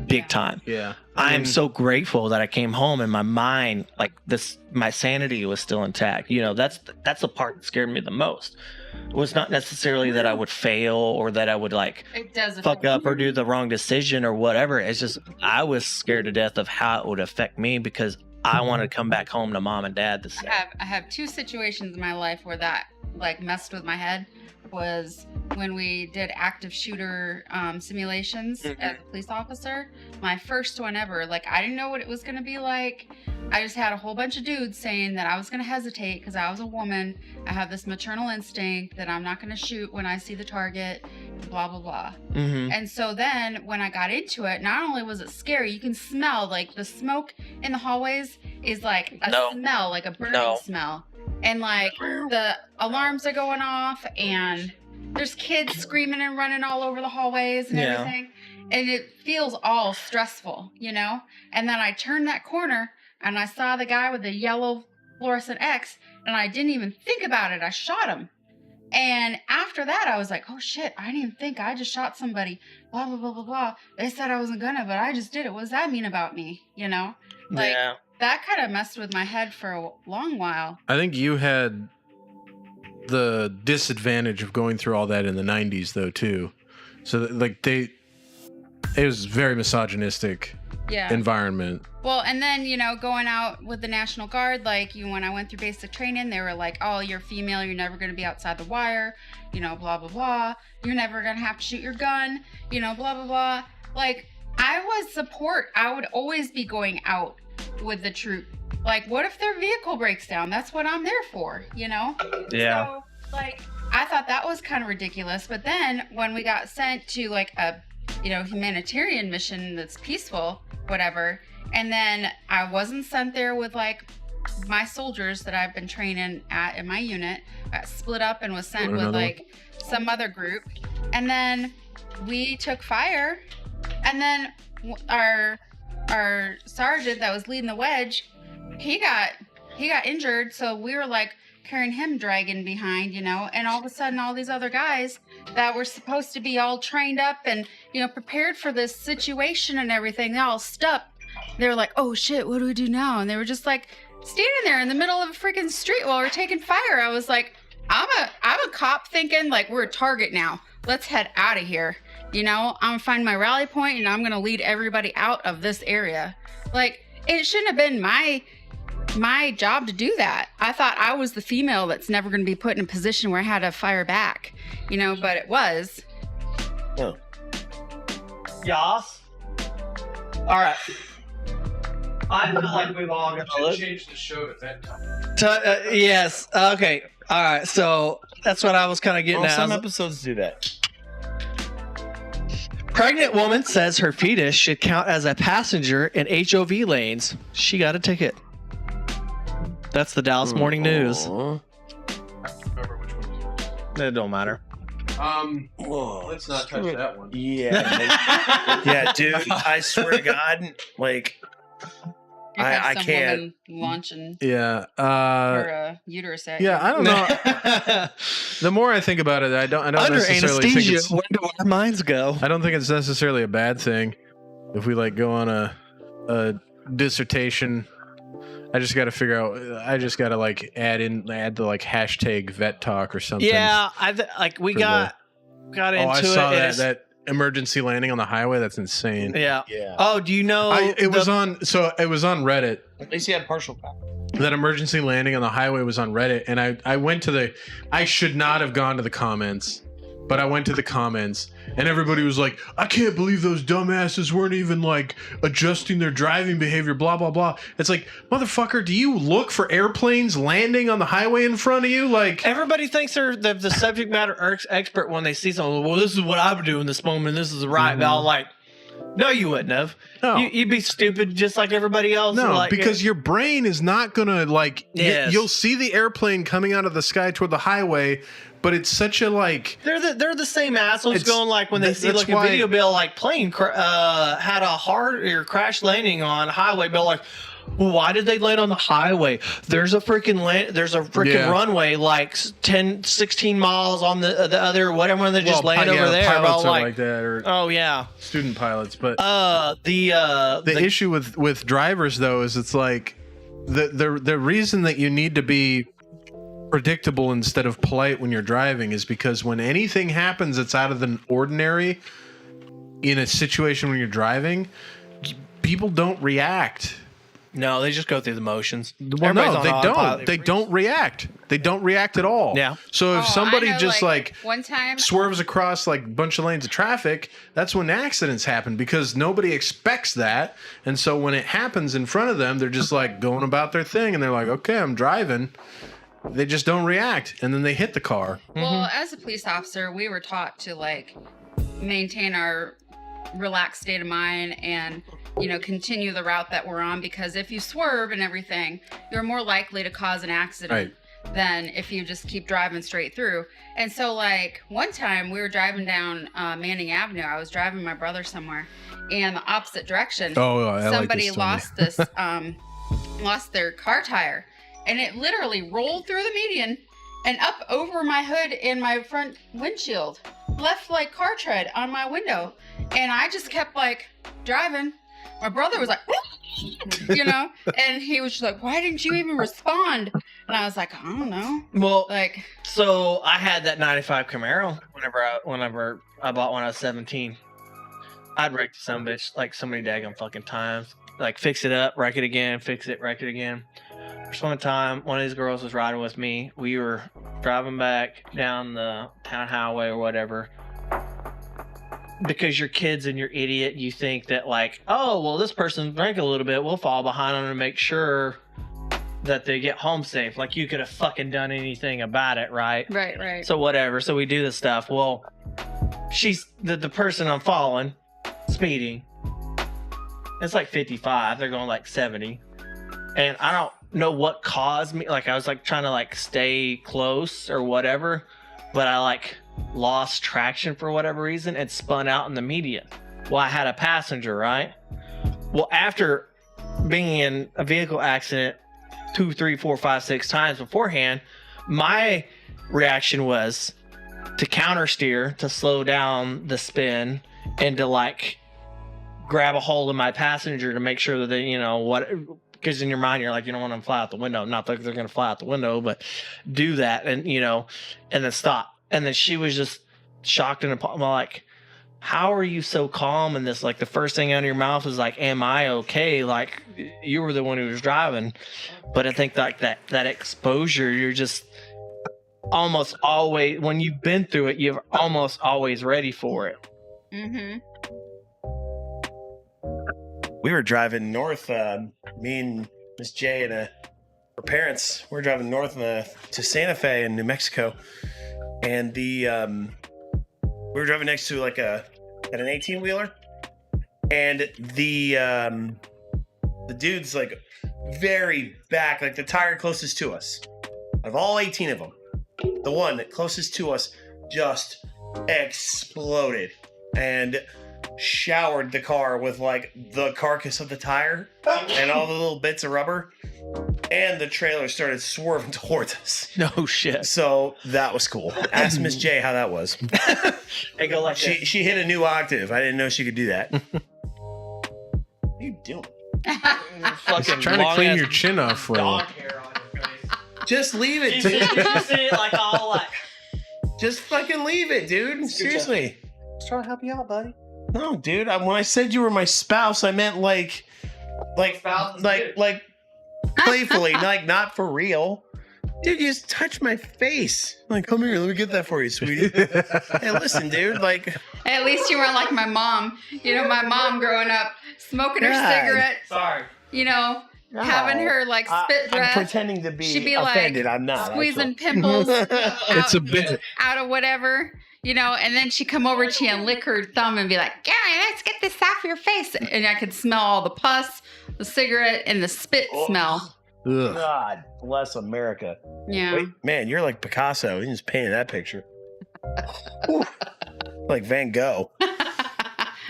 big time. Yeah. I am so grateful that I came home and my mind, like my sanity was still intact. You know, that's the part that scared me the most. It was not necessarily that I would fail or that I would like It does fuck up or do the wrong decision or whatever. It's just I was scared to death of how it would affect me because I wanted to come back home to mom and dad to say. I have two situations in my life where that like messed with my head. Was when we did active shooter simulations as a police officer. My first one ever. Like, I didn't know what it was going to be like. I just had a whole bunch of dudes saying that I was going to hesitate because I was a woman. I have this maternal instinct that I'm not going to shoot when I see the target, blah, blah, blah. And so then when I got into it, not only was it scary, you can smell like the smoke in the hallways is like a smell, like a burning smell. And like the alarms are going off and there's kids screaming and running all over the hallways and everything. And it feels all stressful, you know? And then I turned that corner and I saw the guy with the yellow fluorescent X and I didn't even think about it. I shot him. And after that, I was like, oh shit, I didn't even think I just shot somebody, blah, blah, blah, blah, blah. They said I wasn't gonna, but I just did it. What does that mean about me? You know? Like, that kind of messed with my head for a long while. I think you had the disadvantage of going through all that in the 90s, though, too. So, like, it was very misogynistic environment. Well, and then, you know, going out with the National Guard, like, when I went through basic training, they were like, oh, you're female, you're never going to be outside the wire, you know, blah, blah, blah. You're never going to have to shoot your gun, you know, blah, blah, blah. Like, I was support. I would always be going out with the troop. Like, what if their vehicle breaks down? That's what I'm there for, you know? Yeah. So, like, I thought that was kind of ridiculous. But then when we got sent to, like, a, you know, humanitarian mission that's peaceful, whatever, and then I wasn't sent there with, like, my soldiers that I've been training at in my unit, got split up and was sent with, like, some other group. And then we took fire, and then our sergeant that was leading the wedge, he got injured, so we were like carrying him dragging behind, you know, and all of a sudden all these other guys that were supposed to be all trained up and, you know, prepared for this situation and everything, they all stopped. They were like, oh shit, what do we do now? And they were just like standing there in the middle of a freaking street while we're taking fire. I was like, I'm a cop thinking like we're a target now. Let's head out of here. You know, I'm gonna find my rally point and I'm gonna lead everybody out of this area. Like, it shouldn't have been my job to do that. I thought I was the female that's never gonna be put in a position where I had to fire back, you know, but it was. Oh. Yas. All right. I feel like we've all got to Change the show to that time. yes. Okay. All right. So that's what I was kind of getting Well, at. some episodes do that. Pregnant woman says her fetus should count as a passenger in HOV lanes. She got a ticket. That's the Dallas Morning News. I don't remember which one it was. It don't matter. Whoa, Let's not touch that one. Yeah. Yeah, dude. I swear to God, like, I can't. Woman launching Yeah. her uterus at Yeah, you. I don't know. The more I think about it, I don't Under necessarily think anesthesia, it's, where do our minds go? I don't think it's necessarily a bad thing if we like go on a dissertation. I just got to figure out. I just got to like add the like hashtag vet talk or something. Yeah, we got into it. Oh, I saw and that emergency landing on the highway. That's insane. Yeah. Yeah. Oh, do you know? It was on Reddit. At least he had partial power. That emergency landing on the highway was on Reddit, and I went to I should not have gone to the comments, but I went to the comments, and everybody was like, I can't believe those dumbasses weren't even like adjusting their driving behavior, blah, blah, blah. It's like, motherfucker, do you look for airplanes landing on the highway in front of you? Like, Everybody thinks they're the subject matter expert when they see something. Well, this is what I would do in this moment. This is the right. Now, like, no, you wouldn't have. No. You'd be stupid just like everybody else. no, like, because your brain is not gonna like. Yes. You'll see the airplane coming out of the sky toward the highway, but it's such a like. they're the same assholes It's- going like when they see that's like a why- video bill like plane had a hard or crash landing on a highway bill like, Why did they land on the highway? There's a freaking Yeah. runway like 10, 16 miles on the other whatever. They just land over there. Pilots Well, are like that, or oh yeah. student pilots. But The issue with drivers though is it's like the reason that you need to be predictable instead of polite when you're driving is because when anything happens that's out of the ordinary in a situation when you're driving, people don't react. No, they just go through the motions. Well, Everybody's no, on they autopilot. don't. They don't react. They don't react at all. Yeah. So if Oh, somebody I know, just like one time, swerves across like a bunch of lanes of traffic, that's when accidents happen because nobody expects that. And so when it happens in front of them, they're just like going about their thing and they're like, okay, I'm driving. They just don't react. And then they hit the car. well, as a police officer, we were taught to like maintain our relaxed state of mind and, you know, continue the route that we're on, because if you swerve and everything, you're more likely to cause an accident than if you just keep driving straight through. And so like one time we were driving down Manning Avenue. I was driving my brother somewhere, and the opposite direction, somebody lost this lost their car tire, and it literally rolled through the median and up over my hood and my front windshield, left like car tread on my window. And I just kept like driving. My brother was like, you know, and he was just like, why didn't you even respond? And I was like, I don't know. Well, Like, so I had that 95 Camaro whenever I bought when I was 17. I'd wreck some bitch like so many daggone fucking times. Like fix it up, wreck it again, fix it, wreck it again. First one time, one of these girls was riding with me. We were driving back down the town highway or whatever. Because you're kids and you're idiot, you think that like, oh, well, this person drank a little bit. We'll fall behind them to make sure that they get home safe. Like you could have fucking done anything about it, right? right. So whatever. So we do this stuff. Well, she's the person I'm following, speeding. It's like 55. They're going like 70. And I don't know what caused me. Like I was like trying to like stay close or whatever, but I like lost traction for whatever reason and spun out in the median. Well, I had a passenger, right? Well, after being in a vehicle accident 2, 3, 4, 5, 6 times beforehand, my reaction was to counter steer, to slow down the spin, and to like grab a hold of my passenger to make sure that they, you know, what, because in your mind you're like, you don't want them to fly out the window. Not that they're going to fly out the window, but do that and, you know, and then stop. And then she was just shocked and appalled. I'm like, how are you so calm in this? Like the first thing out of your mouth is like, am I okay? Like you were the one who was driving. But I think like that exposure, you're just almost always, when you've been through it, you're almost always ready for it. Mm-hmm. We were driving north, me and Miss J and her parents. We were driving north to Santa Fe in New Mexico, and we were driving next to like an 18-wheeler, and the dude's like very back, like the tire closest to us. Of all 18 of them, the one closest to us just exploded and showered the car with like the carcass of the tire and all the little bits of rubber, and the trailer started swerving towards us. No shit. So that was cool. Ask Miss J how that was. They go like She hit a new octave. I didn't know she could do that. What are you doing? fucking Trying to long clean ass your chin off for dog you. hair on your face. Just leave it, You see dude. it like all like. Just fucking leave it, dude. Seriously. Just trying to help you out, buddy. No, dude. When I said you were my spouse, I meant like playfully, like not for real. Dude, you just touch my face. Like, come here, let me get that for you, sweetie. Hey, listen, dude. Like, At least you weren't like my mom. You know, my mom growing up, smoking her God. cigarette, Sorry. you know, having her like spit I'm breath. pretending to be, She'd be offended. like I'm not squeezing pimples It's a bit. out of whatever, you know, and then she'd come over to you and lick her thumb and be like, Gary, let's get this off your face. And I could smell all the pus, the cigarette, and the spit smell. Ugh. God bless America. Yeah. Wait, man, you're like Picasso. You just painted that picture. Whew. Like Van Gogh.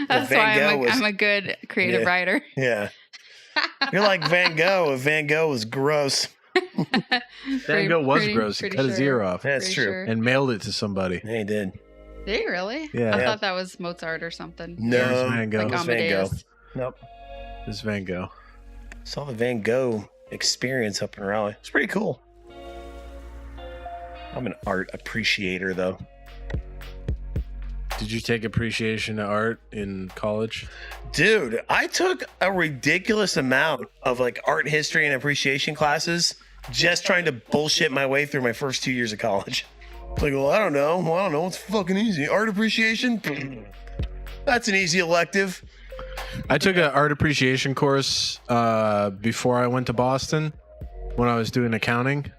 That's Van why Gogh was- I'm a good creative Yeah. writer. Yeah. You're like Van Gogh if Van Gogh was gross. Van Gogh was gross. He cut his ear off That's true. Sure. and mailed it to somebody. Yeah, he did. Did he really? Yeah. I Yeah. thought that was Mozart or something. No, It was Van Gogh. Like it was Van Gogh. Amadeus. Nope. It's Van Gogh. Saw the Van Gogh experience up in Raleigh. It's pretty cool. I'm an art appreciator, though. Did you take appreciation to art in college? Dude, I took a ridiculous amount of like art history and appreciation classes just trying to bullshit my way through my first 2 years of college. It's like, well, I don't know. It's fucking easy. Art appreciation? That's an easy elective. I took an art appreciation course before I went to Boston when I was doing accounting,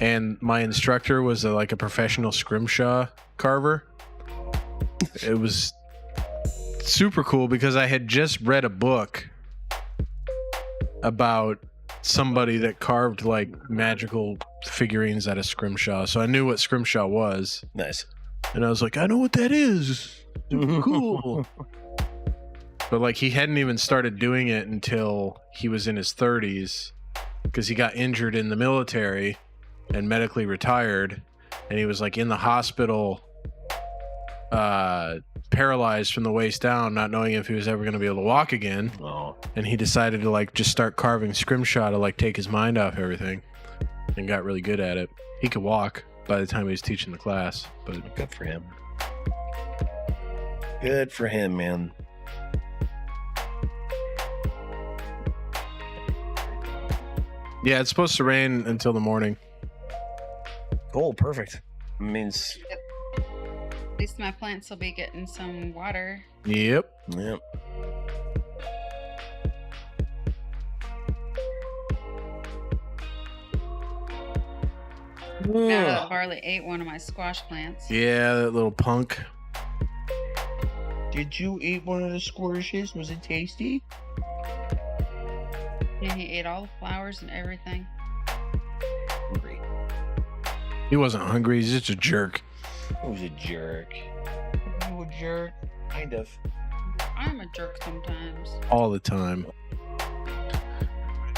and my instructor was like a professional scrimshaw carver. It was super cool because I had just read a book about somebody that carved like magical figurines out of scrimshaw, so I knew what scrimshaw was, Nice. and I was like, I know what that is. Super cool. But like he hadn't even started doing it until he was in his 30s because he got injured in the military and medically retired, and he was like in the hospital paralyzed from the waist down, not knowing if he was ever going to be able to walk again. Oh, And he decided to like just start carving scrimshaw to like take his mind off everything, and got really good at it. He could walk by the time he was teaching the class, but good for him. Good for him, man. yeah, it's supposed to rain until the morning. Cool, perfect. Means, At least my plants will be getting some water. Yep. yeah. Now that Barley ate one of my squash plants. Yeah, that little punk. Did you eat one of the squishes? Was it tasty? Yeah, he ate all the flowers and everything. Hungry. He wasn't hungry. He's just a jerk. He was a jerk. You a jerk? Kind of. I'm a jerk sometimes. All the time.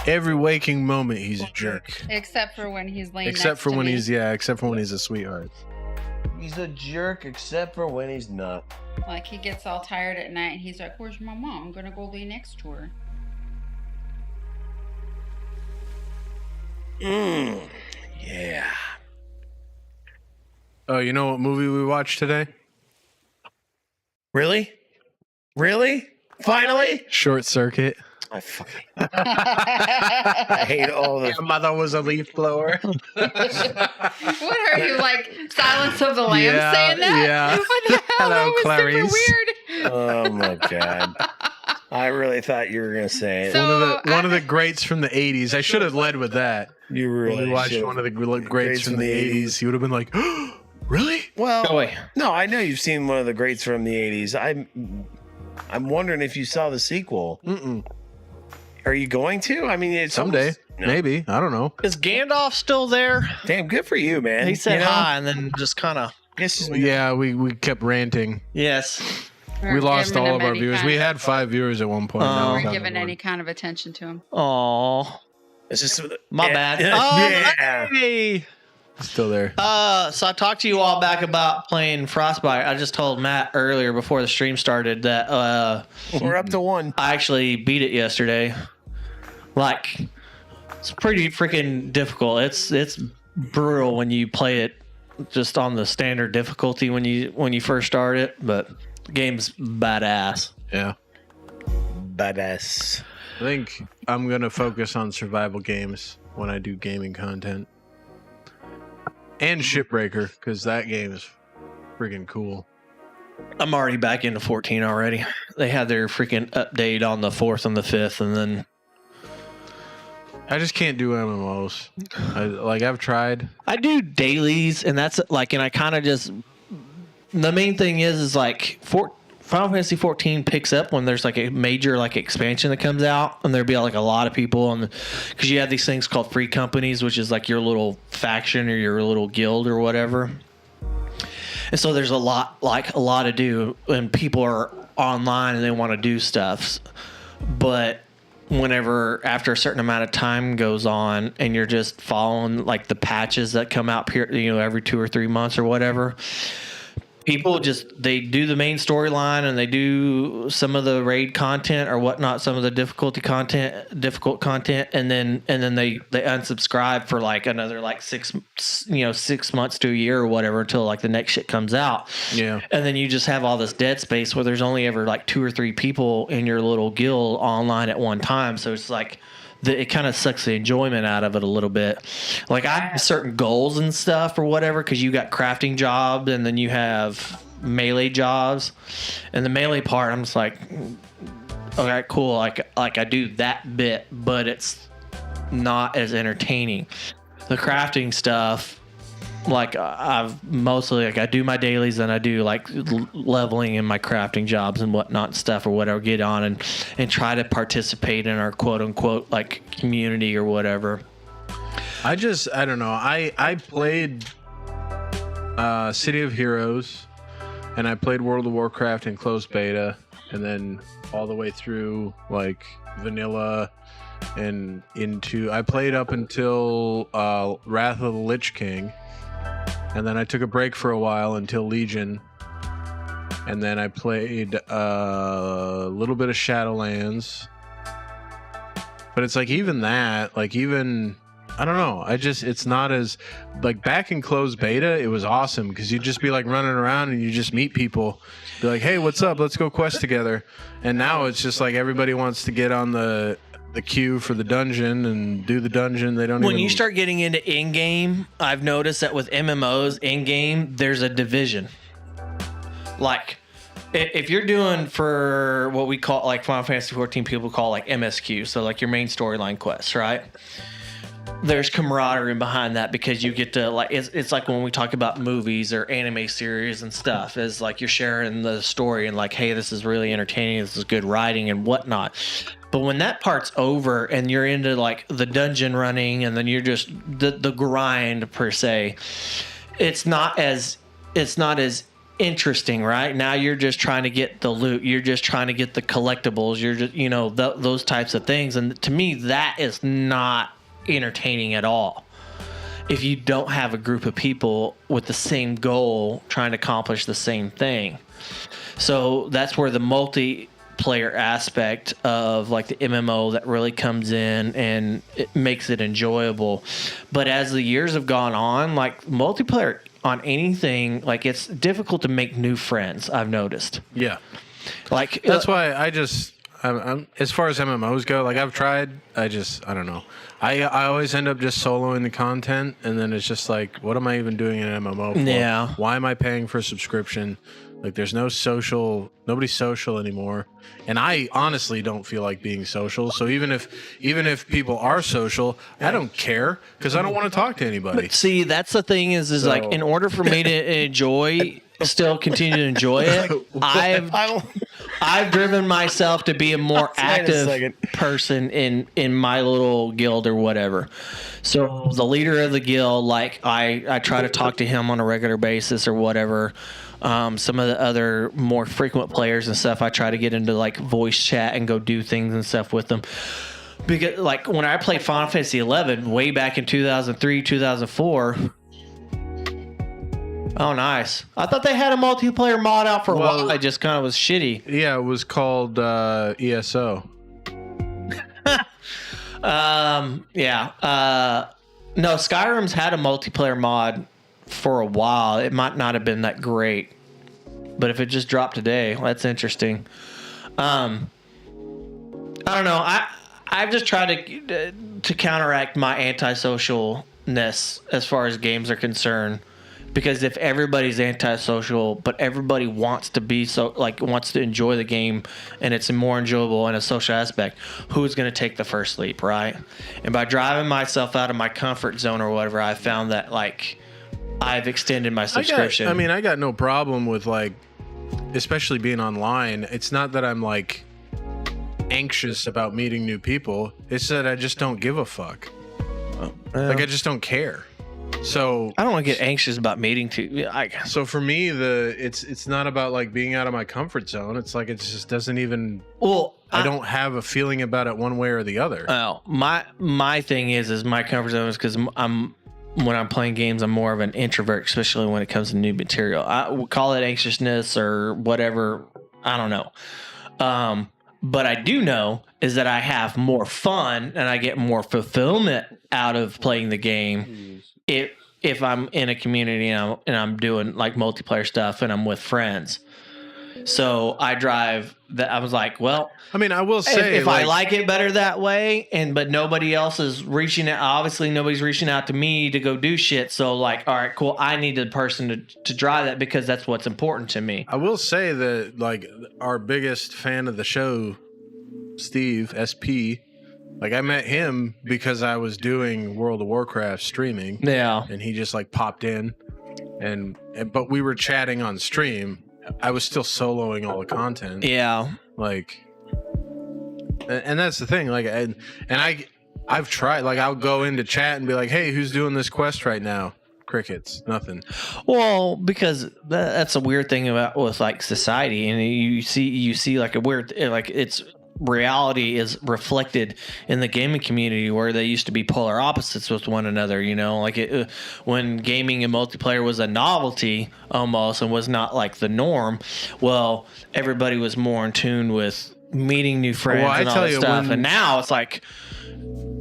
Every waking moment, he's a jerk. Except for when he's laying Except next for to when me. except for when he's a sweetheart. He's a jerk except for when he's not. Like, he gets all tired at night and he's like, where's my mom? I'm gonna go lay next to her. Yeah. Oh, you know what movie we watched today? Really? Really? Finally? Short Circuit. I fucking I hate all the. Your mother was a leaf blower. What are you, like, Silence of the Lambs Yeah, saying that? yeah. What the hell? Hello, That was Clarice. super weird. Oh my god! I really thought you were gonna say it. So- one of the greats from the 80s. I should have led with that. You When really we watched should. one of the greats from the 80s. He would have been like, really? Well, Oh, wait. no, I know you've seen one of the greats from the '80s. I'm wondering if you saw the sequel. Mm-mm. Are you going to? I mean, it's Someday. almost- No. Maybe. I don't know. Is Gandalf still there? Damn, good for you, man. He said You know? hi and then just kind of. It's just- Yeah, we kept ranting. Yes. We lost Giving all him of our any viewers. kind We of- had 5 viewers at one point. Oh. Now We're we have giving one. any kind of attention to him. Oh. It's just My bad. Oh, yeah. hey. Still there. So I talked to you all back about playing Frostbite. I just told Matt earlier before the stream started that We're up to one. I actually beat it yesterday. Like, it's pretty freaking difficult. It's brutal when you play it just on the standard difficulty when you first start it, but the game's badass. Yeah. Badass. I think I'm going to focus on survival games when I do gaming content. And Shipbreaker, because that game is freaking cool. I'm already back into 14 already. They had their freaking update on the 4th and the 5th, and then I just can't do MMOs. I've tried. I do dailies, and that's like, and I kind of just. The main thing is like Final Fantasy 14 picks up when there's like a major like expansion that comes out, and there'll be like a lot of people, and because you have these things called free companies, which is like your little faction or your little guild or whatever. And so there's a lot to do, and people are online and they want to do stuff, but whenever after a certain amount of time goes on and you're just following like the patches that come out every 2 or 3 months or whatever, people they do the main storyline and they do some of the raid content or whatnot, some of the difficult content, and then they unsubscribe for like another like 6 months to a year or whatever until like the next shit comes out. Yeah. And then you just have all this dead space where there's only ever like 2 or 3 people in your little guild online at one time. So it's like it kind of sucks the enjoyment out of it a little bit. Like I have certain goals and stuff or whatever, because you got crafting jobs and then you have melee jobs, and the melee part I'm just like, okay, cool, like I do that bit, but it's not as entertaining. The crafting stuff, like I've mostly like I do my dailies and I do like leveling in my crafting jobs and whatnot and stuff or whatever, get on and try to participate in our quote unquote like community or whatever. I don't know. I played City of Heroes and I played World of Warcraft in closed beta and then all the way through like vanilla and into I played up until Wrath of the Lich King. And then I took a break for a while until Legion. And then I played a little bit of Shadowlands. But it's like even that, like even, I don't know. It's not as, like back in closed beta, it was awesome because you'd just be like running around and you just meet people. Be like, hey, what's up? Let's go quest together. And now it's just like everybody wants to get on the queue for the dungeon and do the dungeon. They don't When you start getting into in-game, I've noticed that with MMOs in-game, there's a division. Like if you're doing for what we call like Final Fantasy 14, people call like MSQ, so like your main storyline quests, right? There's camaraderie behind that because you get to like it's like when we talk about movies or anime series and stuff, is like you're sharing the story and like, hey, this is really entertaining, this is good writing and whatnot. But when that part's over and you're into like the dungeon running and then you're just the grind per se, it's not as interesting, right? Now you're just trying to get the loot, you're just trying to get the collectibles, you're just those types of things, and to me that is not entertaining at all if you don't have a group of people with the same goal trying to accomplish the same thing. So that's where the multiplayer aspect of like the MMO that really comes in and it makes it enjoyable. But as the years have gone on, like multiplayer on anything, like it's difficult to make new friends, I've noticed. Yeah. Like that's why I'm as far as MMOs go, like I've tried, I don't know. I always end up just soloing the content, and then it's just like, what am I even doing in an MMO for? Yeah. Why am I paying for a subscription? Like, there's nobody's social anymore, and I honestly don't feel like being social. So even if people are social, I don't care because I don't want to talk to anybody. But see, that's the thing is like in order for me to continue to enjoy it, I've driven myself to be a more active person in my little guild or whatever. So the leader of the guild, like I try to talk to him on a regular basis or whatever. Some of the other more frequent players and stuff, I try to get into like voice chat and go do things and stuff with them. Because like when I played Final Fantasy 11 way back in 2003, 2004. Oh, nice. I thought they had a multiplayer mod out for a while. It just kind of was shitty. Yeah, it was called ESO. Yeah. No, Skyrim's had a multiplayer mod for a while. It might not have been that great, but if it just dropped today, that's interesting. I don't know. I've just tried to counteract my antisocialness as far as games are concerned. Because if everybody's antisocial, but everybody wants to be wants to enjoy the game, and it's more enjoyable in a social aspect, who's going to take the first leap, right? And by driving myself out of my comfort zone or whatever, I found that like I've extended my subscription. I got no problem with like, especially being online. It's not that I'm like anxious about meeting new people. It's that I just don't give a fuck. Like I just don't care. So I don't want to get anxious about meeting too. So for me, it's not about like being out of my comfort zone. It's like it just doesn't even. Well, I don't have a feeling about it one way or the other. Oh, my thing is my comfort zone is because when I'm playing games, I'm more of an introvert, especially when it comes to new material. I would call it anxiousness or whatever. I don't know. But I do know is that I have more fun and I get more fulfillment out of playing the game if I'm in a community and I'm doing like multiplayer stuff and I'm with friends. So I drive that. I was like, well, I mean, I will say if I like it better that way, but nobody else is reaching out. Obviously, nobody's reaching out to me to go do shit. So like, all right, cool. I need a person to drive that because that's what's important to me. I will say that like our biggest fan of the show, Steve SP, like I met him because I was doing World of Warcraft streaming. Yeah, and he just like popped in, but we were chatting on stream. I was still soloing all the content. Yeah, like, and that's the thing. Like, I've tried. Like, I'll go into chat and be like, "Hey, who's doing this quest right now?" Crickets, nothing. Well, because that's a weird thing with like society, and you see like a weird like it's. Reality is reflected in the gaming community where they used to be polar opposites with one another, you know, like when gaming and multiplayer was a novelty almost and was not like the norm. Well, everybody was more in tune with meeting new friends and all that stuff. And now it's like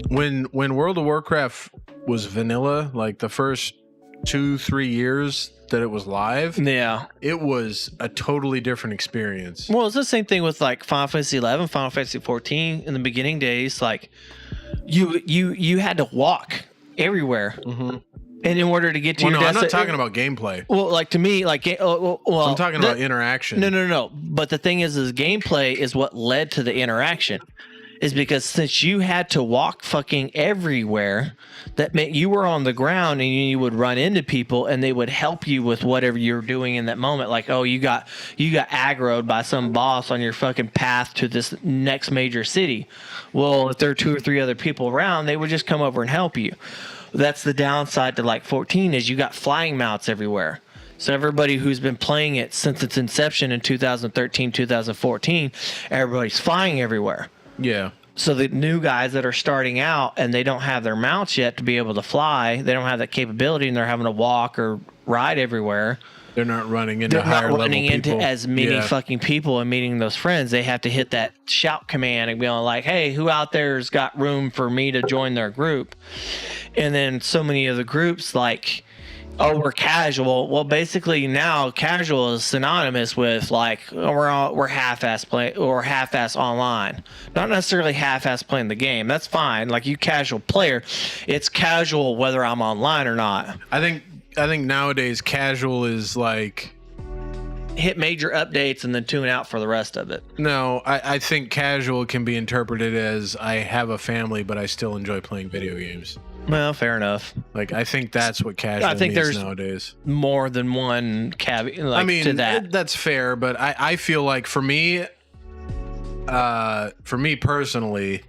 when World of Warcraft was vanilla, like the first 2-3 years that it was live, yeah, it was a totally different experience. Well, it's the same thing with like Final Fantasy 11, Final Fantasy 14 in the beginning days. Like you had to walk everywhere, and in order to get to your destination. I'm not talking about gameplay. Well, like to me, like well, I'm talking about interaction. No. But the thing is gameplay is what led to the interaction. Is because since you had to walk fucking everywhere, that meant you were on the ground and you would run into people and they would help you with whatever you're doing in that moment. Like, oh, you got aggroed by some boss on your fucking path to this next major city. Well, if there are 2 or 3 other people around, they would just come over and help you. That's the downside to like 14 is you got flying mounts everywhere. So everybody who's been playing it since its inception in 2013, 2014, everybody's flying everywhere. Yeah. So the new guys that are starting out and they don't have their mounts yet to be able to fly, they don't have that capability and they're having to walk or ride everywhere. They're not running into higher level people. Into as many fucking people and meeting those friends. They have to hit that shout command and be like, hey, who out there's got room for me to join their group? And then so many of the groups like, oh, we're casual. Well, basically now casual is synonymous with like we're half-ass play or half-ass online. Not necessarily half-ass playing the game. That's fine. Like you casual player, it's casual whether I'm online or not. I think nowadays casual is like hit major updates and then tune out for the rest of it. No, I think casual can be interpreted as I have a family, but I still enjoy playing video games. Well, fair enough. Like, I think that's what casual means there's nowadays. More than one caveat. Like, I mean, to that. That's fair, but I feel like for me personally,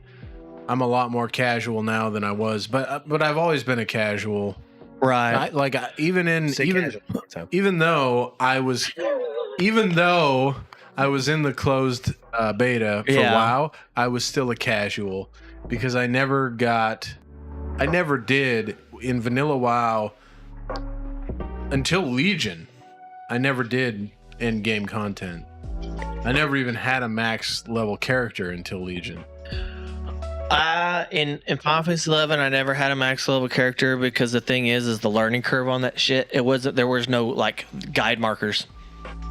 I'm a lot more casual now than I was. But I've always been a casual. Right. Even though I was in the closed beta for WoW, I was still a casual because I never did in vanilla WoW until Legion. I never did in-game content. I never even had a max level character until Legion. In Final Fantasy 11, I never had a max level character because the thing is the learning curve on that shit. There was no like guide markers.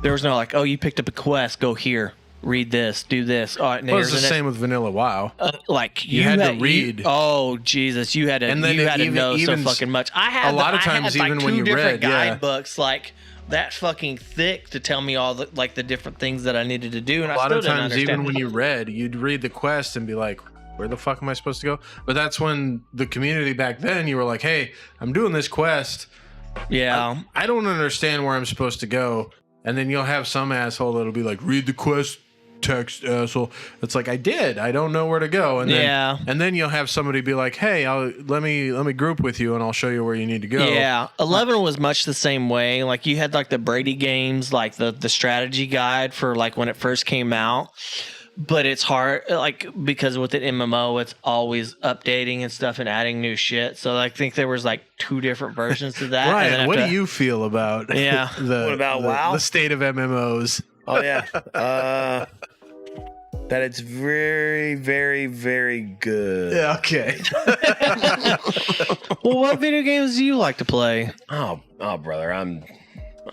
There was no like, oh, you picked up a quest, go here. Read this, do this. Well, it's the same with vanilla WoW. Like you had to read. Oh Jesus, you had to. And then you had to know so fucking much. I had a lot of times even when you read guidebooks like that fucking thick to tell me all the like the different things that I needed to do. And a lot of times even when you read, you'd read the quest and be like, where the fuck am I supposed to go? But that's when the community back then, you were like, hey, I'm doing this quest. Yeah, I don't understand where I'm supposed to go. And then you'll have some asshole that'll be like, read the quest text, asshole. It's like, I don't know where to go. And then you'll have somebody be like, hey, let me group with you and I'll show you where you need to go. Yeah, 11 was much the same way. Like you had like the Brady games, like the strategy guide for like when it first came out. but it's hard, like, because with an MMO, it's always updating and stuff and adding new shit. So I think there was like 2 different versions of that. Ryan, and what do you feel about Yeah. What about WoW? the state of MMOs? Oh yeah. That it's very, very, very good. Yeah, okay. Well, what video games do you like to play? Oh, brother, I'm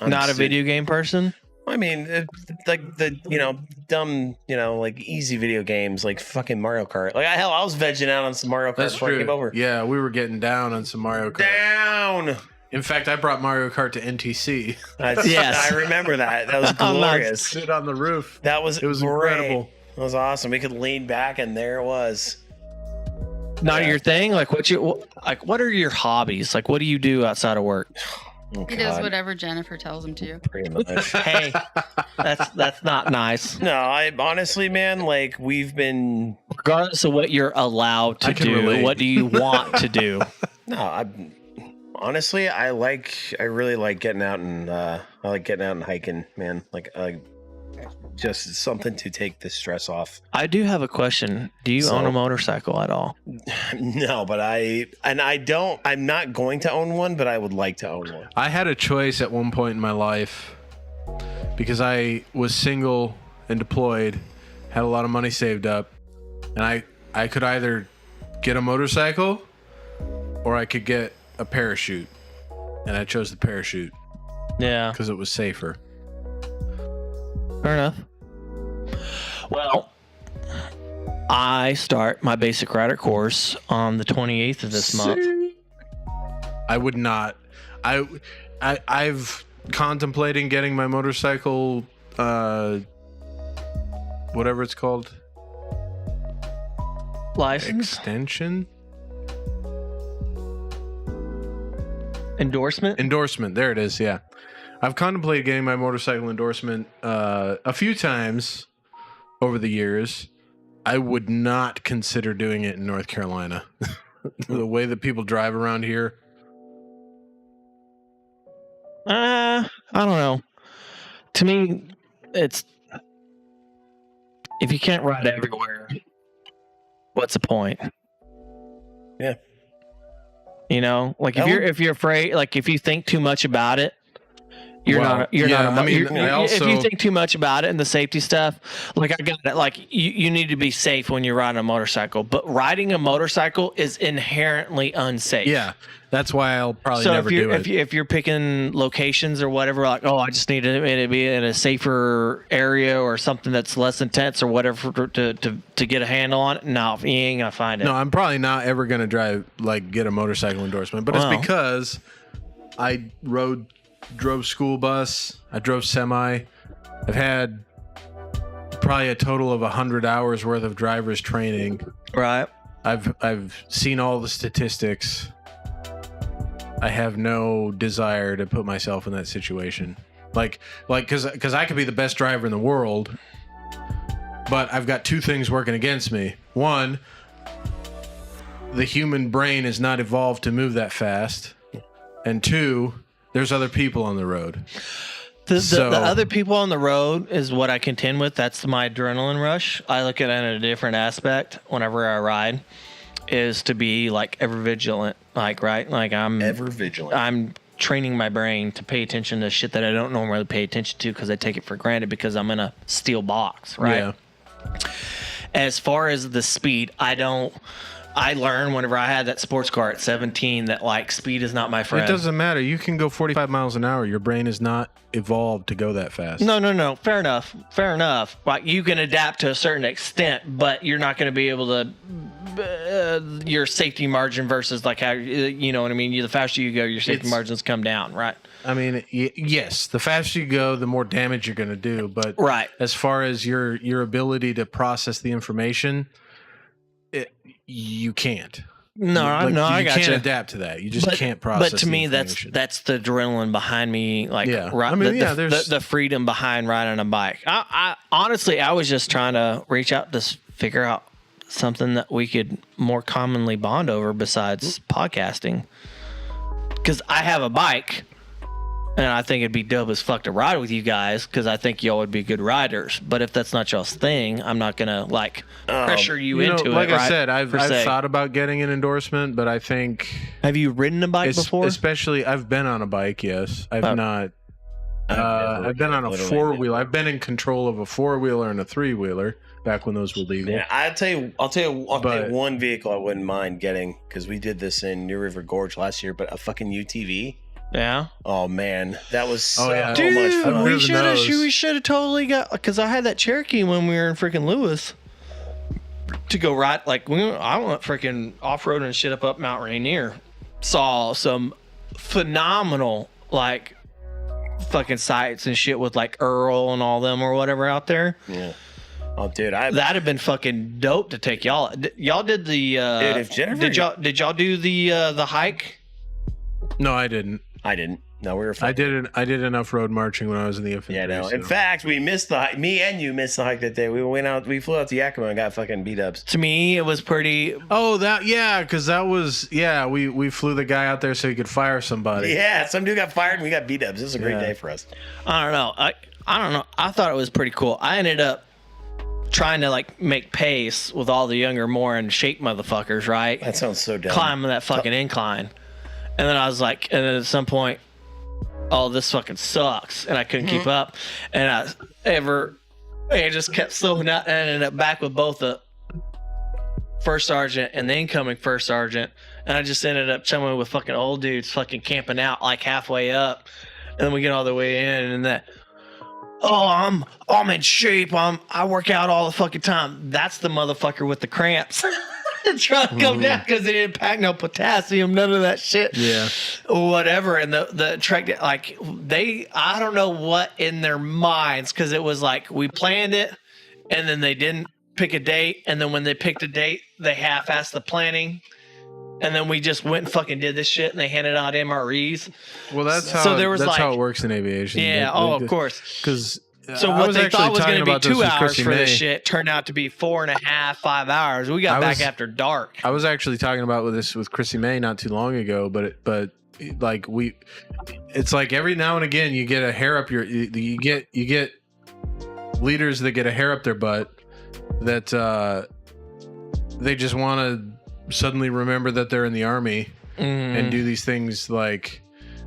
Not a video game person? I mean, like the dumb like easy video games like fucking Mario Kart. Like hell, I was vegging out on some Mario Kart That's before I came true. over. Yeah, we were getting down on some Mario Kart. Down. In fact, I brought Mario Kart to NTC. Yes. I remember that. That was glorious. Sit on the roof. It was great. incredible. It was awesome. We could lean back, and there it was. Not your thing? Like, what are your hobbies? Like, what do you do outside of work? Oh, He does God. whatever Jennifer tells him to. Pretty much. Hey, that's not nice. No, I honestly, man, like we've been. Regardless of what you're allowed to I can do, relate. what do you want to do? No, honestly, I really like getting out and I like getting out and hiking, man. Like just something to take the stress off. I do have a question. Do you own a motorcycle at all? No, but I'm not going to own one, but I would like to own one. I had a choice at one point in my life because I was single and deployed, had a lot of money saved up, and I could either get a motorcycle or I could get a parachute. And I chose the parachute Yeah, because it was safer. fair enough. Well, I start my basic rider course on the 28th of this month. I would not. I've contemplating getting my motorcycle, whatever it's called, License? extension, Endorsement? There it is. Yeah, I've contemplated getting my motorcycle endorsement a few times over the years. I would not consider doing it in North Carolina. The way that people drive around here. I don't know. To me, it's if you can't ride everywhere, what's the point? Yeah. You know, like if you're afraid, like if you think too much about it, you're not. I mean, if you think too much about it and the safety stuff, like I got it. Like you need to be safe when you're riding a motorcycle, but riding a motorcycle is inherently unsafe. Yeah, that's why I'll probably never do it. If you're picking locations or whatever, like, oh, I just need to be in a safer area or something that's less intense or whatever to get a handle on it. No, you ain't gonna find it. No, I'm probably not ever gonna get a motorcycle endorsement, but Wow. it's because I drove school bus, I drove semi. I've had probably a total of 100 hours worth of driver's training. Right. I've seen all the statistics. I have no desire to put myself in that situation. Like because I could be the best driver in the world, but I've got 2 things working against me. One, the human brain is not evolved to move that fast. And 2, there's other people on the road. The other people on the road is what I contend with. That's my adrenaline rush. I look at it in a different aspect whenever I ride, is to be like ever vigilant. Like, right? Like I'm Ever vigilant. I'm training my brain to pay attention to shit that I don't normally pay attention to because I take it for granted because I'm in a steel box, right? Yeah. As far as the speed, I learned whenever I had that sports car at 17 that like speed is not my friend. It doesn't matter. You can go 45 miles an hour. Your brain is not evolved to go that fast. No. Fair enough. Like you can adapt to a certain extent, but you're not going to be able to. Your safety margin versus like how you know what I mean. The faster you go, your safety margins come down, right? I mean, yes. The faster you go, the more damage you're going to do. But Right. as far as your ability to process the information, you can't. I You got can't adapt to that. You just can't process. But to the me, information. that's the adrenaline behind me. Like, Yeah. right, I mean, the, there's the freedom behind riding a bike. I honestly, I was just trying to reach out to figure out something that we could more commonly bond over besides podcasting. Because I have a bike, And I think it'd be dope as fuck to ride with you guys because I think y'all would be good riders. But if that's not y'all's thing, I'm not gonna pressure you into like it. I right? said, I've thought about getting an endorsement, but I think Have you ridden a bike before? Especially, I've been on a bike. Yes, I've not. I've been on a four-wheeler. I've been in control of a four-wheeler and a three-wheeler back when those were legal. Yeah, I'll tell you one vehicle I wouldn't mind getting because we did this in New River Gorge last year, but a fucking UTV. Yeah. Oh man, that was so yeah. much fun. We should have totally got because I had that Cherokee when we were in freaking Lewis to go ride. I went freaking off road and shit up Mount Rainier. Saw some phenomenal fucking sights and shit with Earl and all them or whatever out there. Yeah. Oh, dude, that'd have been fucking dope to take y'all. Y'all did the. Dude, if Jennifer, did y'all do the hike? No, I didn't. I didn't. No, we were. I did enough road marching when I was in the infantry. Yeah, no. So. In fact, we missed the hike. Me and you missed the hike that day. We flew out to Yakima and got fucking beat ups. To me, it was pretty. Oh, because that was we flew the guy out there so he could fire somebody. Yeah, some dude got fired and we got beat ups. This was a great day for us. I don't know. I don't know. I thought it was pretty cool. I ended up trying to make pace with all the younger, more in shape motherfuckers, right? That sounds so dumb. Climbing that fucking incline. And then I was and then at some point, oh, this fucking sucks. And I couldn't keep up. And I just kept slowing down and ended up back with both the first sergeant and the incoming first sergeant. And I just ended up chumming with fucking old dudes fucking camping out halfway up. And then we get all the way in and that, oh, I'm in shape. I work out all the fucking time. That's the motherfucker with the cramps. Trying to come down because they didn't pack no potassium, none of that shit. Yeah. Whatever. And the trek, I don't know what in their minds, because it was we planned it and then they didn't pick a date. And then when they picked a date, they half-assed the planning. And then we just went and fucking did this shit and they handed out MREs. Well, that's how it works in aviation. Yeah. Of course. Because so what they thought was going to be 2 hours for this shit turned out to be 4.5, 5 hours. We got back after dark. I was actually talking about this with Chrissy May not too long ago, but it's every now and again you get a hair up you get leaders that get a hair up their butt that they just want to suddenly remember that they're in the Army and do these things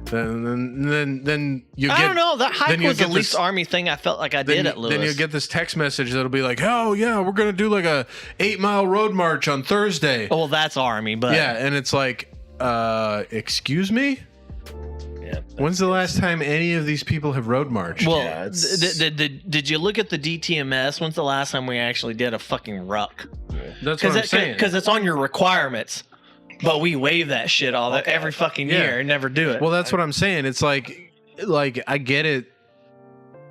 then you get. I don't know. That hike was the least Army thing I felt like I did at Lewis. Then you get this text message that'll be oh yeah, we're gonna do a 8-mile road march on Thursday. Oh, well, that's Army, but yeah, and it's excuse me. Yeah. When's the last time any of these people have road marched? Well, yeah, did you look at the DTMS? When's the last time we actually did a fucking ruck? That's what I'm saying. Because it's on your requirements. But we waive that shit every fucking year and never do it. Well, that's what I'm saying. It's I get it.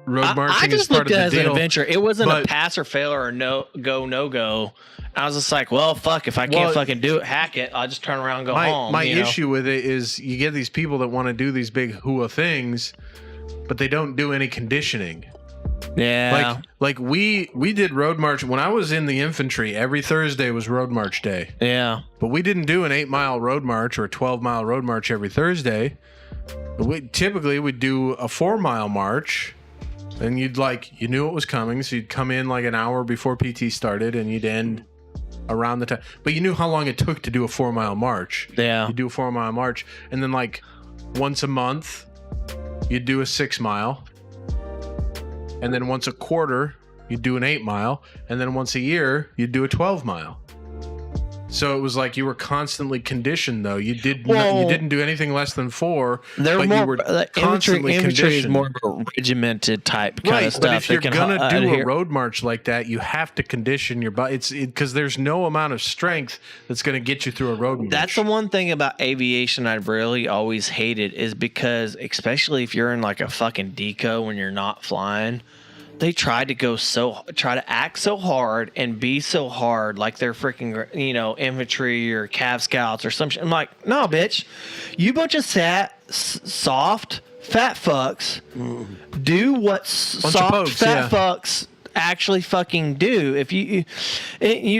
Road marching is part of the deal. I just looked at it as an adventure. It wasn't a pass or fail or a no go. I was just well, fuck, if I can't fucking do it, hack it. I'll just turn around and go home. My issue with it is you get these people that want to do these big hua things, but they don't do any conditioning. Yeah. We did road march when I was in the infantry. Every Thursday was road march day. Yeah. But we didn't do an 8-mile road march or a 12-mile road march every Thursday. We'd do a 4-mile march, and you knew it was coming, so you'd come in an hour before PT started, and you'd end around the time. But you knew how long it took to do a 4-mile march. Yeah. You'd do a 4-mile march, and then once a month, you'd do a 6-mile. And then once a quarter, you'd do an 8-mile. And then once a year, you'd do a 12-mile. So it was you were constantly conditioned, though. You didn't do anything less than 4. They're but more, you were constantly infantry is more of a regimented type kind of stuff. But if you're going to do a road march like that, you have to condition your body. Because there's no amount of strength that's going to get you through a road march. That's the one thing about aviation I've really always hated is because, especially if you're in a fucking deco when you're not flying, they try to act so hard and be so hard like they're freaking, infantry or Cav Scouts or some shit. I'm no, bitch. You bunch of soft, fat fucks do what soft, fat fucks actually fucking do? If you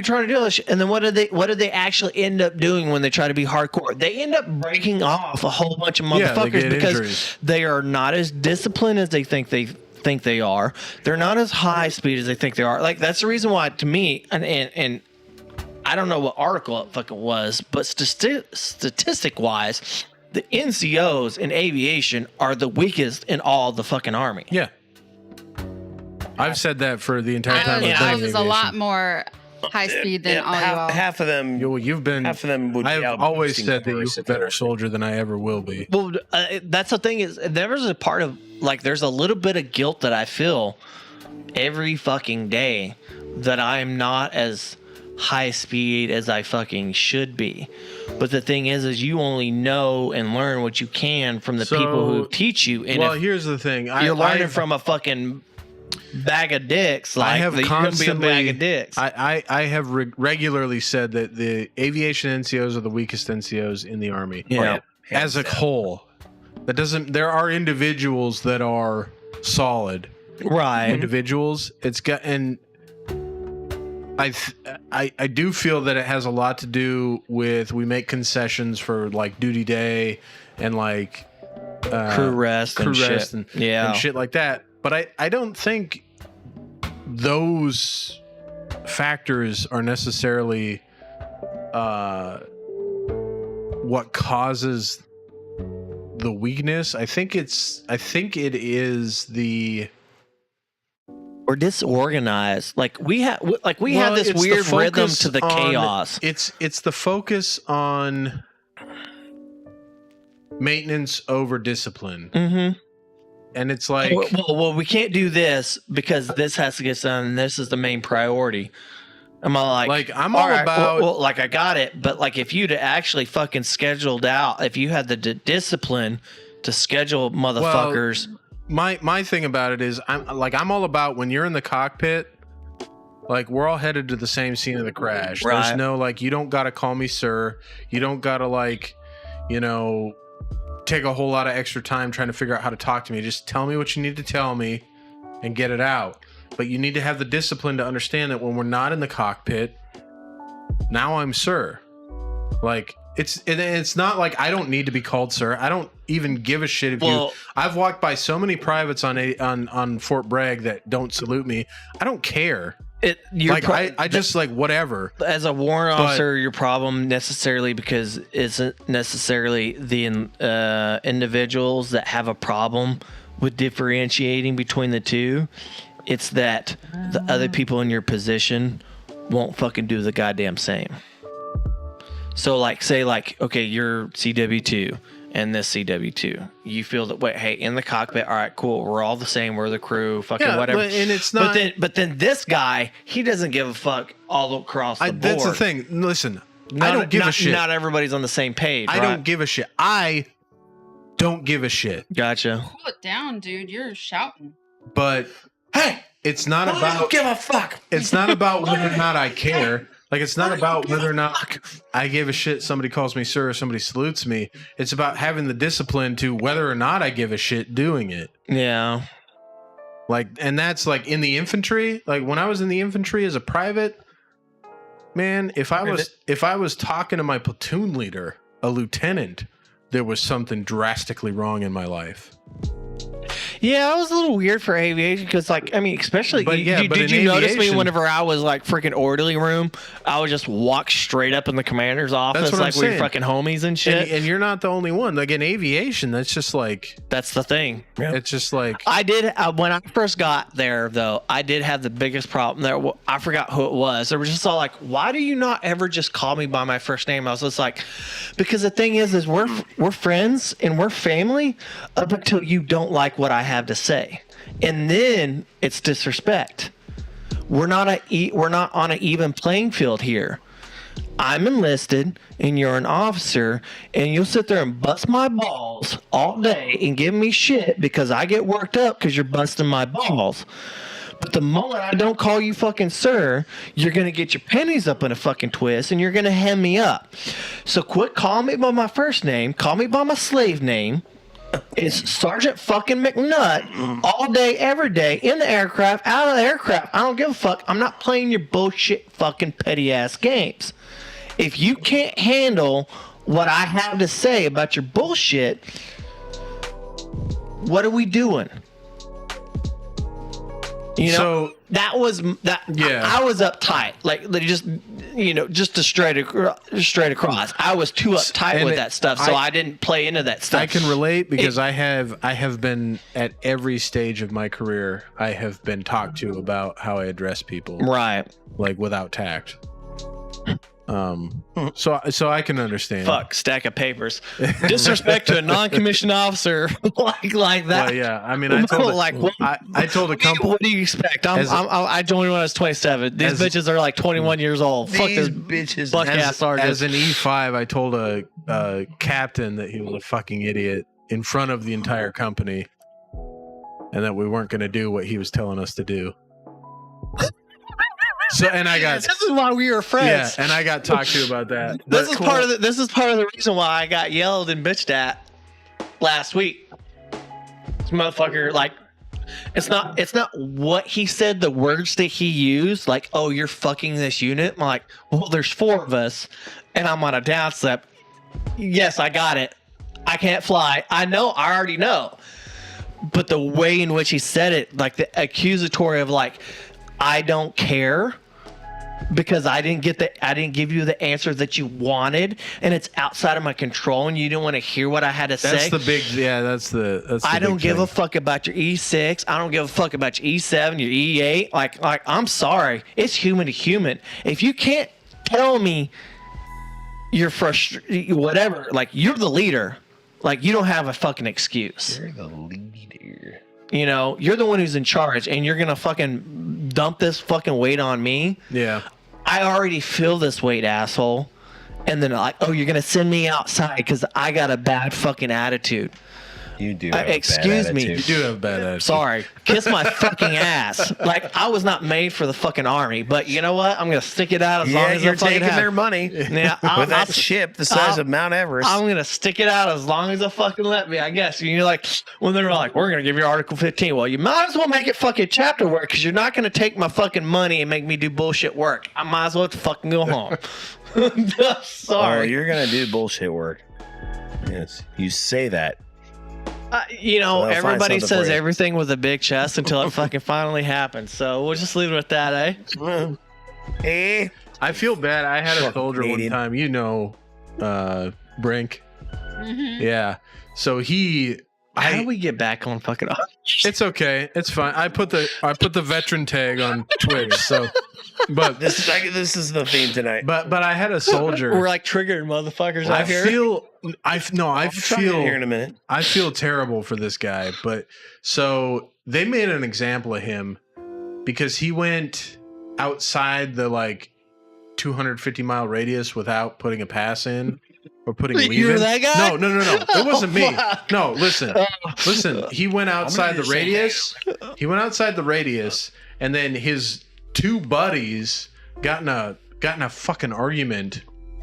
try to do this, and then what do they actually end up doing when they try to be hardcore? They end up breaking off a whole bunch of motherfuckers because injuries. they are not as disciplined as they think they are. They're not as high speed as they think they are. Like, that's the reason why, to me, and I don't know what article it fucking was, but statistic wise, the NCOs in aviation are the weakest in all the fucking Army. Yeah. I've said that for the entire time. Ours is a lot more high speed than all you all. Half of them. You've been. Half of them would be I've always said that you're a better soldier than I ever will be. Well, that's the thing is, there's a part of, like, there's a little bit of guilt that I feel every fucking day that I'm not as high speed as I fucking should be. But the thing is you only know and learn what you can from the people who teach you. And here's the thing. You're learning from a fucking bag of dicks. Like, I have constantly, be a bag of dicks. I have regularly said that the aviation NCOs are the weakest NCOs in the Army. Yeah. As a whole. That doesn't. There are individuals that are solid. Right. Individuals. It's got, and I do feel that it has a lot to do with, we make concessions for like duty day and like crew rest and shit like that. But I don't think those factors are necessarily what causes the weakness. I think it is the, or disorganized. Like we have this weird rhythm to the chaos. It's the focus on maintenance over discipline. Mm-hmm. And it's like, well, we can't do this because this has to get done, and this is the main priority. I'm all I'm all right, about, well, like, I got it, but like, if you'd actually fucking scheduled out, if you had the discipline to schedule motherfuckers. My thing about it is, I'm all about, when you're in the cockpit, like, we're all headed to the same scene of the crash. Right. There's no, like, you don't gotta call me sir. You don't gotta, like, take a whole lot of extra time trying to figure out how to talk to me. Just tell me what you need to tell me and get it out. But you need to have the discipline to understand that when we're not in the cockpit, now I'm sir. Like, it's not like I don't need to be called sir. I don't even give a shit if I've walked by so many privates on Fort Bragg that don't salute me. I don't care. I just like, whatever. As a warrant officer, your problem necessarily because isn't necessarily the individuals that have a problem with differentiating between the two. It's that the other people in your position won't fucking do the goddamn same. So, like, say, like, okay, you're CW2 and this CW2. You feel that, hey, in the cockpit, all right, cool, we're all the same, we're the crew, fucking whatever. And it's not. But then this guy, he doesn't give a fuck all across the board. That's the thing. Listen, I don't give a shit. Not everybody's on the same page. I don't give a shit. I don't give a shit. Gotcha. Cool it down, dude. You're shouting. But hey, it's not about. I don't give a fuck. It's not about whether or not I care. Like, it's not about whether or not I give a shit somebody calls me sir or somebody salutes me. It's about having the discipline to whether or not I give a shit doing it. Yeah. Like, and that's like in the infantry. Like, when I was in the infantry as a private, man, if I was talking to my platoon leader, a lieutenant, there was something drastically wrong in my life. Yeah, it was a little weird for aviation because, like, I mean, especially, did you notice me whenever I was like freaking orderly room? I would just walk straight up in the commander's office like we were fucking homies and shit. And you're not the only one. Like, in aviation, that's just like, that's the thing. Yeah. It's just like, I did when I first got there, though. I did have the biggest problem there. I forgot who it was. They were just all like, "Why do you not ever just call me by my first name?" I was just like, because the thing is we're friends and we're family up until you don't like what I have to say, and then it's disrespect. We're not on an even playing field here. I'm enlisted and you're an officer, and you'll sit there and bust my balls all day and give me shit because I get worked up because you're busting my balls. But the moment I don't call you fucking sir, you're going to get your pennies up in a fucking twist and you're going to hem me up. So quit calling me by my first name. Call me by my slave name. is Sergeant fucking McNutt all day, every day, in the aircraft, out of the aircraft. I don't give a fuck. I'm not playing your bullshit fucking petty ass games. If you can't handle what I have to say about your bullshit, what are we doing? You know, So that was that. Yeah. I was uptight, like just just straight across. I was too uptight And with that stuff, so I didn't play into that stuff. I can relate because I have been at every stage of my career. I have been talked to about how I address people, Right. like without tact. So I can understand. Fuck, stack of papers. Disrespect to a non-commissioned officer like that. Well, yeah, I mean, I told like, what, I told a company. what do you expect? I joined when I was 27. These bitches are like 21 years old. Fuck this bitches. buck ass sergeant. As an E5, I told a captain that he was a fucking idiot in front of the entire company, and that we weren't going to do what he was telling us to do. So, and I got This is why we were friends. yeah, and I got talked to about that. This But is part of the. This is part of the reason why I got yelled and bitched at last week. This motherfucker, like, it's not what he said. The words that he used, like, "Oh, you're fucking this unit." I'm like, well, there's 4 of us, and I'm on a down slip. Yes, I got it. I can't fly. I know. I already know. But the way in which he said it, like the accusatory of like, I don't care because I didn't give you the answer that you wanted, and it's outside of my control, and you didn't want to hear what I had to say. that's the big yeah. That's the. I don't big give thing. a fuck about your E6. I don't give a fuck about your E7, your E8. Like I'm sorry. It's human to human. If you can't tell me you're frustrated, whatever, like you're the leader, like you don't have a fucking excuse. You're the leader. You know, you're the one who's in charge, and you're gonna fucking dump this fucking weight on me. Yeah. I already feel this weight, asshole. And then like, oh, you're gonna send me outside because I got a bad fucking attitude. You do. Have a bad excuse me. You attitude. do have a bad attitude. Sorry, kiss my fucking ass. Like I was not made for the fucking army, but you know what? I'm gonna stick it out as long Yeah, as you're I fucking taking have. their money Yeah, with that ship the size of Mount Everest. I'm gonna stick it out as long as I fucking let me, I guess. And you're like, when they're like, we're gonna give you Article 15. Well, you might as well make it fucking chapter work because you're not gonna take my fucking money and make me do bullshit work. I might as well fucking go home. Oh, Sorry. you're gonna do bullshit work. Yes, you say that. You know, Well, I'll find everybody something says for you. everything with a big chest until it fucking finally happens. So we'll just leave it at that, eh? Eh? I feel bad. I had a Fucking soldier one Canadian. time. You know, Brink. Mhm. Yeah. So How do we get back on fucking? It's okay. It's fine. I put the veteran tag on Twitch. So, but This is the theme tonight. but I had a soldier. We're like triggering motherfuckers I out here. feel. I I'll try it here in a minute. I feel terrible for this guy, but so they made an example of him because he went outside the like 250-mile radius without putting a pass in or putting leave You're in. that guy? No. It wasn't me. Fuck. No, listen. He went outside the radius. He went outside the radius, and then his 2 buddies got in a fucking argument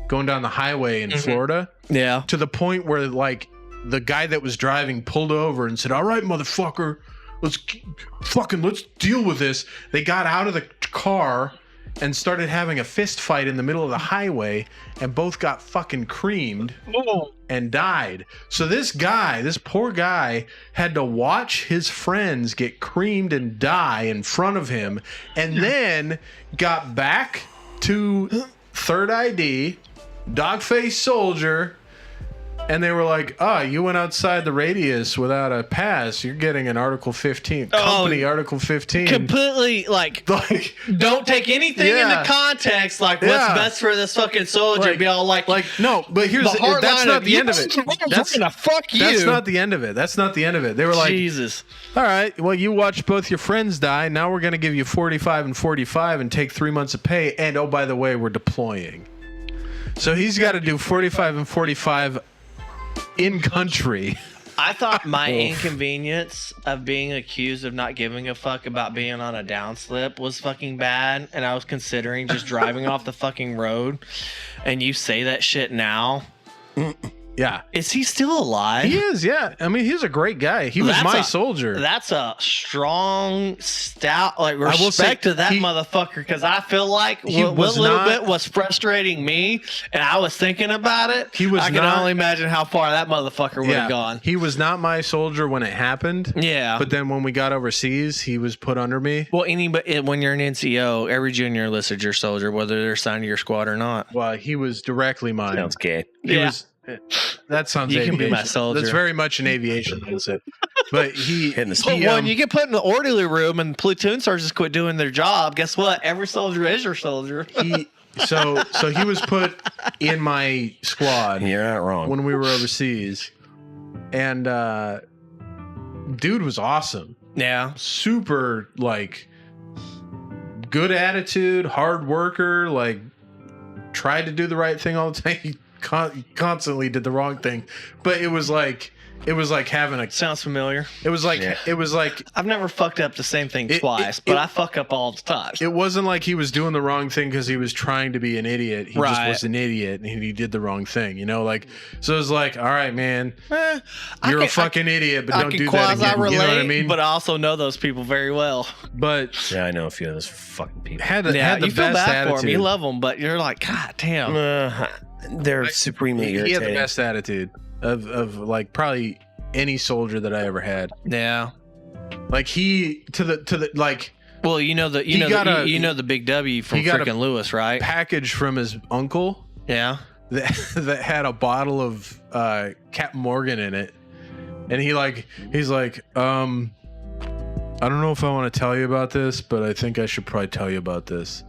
going down the highway in Florida. Yeah. To the point where like the guy that was driving pulled over and said, "All right, motherfucker, let's deal with this." They got out of the car and started having a fist fight in the middle of the highway, and both got fucking creamed and died. So this poor guy had to watch his friends get creamed and die in front of him, and then got back to third ID, dog-faced soldier, and they were like, "Oh, you went outside the radius without a pass. You're getting an Article 15 company Article 15." Completely like don't take anything Yeah. into context. Like Yeah. what's best for this fucking soldier? Like- be all like no, but here's the hard that's line not of, the end of it. That's gonna fuck you. That's not the end of it. That's not the end of it. They were like, Jesus. "All right, well, you watched both your friends die. Now we're going to give you 45 and 45 and take 3 months of pay. And oh, by the way, we're deploying." So he's got to do 45 and 45 in country. I thought my inconvenience of being accused of not giving a fuck about being on a downslip was fucking bad, and I was considering just driving off the fucking road. And you say that shit now, Yeah. Is he still alive? He is, yeah. I mean, he's a great guy. He was That's my a- soldier. That's a strong, stout, like will say respect to that he- motherfucker. Because I feel like He what was little not- bit was frustrating me, and I was thinking about it. He was I can not- only imagine how far that motherfucker would have gone. He was not my soldier when it happened. Yeah. But then when we got overseas, he was put under me. Well, anybody when you're an NCO, every junior enlisted your soldier, whether they're assigned to your squad or not. Well, he was directly mine. Sounds gay. He Yeah. was, that sounds You can be aviation. my soldier. That's very much an aviation mindset. But he Hitting the But he, when you get put in the orderly room and platoon sergeants quit doing their job, guess what? Every soldier is your soldier. so he was put in my squad You're not wrong. when we were overseas, and dude was awesome. Yeah. Super like good attitude, hard worker, like tried to do the right thing all the time. He constantly did the wrong thing, but it was like having a Sounds familiar. it was like Yeah. it was like I've never fucked up the same thing It- twice, it- but I fuck up all the time. it wasn't like he was doing the wrong thing because he was trying to be an idiot. He just Right. was an idiot and he did the wrong thing, you know, like, so it was like, all right, man, you're a fucking idiot, but I don't can do that again. quasi-relate, You know what I mean? but I also know those people very well. But Yeah, I know a few of those fucking people. had the Yeah, you feel best bad attitude. for them. You love them, but you're like, God damn. They're supremely He had irritating. the best attitude of like probably any soldier that I ever had. Yeah. Like he to the like Well, you know the He got a- big W from he got a freaking Lewis, right? package from his uncle Yeah. that had a bottle of Captain Morgan in it, and he's like I don't know if I want to tell you about this, but I think I should probably tell you about this.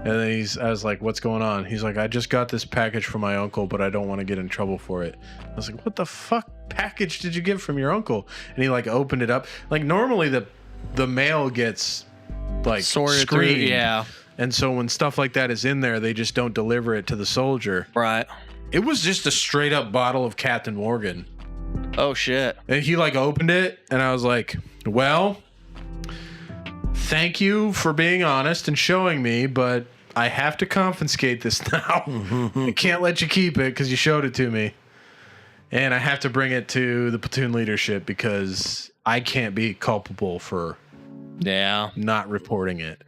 And then I was like, what's going on? He's like, I just got this package from my uncle, but I don't want to get in trouble for it. I was like, what the fuck package did you get from your uncle? And he like opened it up. Like normally the mail gets like Sorted through. screened. Yeah. And so when stuff like that is in there, they just don't deliver it to the soldier. Right. It was just a straight up bottle of Captain Morgan. Oh, shit. And he like opened it and I was like, well, thank you for being honest and showing me, but I have to confiscate this now. I can't let you keep it because you showed it to me. And I have to bring it to the platoon leadership because I can't be culpable for Yeah. not reporting it.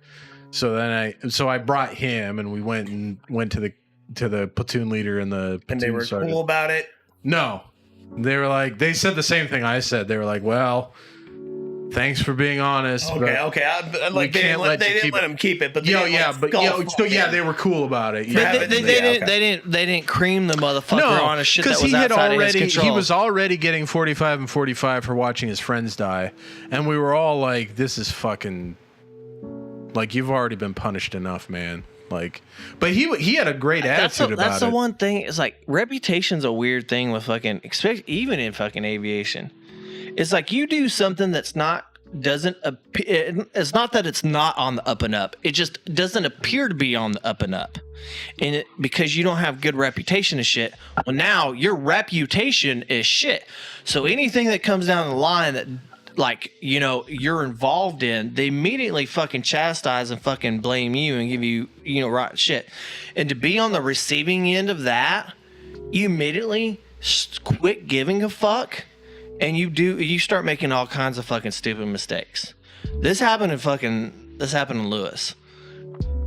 So then I brought him and we went to the platoon leader and the platoon And they were sergeant. cool about it. No. They were like, they said the same thing I said. They were like, well, thanks for being honest. Okay, but okay. Like they can't let you didn't keep let it. him keep it, but they Yo, didn't, yeah, like, but golf yo, so off yeah, him. they were cool about it. They, Yeah. they, they, Yeah, didn't, okay. they didn't cream the motherfucker on a shit that was he had outside of his already control. he was already getting 45 and 45 for watching his friends die, and we were all like, "This is fucking like you've already been punished enough, man." Like, but he had a great attitude about that's it. the one thing. It's like reputation's a weird thing with fucking, even in fucking aviation. It's like you do something that's not doesn't appear. It's not that it's not on the up and up. It just doesn't appear to be on the up and up, and because you don't have good reputation of shit. Well, now your reputation is shit. So anything that comes down the line that, like, you know, you're involved in, they immediately fucking chastise and fucking blame you and give you, you know, right shit. And to be on the receiving end of that, you immediately quit giving a fuck, and you start making all kinds of fucking stupid mistakes. This happened in Lewis.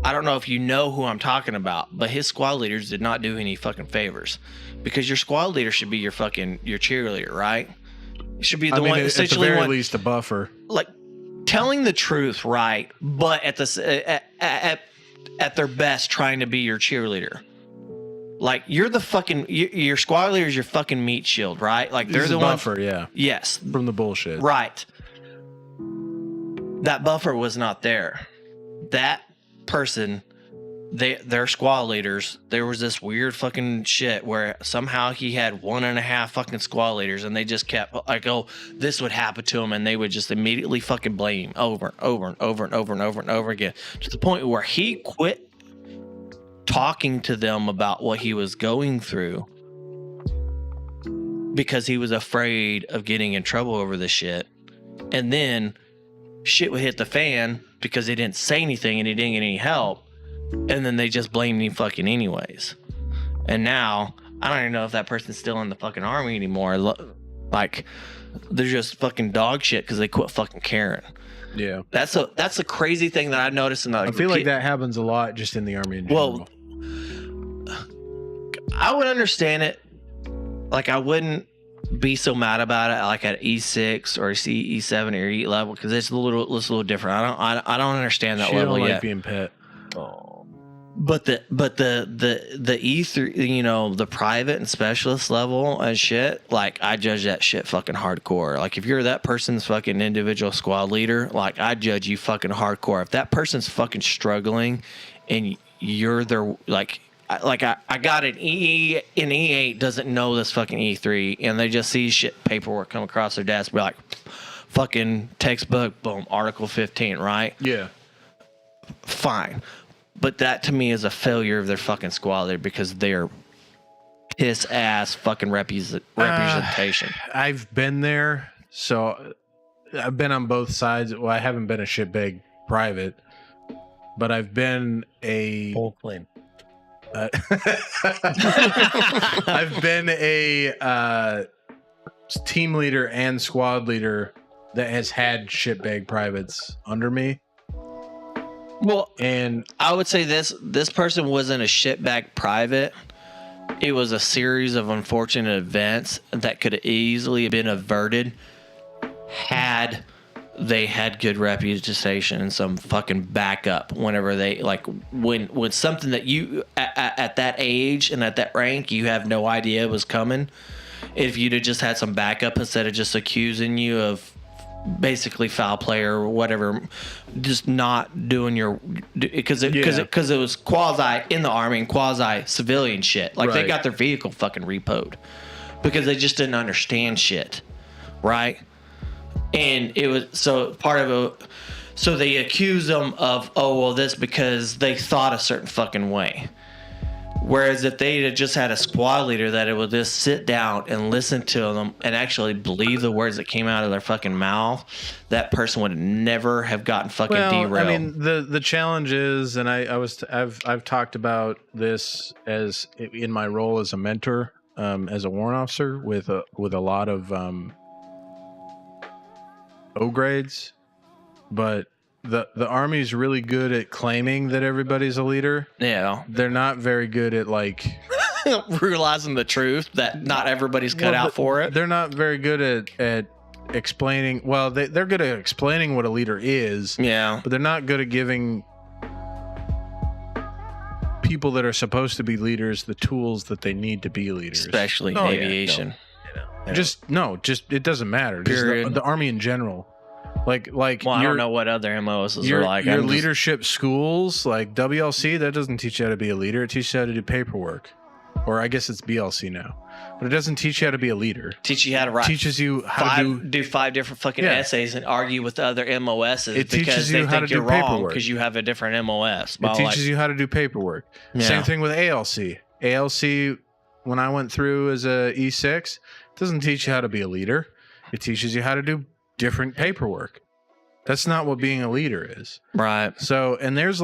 I don't know if you know who I'm talking about, but his squad leaders did not do any fucking favors, because your squad leader should be your cheerleader, right? It should be the one at the essentially very one, least a buffer. like telling the truth, right? But at their best, trying to be your cheerleader. Like you're the fucking your squad leader is your fucking meat shield, right? Like they're He's the a one. buffer, yeah, Yes, from the bullshit. right. That buffer was not there. That person, their squad leaders, there was this weird fucking shit where somehow he had 1.5 fucking squad leaders, and they just kept like, oh, this would happen to him, and they would just immediately fucking blame him over and over and over and over and over and over again, to the point where he quit talking to them about what he was going through because he was afraid of getting in trouble over this shit. And then shit would hit the fan because they didn't say anything and he didn't get any help. And then they just blamed him fucking anyways. And now I don't even know if that person's still in the fucking army anymore. Like, they're just fucking dog shit because they quit fucking caring. Yeah. That's a crazy thing that I noticed. In I feel like that happens a lot just in the army in general. Well, I would understand it. Like, I wouldn't be so mad about it like at E6 or E7 or E level because it's a little different. I don't understand that She level don't like yet. being pet. Oh. But the E3, you know, the private and specialist level and shit, like, I judge that shit fucking hardcore. Like, if you're that person's fucking individual squad leader, like, I judge you fucking hardcore. If that person's fucking struggling and you're their, like I got an E8 doesn't know this fucking E3, and they just see shit paperwork come across their desk, be like, fucking textbook, boom, Article 15, right? Yeah. Fine. But that to me is a failure of their fucking squad leader because they're piss ass fucking representation. I've been there, so I've been on both sides. Well, I haven't been a shitbag private, but I've been a Full claim. I've been a team leader and squad leader that has had shitbag privates under me. Well, And I would say this person wasn't a shitbag private. It was a series of unfortunate events that could have easily have been averted had they had good reputation and some fucking backup whenever they, like, when something that you at that age and at that rank you have no idea was coming. If you'd have just had some backup instead of just accusing you of basically foul play or whatever, just not doing your, because it was quasi in the army and quasi civilian shit. Like, they Right. got their vehicle fucking repoed because they just didn't understand shit, right? And it was so part of it. So they accuse them of, oh, well, this because they thought a certain fucking way. Whereas if they had just had a squad leader that it would just sit down and listen to them and actually believe the words that came out of their fucking mouth, that person would never have gotten fucking derailed. I mean, the challenge is, and I've talked about this as in my role as a mentor, as a warrant officer with a lot of O grades, but the Army's really good at claiming that everybody's a leader. Yeah. They're not very good at, like, Realizing the truth that not everybody's cut out for it. They're not very good at explaining. Well, they're good at explaining what a leader is. Yeah. But they're not good at giving people that are supposed to be leaders the tools that they need to be leaders. Especially Oh, yeah, aviation. Just it doesn't matter. Just Period. the Army in general. Like Well, I don't know what other MOs are like. Your I'm just- leadership schools, like WLC, that doesn't teach you how to be a leader. It teaches you how to do paperwork. Or I guess it's BLC now. But it doesn't teach you how to be a leader. teach you how to write. Teaches you how to do 5 different fucking Yeah. essays and argue with the other MOSs It because teaches they you how think to you're do wrong paperwork. because you have a different MOS. It teaches you how to do paperwork. Yeah. Same thing with ALC. ALC, when I went through as a E6, doesn't teach you how to be a leader. It teaches you how to do different paperwork. That's not what being a leader is. Right. So, and there's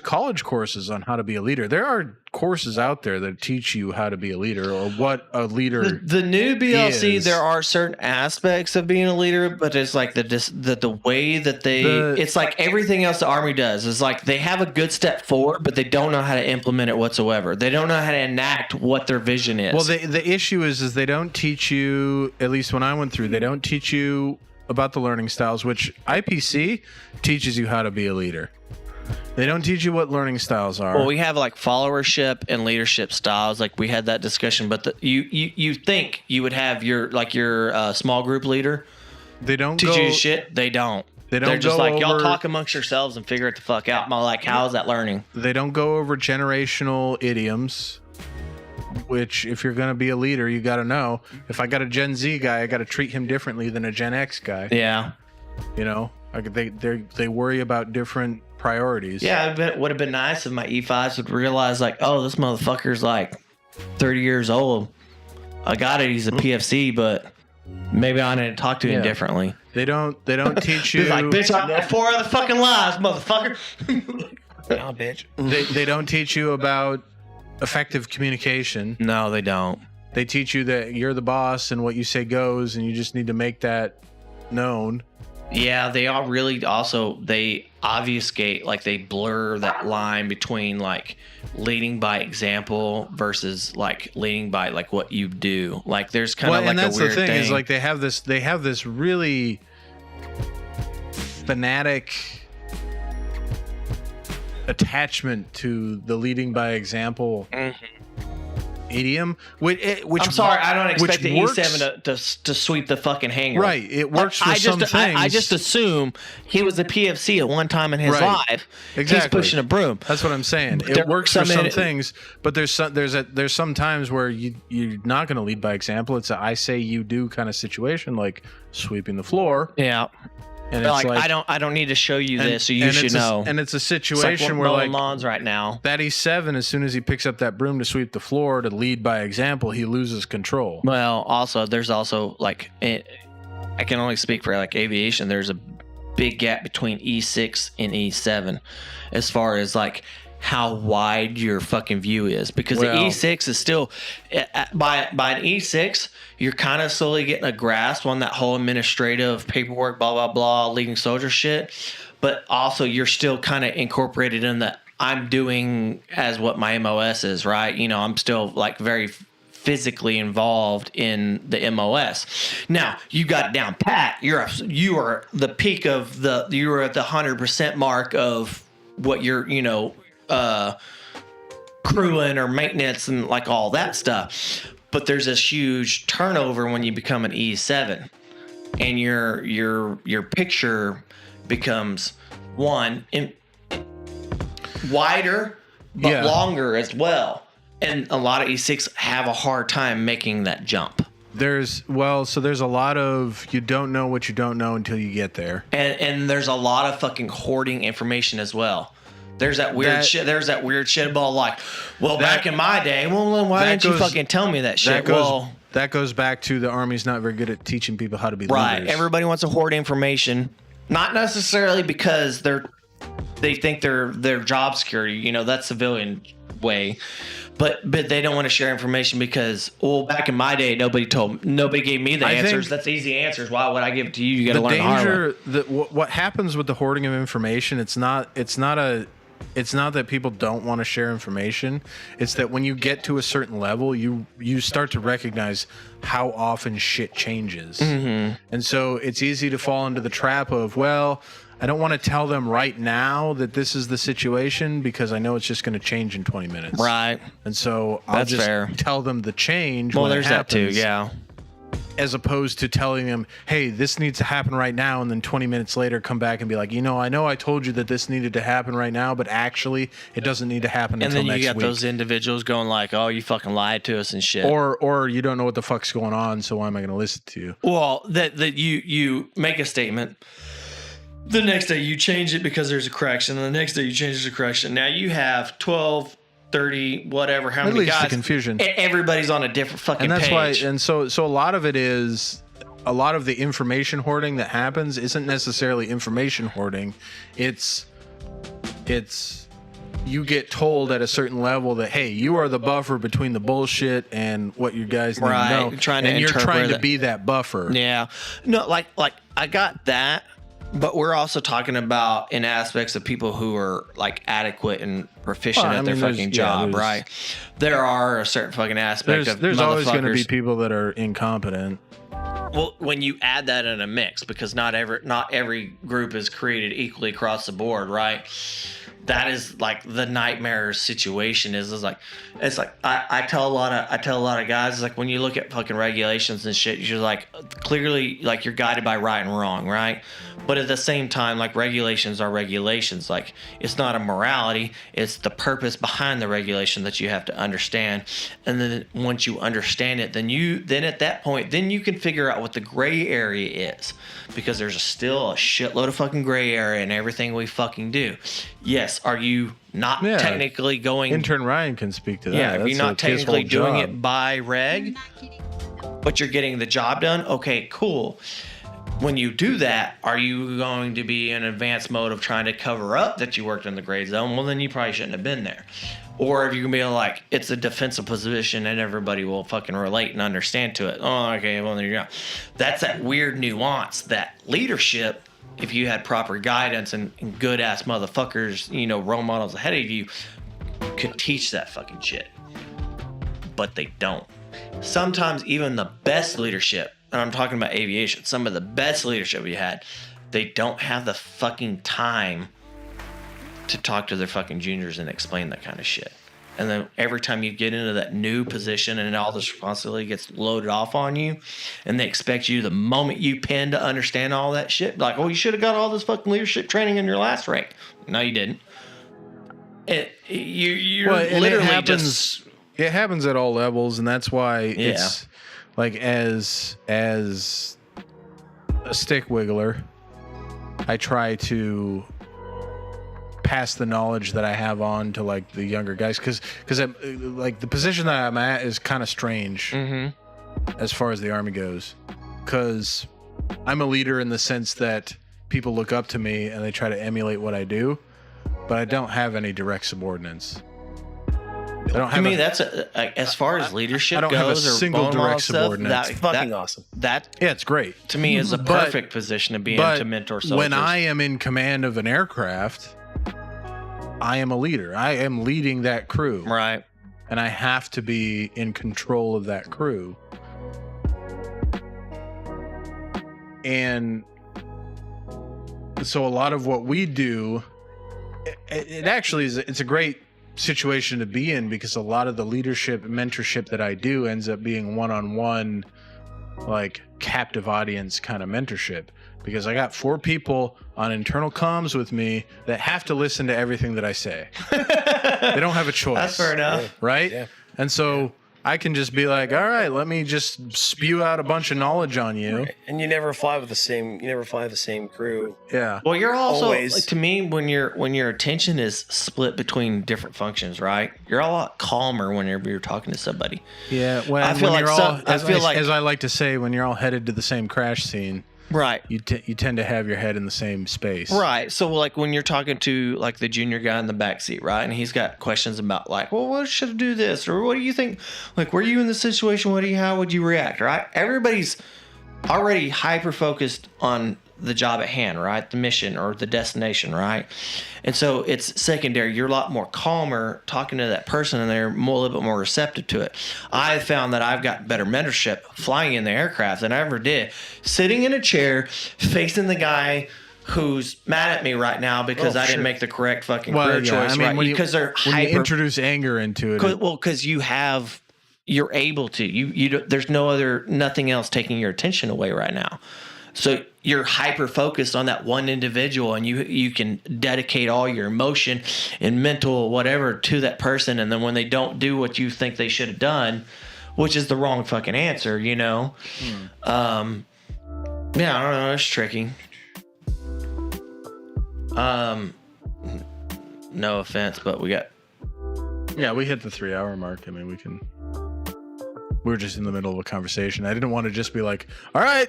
college courses on how to be a leader. There are courses out there that teach you how to be a leader or what a leader The new BLC, is. there are certain aspects of being a leader, but it's like the way that it's like everything else the Army does. It's like they have a good step forward, but they don't know how to implement it whatsoever. They don't know how to enact what their vision is. Well, the issue is they don't teach you, at least when I went through, they don't teach you about the learning styles, which IPC teaches you how to be a leader. They don't teach you what learning styles are. Well, we have like followership and leadership styles. Like we had that discussion, but you think you would have your small group leader they don't teach go, you shit. They don't. They don't They're just go like, y'all over- talk amongst yourselves and figure it the fuck out. I'm like, how is that learning? They don't go over generational idioms, which if you're going to be a leader, you got to know. If I got a Gen Z guy, I got to treat him differently than a Gen X guy. Yeah. You know, they worry about different priorities. Yeah, it would have been nice if my E5s would realize, like, oh, this motherfucker's like 30 years old. I got it. He's a PFC, but maybe I need to talk to him differently. They don't teach you. He's like, bitch, I got 4 other fucking lives, motherfucker. Oh, bitch. They don't teach you about effective communication. No, they don't. They teach you that you're the boss and what you say goes, and you just need to make that known. Yeah, they all really also they obfuscate, like they blur that line between like leading by example versus like leading by like what you do. Like there's kind of like and that's a weird the thing thing. is like they have this really fanatic attachment to the leading by example idiom, which I'm sorry, I don't expect the works, E7 to sweep the fucking hangar. right. It works for some things. I just assume he was a PFC at one time in his life. Exactly. He's pushing a broom. That's what I'm saying. There It works for are some things, but there's some times where you're not going to lead by example. It's a I say you do kind of situation, like sweeping the floor. Yeah. And They're it's like, I don't need to show you this, so you should know. And it's a It's like situation where mowing like lawns right now. that E7, as soon as he picks up that broom to sweep the floor to lead by example, he loses control. Well, also there's also like I can only speak for like aviation. There's a big gap between E6 and E7 as far as like how wide your fucking view is, because the E6 is still by an E6 you're kind of slowly getting a grasp on that whole administrative paperwork, blah blah blah, leading soldier shit, but also you're still kind of incorporated in the I'm doing as what my MOS is, right? You know, I'm still like very physically involved in the MOS. Now you got it down pat. You are the peak of you are at the 100% mark of what you're crewing or maintenance and like all that stuff. But there's this huge turnover when you become an E7, and your picture becomes wider but longer as well. And a lot of E6 have a hard time making that jump. There's a lot of you don't know what you don't know until you get there. And there's a lot of fucking hoarding information as well. There's that weird shit. There's that weird shit about like, back in my day, well, why didn't you fucking tell me that shit? That goes back to the Army's not very good at teaching people how to be right. leaders. Everybody wants to hoard information, not necessarily because they think they're job security. You know, that's civilian way, but they don't want to share information because back in my day, nobody gave me the answers. That's easy answers. Why would I give it to you? You got to learn the hard way. What happens with the hoarding of information? It's not that people don't want to share information. It's that when you get to a certain level, you start to recognize how often shit changes. Mm-hmm. And so it's easy to fall into the trap of, I don't want to tell them right now that this is the situation because I know it's just going to change in 20 minutes. Right. And so I'll tell them the change when it happens. That too, yeah. As opposed to telling them, hey, this needs to happen right now, and then 20 minutes later come back and be like, I know I told you that this needed to happen right now, but actually it doesn't need to happen until next week. And then you got those individuals going like, oh, you fucking lied to us and shit. Or you don't know what the fuck's going on, so why am I going to listen to you? Well, that you make a statement. The next day you change it because there's a correction, and the next day you change there's a correction. Now you have 12, 30, whatever, how many guys. The confusion. Everybody's on a different fucking page. And so a lot of it is, a lot of the information hoarding that happens isn't necessarily information hoarding. It's you get told at a certain level that, hey, you are the buffer between the bullshit and what you guys need to know. You're trying to be that buffer. Yeah. No, like I got that. But we're also talking about in aspects of people who are like adequate and proficient at their fucking job, right? There are a certain fucking aspect of there's always going to be people that are incompetent. Well, when you add that in a mix, because not every group is created equally across the board, right? That is like the nightmare situation it's like I tell a lot of guys, it's like when you look at fucking regulations and shit, you're like clearly like you're guided by right and wrong, right? But at the same time, like regulations are regulations. Like it's not a morality, it's the purpose behind the regulation that you have to understand. And then once you understand it, then at that point, then you can figure out what the gray area is, because there's still a shitload of fucking gray area in everything we fucking do. Yes, are you not technically going... Intern Ryan can speak to that. Yeah, if you're not technically doing it by reg, but you're getting the job done, okay, cool. when you do that, are you going to be in advanced mode of trying to cover up that you worked in the gray zone? Well, then you probably shouldn't have been there. Or if you can be like, it's a defensive position and everybody will fucking relate and understand to it. Oh, okay, well, there you go. That's that weird nuance that leadership, if you had proper guidance and good ass motherfuckers, you know, role models ahead of you, could teach that fucking shit. But they don't. Sometimes even the best leadership, and I'm talking about aviation, some of the best leadership we had, they don't have the fucking time to talk to their fucking juniors and explain that kind of shit. And then every time you get into that new position and all this responsibility gets loaded off on you, and they expect you the moment you pin to understand all that shit, like, oh, you should have got all this fucking leadership training in your last rank. No, you didn't. You're literally just... It happens at all levels, and that's why it's like as a stick wiggler, I try to pass the knowledge that I have on to like the younger guys, because like the position that I'm at is kind of strange as far as the Army goes, because I'm a leader in the sense that people look up to me and they try to emulate what I do, but I don't have any direct subordinates. I don't have that's as far as leadership I don't goes, have a or single direct subordinate. That's fucking awesome. That yeah, it's great. To me is a perfect position to be in to mentor soldiers. When I am in command of an aircraft, I am a leader. I am leading that crew. Right. And I have to be in control of that crew. And so a lot of what we do, it actually is, it's a great situation to be in, because a lot of the leadership and mentorship that I do ends up being one-on-one, like captive audience kind of mentorship, because I got 4 people on internal comms with me that have to listen to everything that I say. They don't have a choice. That's fair enough. Right? Yeah. And so I can just be like, all right, let me just spew out a bunch of knowledge on you. Right. And you never fly with the same crew. Yeah. Well, you're also Always. like, to me, when your attention is split between different functions, right? You're a lot calmer whenever you're talking to somebody. Yeah. Well, I feel when like you're all, as I like to say, when you're all headed to the same crash scene, right? You tend to have your head in the same space. Right. So like when you're talking to like the junior guy in the back seat, right? And he's got questions about like, well, what should I do this? Or what do you think? Like, were you in this situation? How would you react? Right? Everybody's already hyper focused on the job at hand, right? The mission or the destination, right? And so it's secondary. You're a lot more calmer talking to that person, and they're a little bit more receptive to it. I found that I've got better mentorship flying in the aircraft than I ever did sitting in a chair facing the guy who's mad at me right now because I didn't make the correct fucking career choice, right? Because they're when you introduce anger into it. Because you're able to. You there's nothing else taking your attention away right now. So you're hyper focused on that one individual, and you can dedicate all your emotion and mental whatever to that person. And then when they don't do what you think they should have done, which is the wrong fucking answer, you know? Yeah, I don't know. It's tricky. No offense, but we hit the 3-hour mark. I mean, we were just in the middle of a conversation. I didn't want to just be like, all right.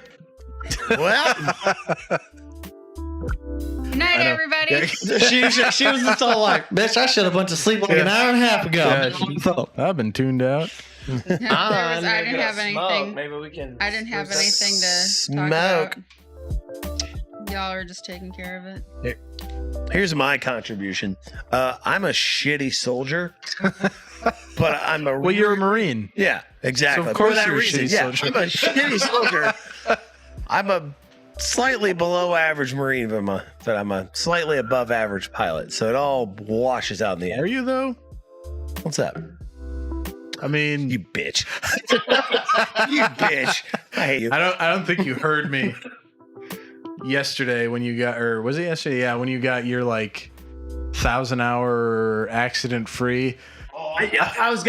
Well, good night, everybody. she was just all like, bitch, I should have went to sleep like an hour and a half ago. Yeah, I've been tuned out. I didn't have anything. Maybe we can. I didn't have anything to talk about. Y'all are just taking care of it. Here's my contribution. I'm a shitty soldier, but I'm a you're a Marine. Yeah, exactly. So of course For that you're a reason, shitty soldier. I'm a shitty soldier. I'm a slightly below average Marine, but I'm a slightly above average pilot. So it all washes out in the end. Are you though? What's up? I mean, You bitch. You bitch. I hate you. I don't think you heard me yesterday when you got, or was it yesterday? Yeah, when you got your like 1,000-hour accident free. I was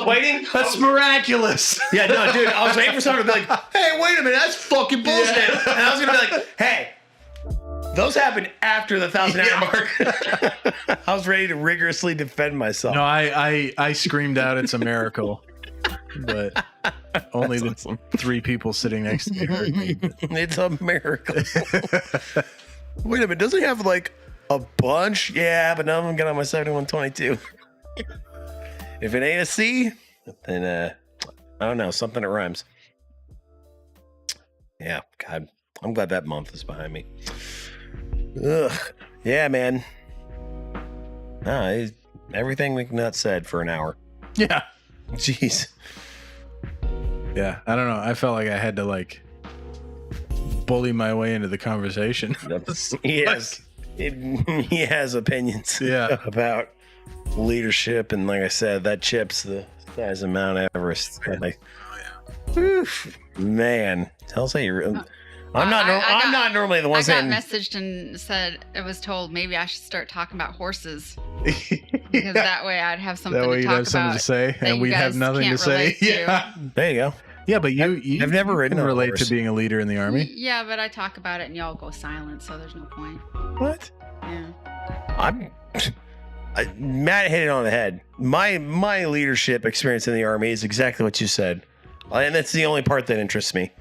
waiting. That's miraculous. Yeah, no, dude. I was waiting for someone to be like, "Hey, wait a minute, that's fucking bullshit." Yeah. And I was gonna be like, "Hey, those happened after the 1,000-hour mark." I was ready to rigorously defend myself. No, I screamed out, "It's a miracle!" But Only That's the awesome. 3 people sitting next to me heard me. It's a miracle. Wait a minute, doesn't he have like a bunch? Yeah, but none of them got on my 7122. If it ain't a C, then I don't know, something that rhymes. Yeah, God, I'm glad that month is behind me. Ugh, yeah, man. Everything McNutt said for an hour. Yeah. Jeez. Yeah. I don't know. I felt like I had to like bully my way into the conversation. He has opinions Yeah. about leadership, and like I said, that chip's the size of Mount Everest. Like, oof, man, tells how you're. I'm not normally the one I got saying. messaged and said it was told maybe I should start talking about horses because that way I'd have something That way to you'd talk have something about. to say, that and you we'd have guys nothing to can't say. relate to. Yeah. There you go. Yeah, but I've never ridden can a relate horse. to being a leader in the army. Yeah, but I talk about it and y'all go silent, so there's no point. What? Yeah. Matt hit it on the head. My leadership experience in the army is exactly what you said, and that's the only part that interests me,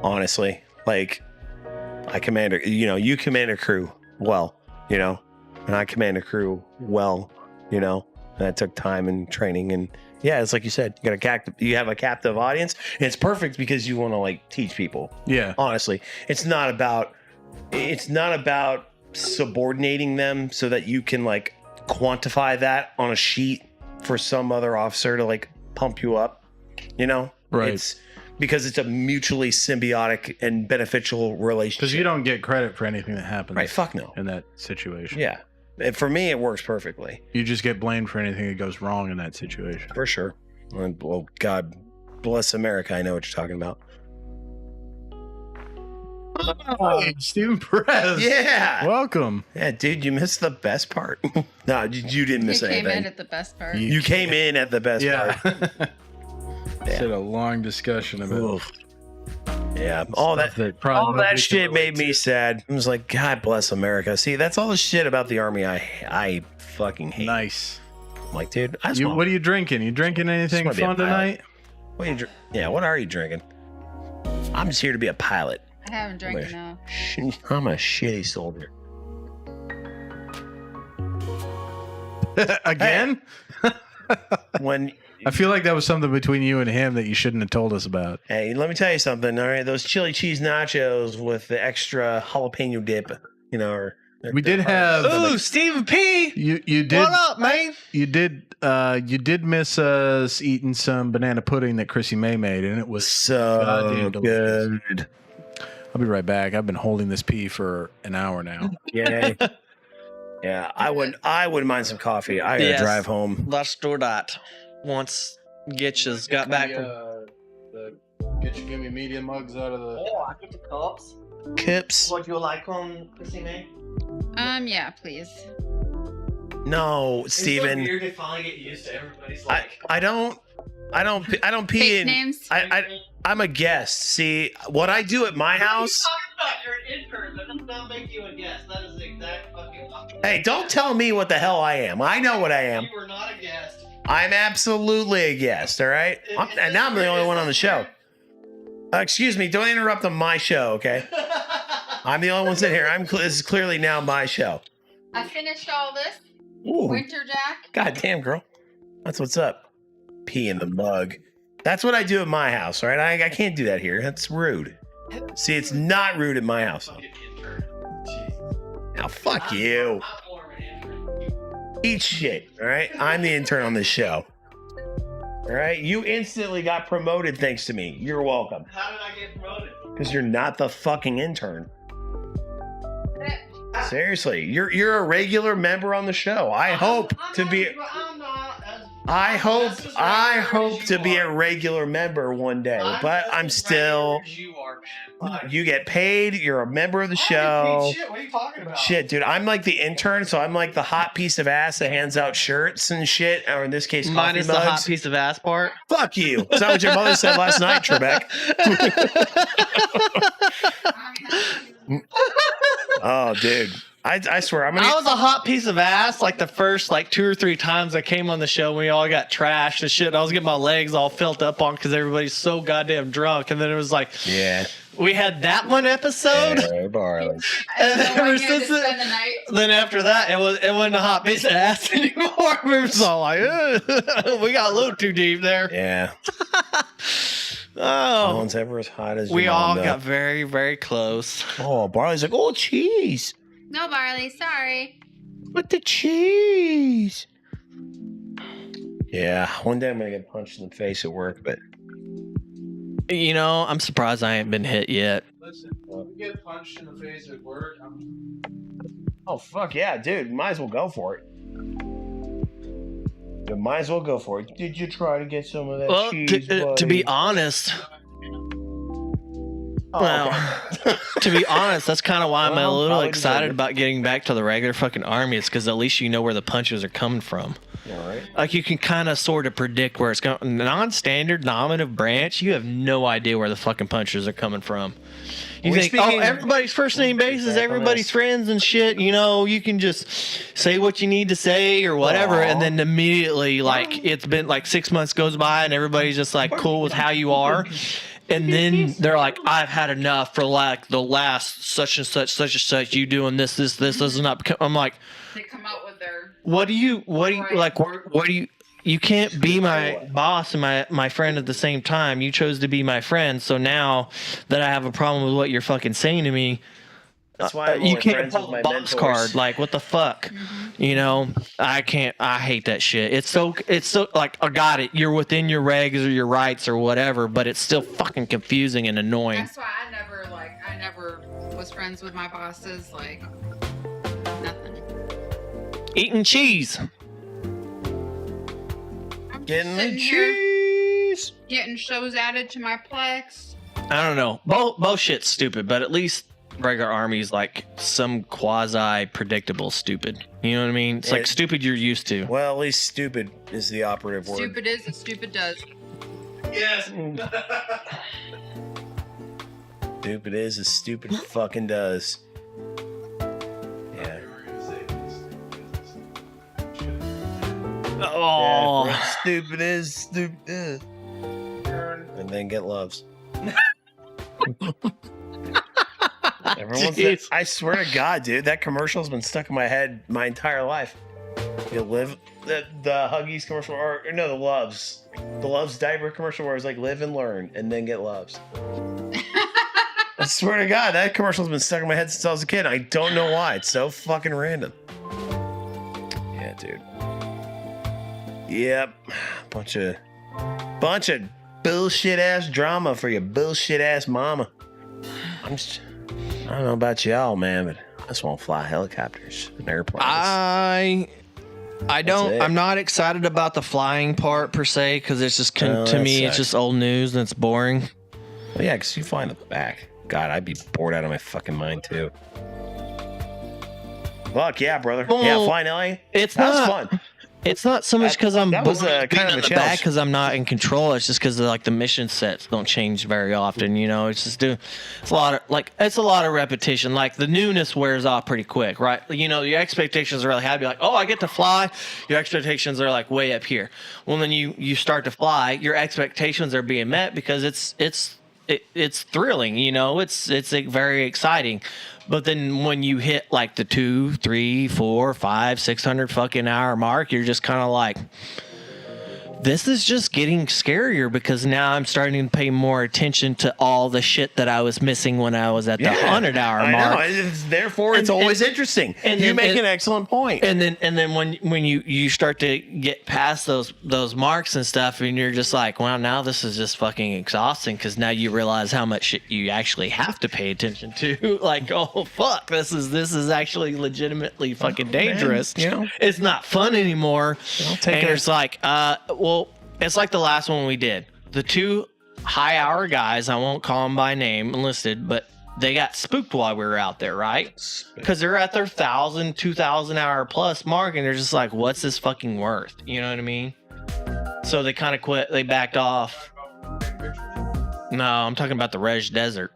honestly. Like, you command a crew well, and I command a crew well, and that took time and training, and yeah, it's like you said, you have a captive audience, and it's perfect because you want to like teach people. Yeah. Honestly, it's not about subordinating them so that you can like quantify that on a sheet for some other officer to like pump you up, Right. It's because it's a mutually symbiotic and beneficial relationship. Because you don't get credit for anything that happens. Right? Fuck no. In that situation. Yeah. And for me, it works perfectly. You just get blamed for anything that goes wrong in that situation. For sure. And, well, God bless America. I know what you're talking about. Stephen Perez. Yeah. Welcome. Yeah, dude, you missed the best part. No, you didn't miss You came anything. in at the best part. You came in at the best Yeah. part. Just had a long discussion about Oof. Yeah, all that probably nobody shit can made relate me to. sad. I was like, God bless America. See, that's all the shit about the army I fucking hate. Nice. I'm like, dude, I just You, want, what are you drinking? You drinking anything wanna be a fun pilot. tonight? what are you yeah, what are you drinking? I'm just here to be a pilot. I haven't drank enough. I'm a shitty soldier. Again? When I feel like that was something between you and him that you shouldn't have told us about. hey, let me tell you something. All right, those chili cheese nachos with the extra jalapeno dip, We did have. Ooh, Stephen P. You did. What up, man? You did miss us eating some banana pudding that Chrissy May made, and it was so goddamn delicious. good. I'll be right back. I've been holding this pee for an hour now. Yeah. Yeah, I wouldn't mind some coffee. I gotta Yes. drive home. Let's do that. Once Gitches got back from. Give me medium mugs out of the. Oh, I get the cups. Kips. What you like on Chrissy May? Yeah, please. No, It's so Steven. weird to finally get used to everybody's I don't pee Fake in. names. I'm a guest. See, what I do at my house. You're an intern. That does not make you a guest. That is the exact fucking opposite. Hey, don't tell me what the hell I am. I know what I am. You were not a guest. I'm absolutely a guest, all right? And now I'm the only one on the show. Excuse me, don't interrupt on my show, okay? I'm the only one sitting here. This is clearly now my show. I finished all this. Ooh, Winter Jack. God damn, girl. That's what's up. Pee in the mug. That's what I do at my house, all right? I can't do that here. That's rude. See, it's not rude at my house. Now, fuck you. Eat shit, all right? I'm the intern on this show. All right? You instantly got promoted thanks to me. You're welcome. How did I get promoted? Because you're not the fucking intern. Seriously, you're a regular member on the show. I hope to be a regular member one day, but I'm still. You are, man. You get paid. You're a member of the show. Shit, what are you talking about? Shit, dude, I'm like the intern, so I'm like the hot piece of ass that hands out shirts and shit, or in this case, coffee Minus the mugs. hot piece of ass part. Fuck you. Is that what your mother said last night, Trebek? Oh, dude. I swear, I'm I gonna. was a hot piece of ass like the first like 2 or 3 times I came on the show. We all got trashed and shit. I was getting my legs all filled up on because everybody's so goddamn drunk. And then it was like, Yeah. we had that one episode. Hey, Barley. And No one ever here to since spend the night. then after that, it wasn't a hot piece of ass anymore. We were all like, we got a little too deep there. Yeah. No Oh, one's ever as hot as we your all mom, got very, very close. though. Oh, Barley's like, oh, cheese. No, Barley, sorry. With the cheese. Yeah, one day I'm gonna get punched in the face at work, but You know, I'm surprised I ain't been hit yet. Listen, if you get punched in the face at work, oh fuck yeah, dude, might as well go for it. You might as well go for it. Did you try to get some of that Well, cheese, to buddy? be honest, Oh, well, okay. to be honest, that's kind of why I'm a Well, little probably excited deserve it. about getting back to the regular fucking army. It's because at least you know where the punches are coming from. All right. Like you can kind of sort of predict where it's going. Non-standard nominative branch, you have no idea where the fucking punches are coming from. You Are we think, speaking- everybody's first name basis, Back on everybody's this. friends and shit. You know, you can just say what you need to say or whatever, Aw. and then immediately, like it's been like 6 months goes by, and everybody's just like cool with how you are. And then they're like, I've had enough for like the last such and such. You doing this is not. I'm like, They come out with their. what do you Right. like? What do you can't be my boss and my friend at the same time. You chose to be my friend, so now that I have a problem with what you're fucking saying to me, That's why I'm you only can't friends pull with a my boss mentors. card. Like, what the fuck? You know, I can't. I hate that shit. It's so like, I got it. You're within your regs or your rights or whatever, but it's still fucking confusing and annoying. That's why I never was friends with my bosses. Like nothing. Eating cheese. I'm just Getting the sitting here cheese. getting shows added to my Plex. I don't know. Both shit's stupid, but at least regular army's like some quasi predictable stupid. You know what I mean? It's like It- stupid you're used to. Well, at least stupid is the operative word. Stupid is and stupid does. yes. Stupid is as stupid fucking does. Yeah. Oh, Yeah, stupid is stupid is. And then get loves. Everyone's Jeez. I swear to God, dude, that commercial's been stuck in my head my entire life. You live the Huggies commercial, or no, the Loves diaper commercial where it's like live and learn and then get loves. I swear to God, that commercial's been stuck in my head since I was a kid. I don't know why. It's so fucking random. Yeah, dude. Yep. Bunch of bullshit ass drama for your bullshit ass mama. I don't know about y'all, man, but I just want to fly helicopters and airplanes. I don't. it. I'm not excited about the flying part per se because it's just Oh, to that me it's sucks. just old news and it's boring. Well, yeah, because you fly in the back. God, I'd be bored out of my fucking mind too. Fuck yeah, brother. Yeah, Well, flying LA. It's That was not. fun. It's not so much because I'm that was, bored kind of in a the challenge. back because I'm not in control. It's just because like the mission sets don't change very often. You know, it's just it's a lot of repetition. Like the newness wears off pretty quick, right? You know, your expectations are really high. Be like, oh, I get to fly. Your expectations are like way up here. Well, then you start to fly. Your expectations are being met because it's thrilling. You know, it's like, very exciting. But then when you hit like the 2, 3, 4, 5, 600 fucking hour mark, you're just kind of like, this is just getting scarier because now I'm starting to pay more attention to all the shit that I was missing when I was at the 100-hour I mark. know. Therefore, it's always interesting. and You then- make and- an excellent point. And then when you start to get past those marks and stuff, and you're just like, wow, now this is just fucking exhausting because now you realize how much shit you actually have to pay attention to. Like, oh fuck, this is actually legitimately fucking dangerous. you know. It's not fun anymore. take And it. it's like, well, it's like the last one we did. The 2 high-hour guys, I won't call them by name enlisted, but they got spooked while we were out there, right? Because they're at their 1,000, 2,000 hour plus mark, and they're just like, what's this fucking worth? You know what I mean? So they kind of quit. They backed off. No, I'm talking about the Rej Desert.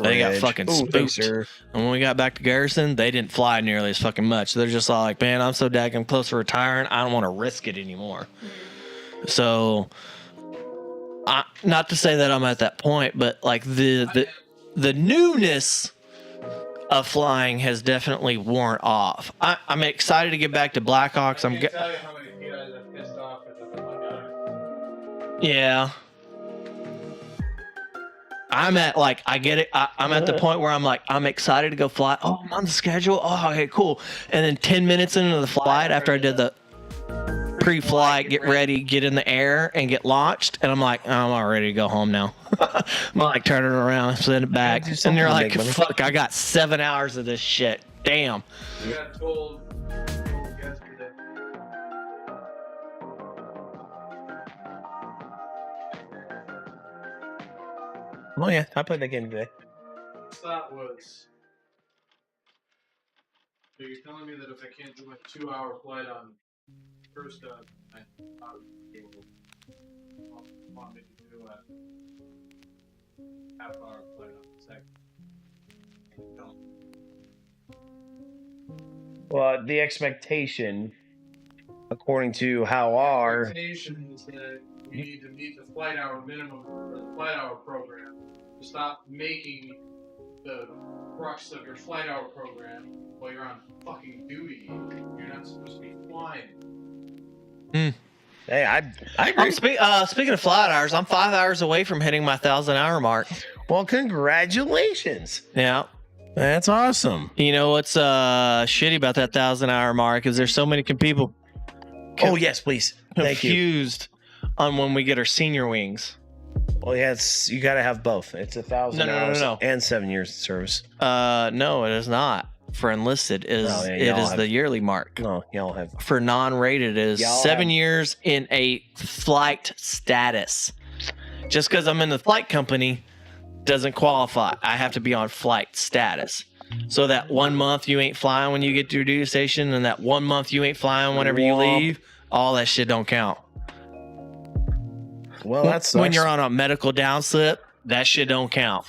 They got Reg. fucking Ooh, thanks, spooked. sir. And when we got back to Garrison, they didn't fly nearly as fucking much. They're just all like, man, I'm so daggum close to retiring. I don't want to risk it anymore. So, not to say that I'm at that point, but like the newness of flying has definitely worn off. I'm excited to get back to Blackhawks. I can't tell you how many guys I've pissed off because I'm like, Yeah. I'm at like, I get it. I'm at the point where I'm like, I'm excited to go fly. Oh, I'm on the schedule. Oh, okay, cool. And then 10 minutes into the flight, after I did the pre-flight, get ready, get in the air and get launched. And I'm like, oh, I'm all ready to go home now. I'm like, turn it around, send it back. Do And something you're to like, make money. fuck, I got 7 hours of this shit. Damn. I got told yesterday. Oh yeah, I played that game today. Thought was. So you're telling me that if I can't do my 2-hour flight on first I would be able to want me to do a half-hour flight on the second. No. Well, the expectation, according to how our expectation is that we need to meet the flight hour minimum for the flight hour program to stop making the crux of your flight hour program while you're on fucking duty. You're not supposed to be flying. hey, I agree. Speaking of flight hours, I'm 5 hours away from hitting my 1,000-hour mark. Well, congratulations. Yeah. That's awesome. You know what's shitty about that 1,000-hour mark is there's so many people Oh yes, please. Thank you. confused on when we get our senior wings. Well, yeah, you got to have both. It's 1,000 No. hours and 7 years of service. No, it is not. For enlisted, Oh, yeah, it y'all is have- the yearly mark. No, y'all have. For non-rated, it is Y'all 7 have- years in a flight status. Just because I'm in the flight company doesn't qualify. I have to be on flight status. So that 1 month you ain't flying when you get to your duty station, and that 1 month you ain't flying whenever you Womp. leave, all that shit don't count. Well, that's When you're on a medical downslip, that shit don't count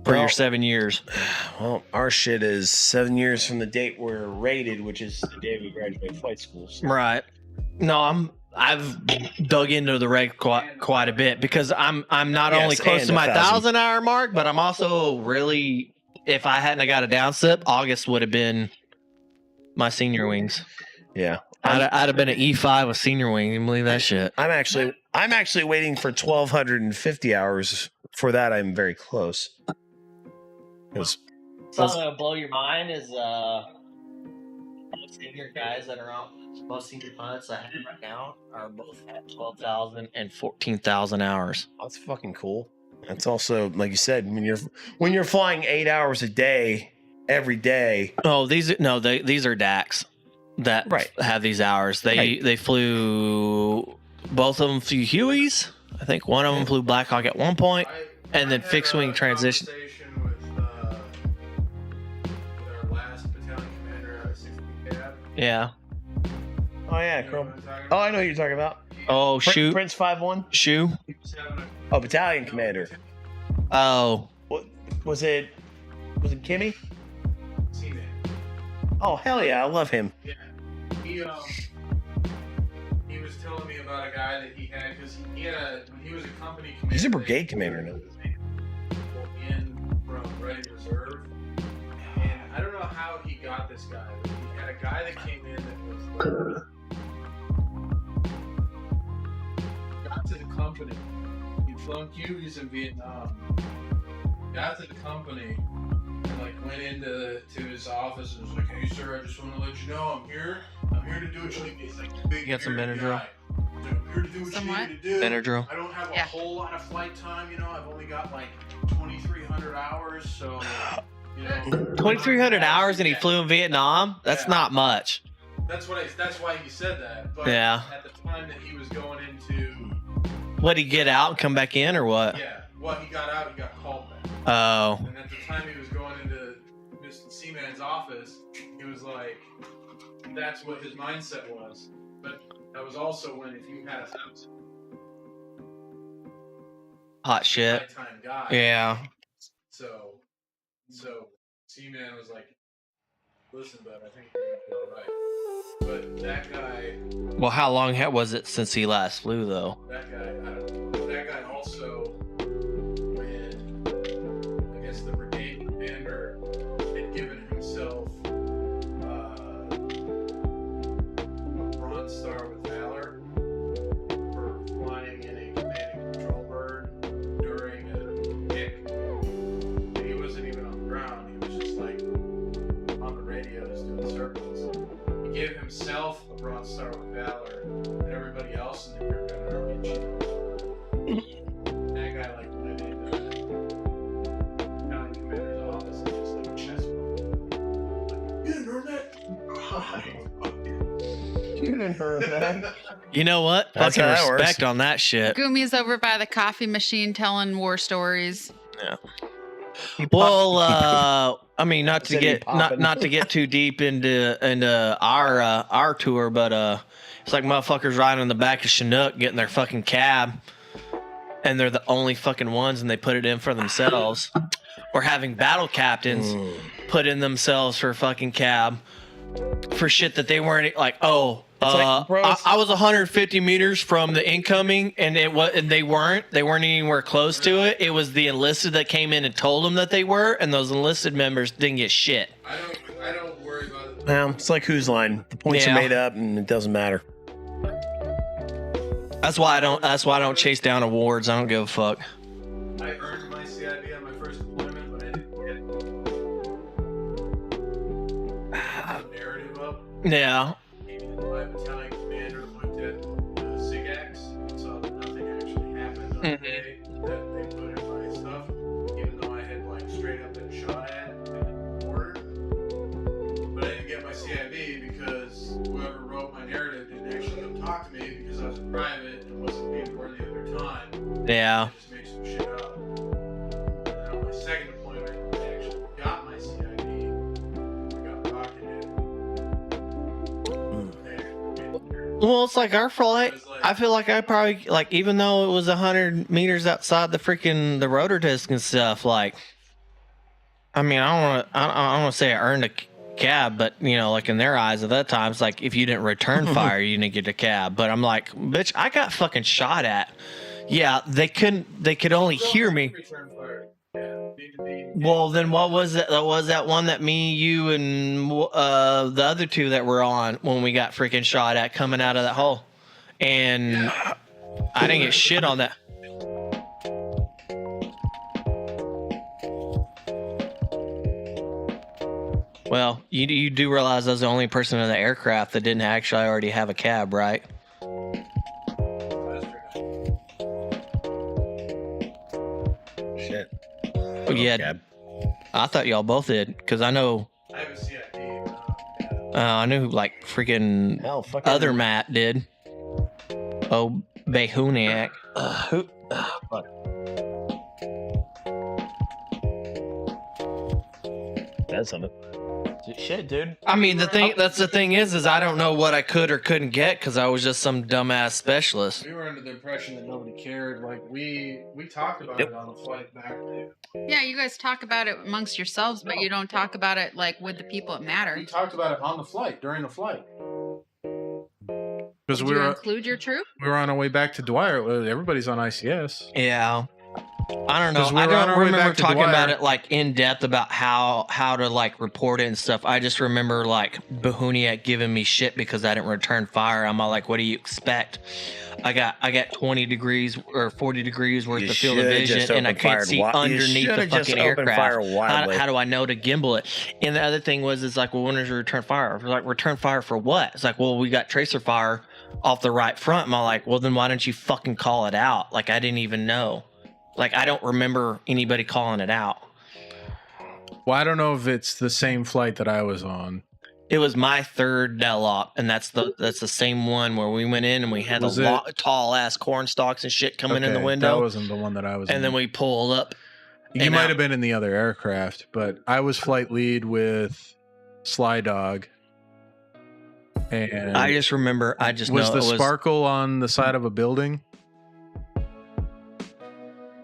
for Well- your 7 years. Well, our shit is 7 years from the date we're rated, which is the day we graduate flight school. So. Right. No, I've dug into the reg quite a bit because I'm not Yes, only close and to my 1,000. 1,000-hour mark, but I'm also really, if I hadn't have got a downslip, August would have been my senior wings. Yeah, I'd have been an E5 with senior wing. You can believe that shit? I'm actually waiting for 1,250 hours. For that, I'm very close. 'Cause- Something that'll blow your mind is senior guys that are on most senior pilots I have right now are both at 12,000 and 14,000 hours. That's fucking cool. That's also, like you said, when you're flying 8 hours a day every day. Oh, these are DACs that Right. have these hours. Right. They flew, both of them flew Hueys. I think one of them flew Blackhawk at one point. And then I had fixed wing a transition. conversation with our last battalion commander at 60 Cab. Yeah. Oh yeah, You know Chrome. what I'm talking Oh, about? I know who you're talking about. Oh, shoot. Prince 5-1. Shoe. He was having a- Oh, battalion commander. Oh. What was it? Was it Kimmy? Seaman. Oh hell yeah, I love him. He was telling me about a guy that he had because when he was a company commander. He's a brigade commander now. In from Ready Reserve, and I don't know how he got this guy. But he had a guy that came in that was got to the company. He'd flown Cubes in Vietnam. Got to the company and like went into his office and was like, "Hey sir, I just want to let you know I'm here. I'm here to do what you need." He's like, "Big You got some bearded Benadryl? guy. I'm here to do what Some you what? need to do. Benadryl. I don't have a Yeah. whole lot of flight time, you know. I've only got like 2,300 hours, so you know. 2,300 hours and he flew in Vietnam? That's Yeah. not much. That's why he said that. But Yeah. at the time that he was going into, What'd he get out and come back in or what? yeah, well, he got out, he got called back. Oh. And at the time he was going into Mr. Seaman's office, he was like, that's what his mindset was. But that was also when if you had a Hot shit. nighttime guy. Yeah. So So Seaman was like, listen, bud, I think you're gonna be all right. But that guy, Well, how long was it since he last flew, though? that guy, I don't know. But that guy also, when I guess the brigade commander had given himself a Bronze Star with Valor for flying in a command and control bird during a kick. And he wasn't even on the ground, he was just like on the radios doing circles. He gave himself a Bronze Star with Valor, and everybody else in the group got an Army Chief. That guy like went into the county commander's office and just like chest bumped. You didn't earn that? You didn't hear that. You know what? That's Fucking how that works. respect on that shit. Gumi's over by the coffee machine telling war stories. Well, I mean, not to Said he get popping. not to get too deep into our tour, but it's like motherfuckers riding in the back of Chinook getting their fucking cab, and they're the only fucking ones, and they put it in for themselves, or having battle captains put in themselves for fucking cab for shit that they weren't like. Oh, like, bro, I was 150 meters from the incoming, and they weren't anywhere close to it. It was the enlisted that came in and told them that they were, and those enlisted members didn't get shit. I don't worry about it. Well, it's like whose line. The points Yeah. are made up, and it doesn't matter. That's why I don't chase down awards. I don't give a fuck. I earned my CIB on my first deployment, but I didn't get the narrative up. Yeah. My battalion commander looked at the SIGAX and saw that nothing actually happened on the day that they put in my stuff, even though I had like straight up been shot at and ordered. But I didn't get my CIB because whoever wrote my narrative didn't actually come talk to me because I was a private and wasn't being worthy of their time. Yeah. I just made some shit up. And then on my second deployment, I actually got my CIB. I got rocketed. Well, it's like our flight. I feel like I probably like, even though it was 100 meters outside the rotor disc and stuff. Like, I mean, I don't want to say I earned a cab, but you know, like in their eyes at that time, it's like if you didn't return fire, you didn't get a cab. But I'm like, bitch, I got fucking shot at. Yeah, they could only hear me. Return fire. Yeah. Well, then what was it? That was that one that me, you, and the other two that were on when we got freaking shot at coming out of that hole, and I didn't get shit on that. Well, you do realize I was the only person in the aircraft that didn't actually already have a cab, right? Shit. Oh, yeah. Cab. I thought y'all both did, because I know. I have a CID. I knew like freaking Hell, fucking other Matt did. Oh, Behuniak. Fuck. That's something. Shit, dude. I mean, that's the thing is I don't know what I could or couldn't get because I was just some dumbass specialist. We were under the impression that nobody cared. Like we talked about it on the flight back. Yeah, you guys talk about it amongst yourselves, but you don't talk about it like with the people that matter. We talked about it on the flight during the flight. Because Did we you were include your troop? on our way back to Dwyer. Everybody's on ICS. Yeah. I don't know. 'Cause we I were on don't our way remember back to talking about Dwyer. it like in depth about how to like report it and stuff. I just remember like Behuniak giving me shit because I didn't return fire. I'm all like, what do you expect? I got 20 degrees or 40 degrees worth You of field of shoulda vision, just and I open can't fired see wi- you underneath shoulda the just fucking open fire aircraft. wildly. How do I know to gimbal it? And the other thing was, it's like, well, when is your return fire? I was like, return fire for what? It's like, well, we got tracer fire off the right front. And I'm like, well, then why didn't you fucking call it out? Like, I didn't even know. Like, I don't remember anybody calling it out. Well, I don't know if it's the same flight that I was on. It was my third Delop, and that's the same one where we went in and we had Was the it? tall ass corn stalks and shit coming in the Okay, window, That wasn't the one that I was and in. then we pulled up. You and might out. have been in the other aircraft, but I was flight lead with Sly Dog. And I just remember. I just was know the it was. sparkle on the side of a building?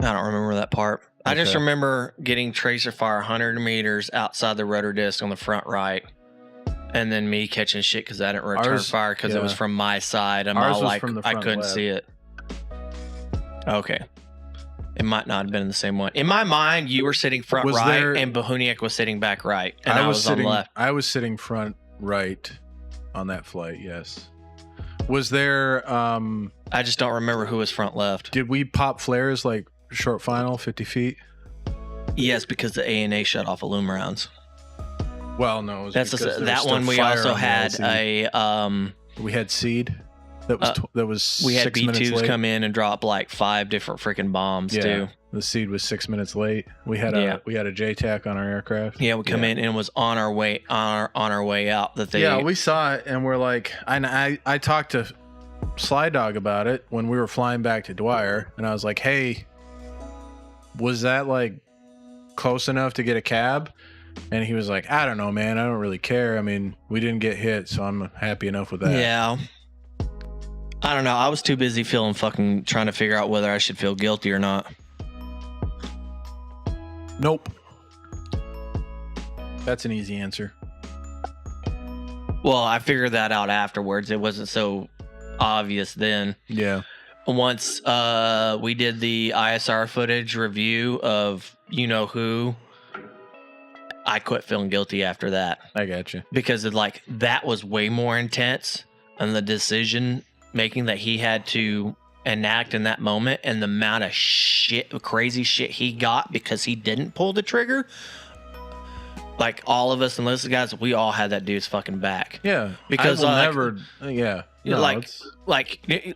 I don't remember that part. I just Okay. remember getting tracer fire 100 meters outside the rotor disc on the front right. And then me catching shit because I didn't return Ours- fire because it was yeah. from my side. I'm Ours all was like, from the I front couldn't left. see it. Okay. It might not have been the same one. In my mind, you were sitting front Was right there- and Bohuniak was sitting back right. And I was sitting on left. I was sitting front right on that flight. Yes. Was there? I just don't remember who was front left. Did we pop flares like short final 50 feet? Yes, because the ANA shut off aluminum rounds. Well, no. It was That's because there was that still one. We fire also on the had LZ. We had seed. That was that was we had 6 minutes B2s late. come in and drop like 5 different freaking bombs Yeah, too. the seed was 6 minutes late. We had Yeah. a JTAC on our aircraft. Yeah, we come in and it was on our way out that they. Yeah, we saw it and we're like, I talked to Sly Dog about it when we were flying back to Dwyer, and I was like, hey, was that like close enough to get a cab? And he was like, I don't know, man. I don't really care. I mean, we didn't get hit, so I'm happy enough with that. Yeah. I don't know. I was too busy trying to figure out whether I should feel guilty or not. Nope. That's an easy answer. Well, I figured that out afterwards. It wasn't so obvious then. Yeah. Once we did the ISR footage review of you know who, I quit feeling guilty after that I got you. because that was way more intense, and the decision making that he had to enact in that moment, and the amount of crazy shit he got because he didn't pull the trigger. Like all of us and those guys, we all had that dude's fucking back. Yeah. Because, I will like- never. Yeah. No, like it's-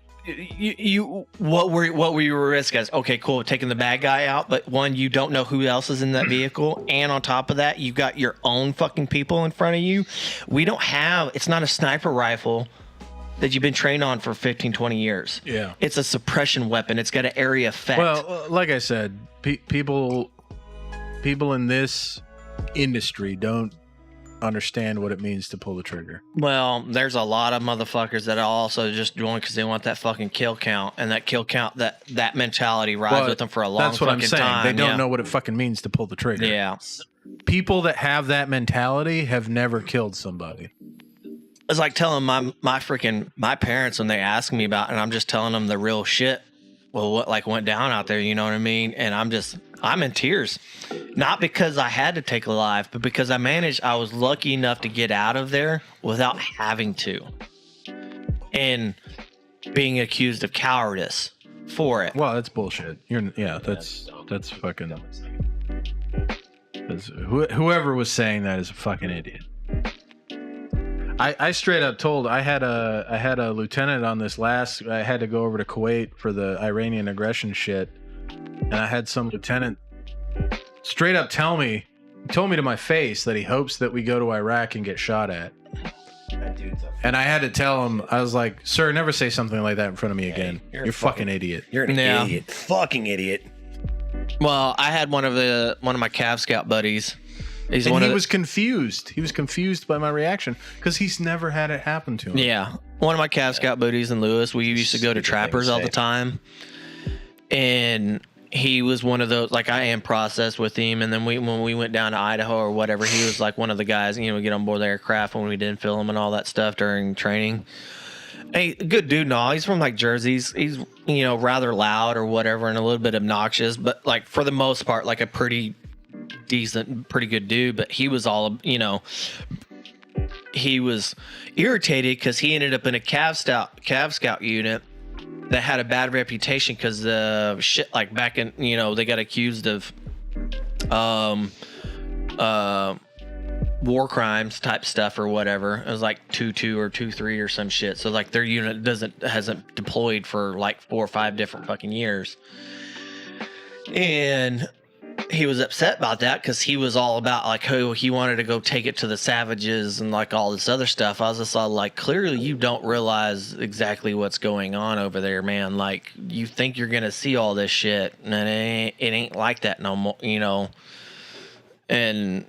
what were your risks, guys? Okay, cool, taking the bad guy out, but one, you don't know who else is in that vehicle, and on top of that, you've got your own fucking people in front of you. It's not a sniper rifle that you've been trained on for 15, 20 years. Yeah. It's a suppression weapon. It's got an area effect. Well, like I said, people in this industry don't understand what it means to pull the trigger. Well, there's a lot of motherfuckers that are also just doing because they want that fucking kill count, and that kill count, that mentality rides Well, with them for a long That's what I'm fucking saying. time. They don't yeah. know what it fucking means to pull the trigger. Yeah. People that have that mentality have never killed somebody. It's like telling my parents when they ask me about it, and I'm just telling them the real shit. Well, what went down out there, you know what I mean? And I'm in tears. Not because I had to take a life, but because I was lucky enough to get out of there without having to. And being accused of cowardice for it. Well, that's bullshit. That's fucking. Whoever was saying that is a fucking idiot. I straight up told I had a lieutenant on this last. I had to go over to Kuwait for the Iranian aggression shit, and I had some lieutenant straight up told me to my face that he hopes that we go to Iraq and get shot at. And I had to tell him, I was like, sir, never say something like that in front of me again. you're You're a fucking idiot. You're an Yeah. idiot. Fucking idiot. Well, I had one of my Cav Scout buddies. He was confused. He was confused by my reaction because he's never had it happen to him. Yeah. One of my Cav Scout buddies in Lewis, we used to go to Stupid thing to trappers all say. the time. And he was one of those, I am processed with him. And then when we went down to Idaho or whatever, he was like one of the guys, get on board the aircraft when we didn't film and all that stuff during training. Hey, good dude and all. He's from Jersey. He's rather loud or whatever and a little bit obnoxious, but for the most part, a pretty decent, pretty good dude. But he was all, he was irritated because he ended up in a Cav Scout unit that had a bad reputation because the shit back in they got accused of war crimes type stuff or whatever. It was 2-2 or 2-3 or some shit. So their unit hasn't deployed for 4 or 5 different fucking years. And he was upset about that because he was all about he wanted to go take it to the savages and all this other stuff. I was just all clearly you don't realize exactly what's going on over there, man. You think you're gonna see all this shit, and it ain't like that no more, And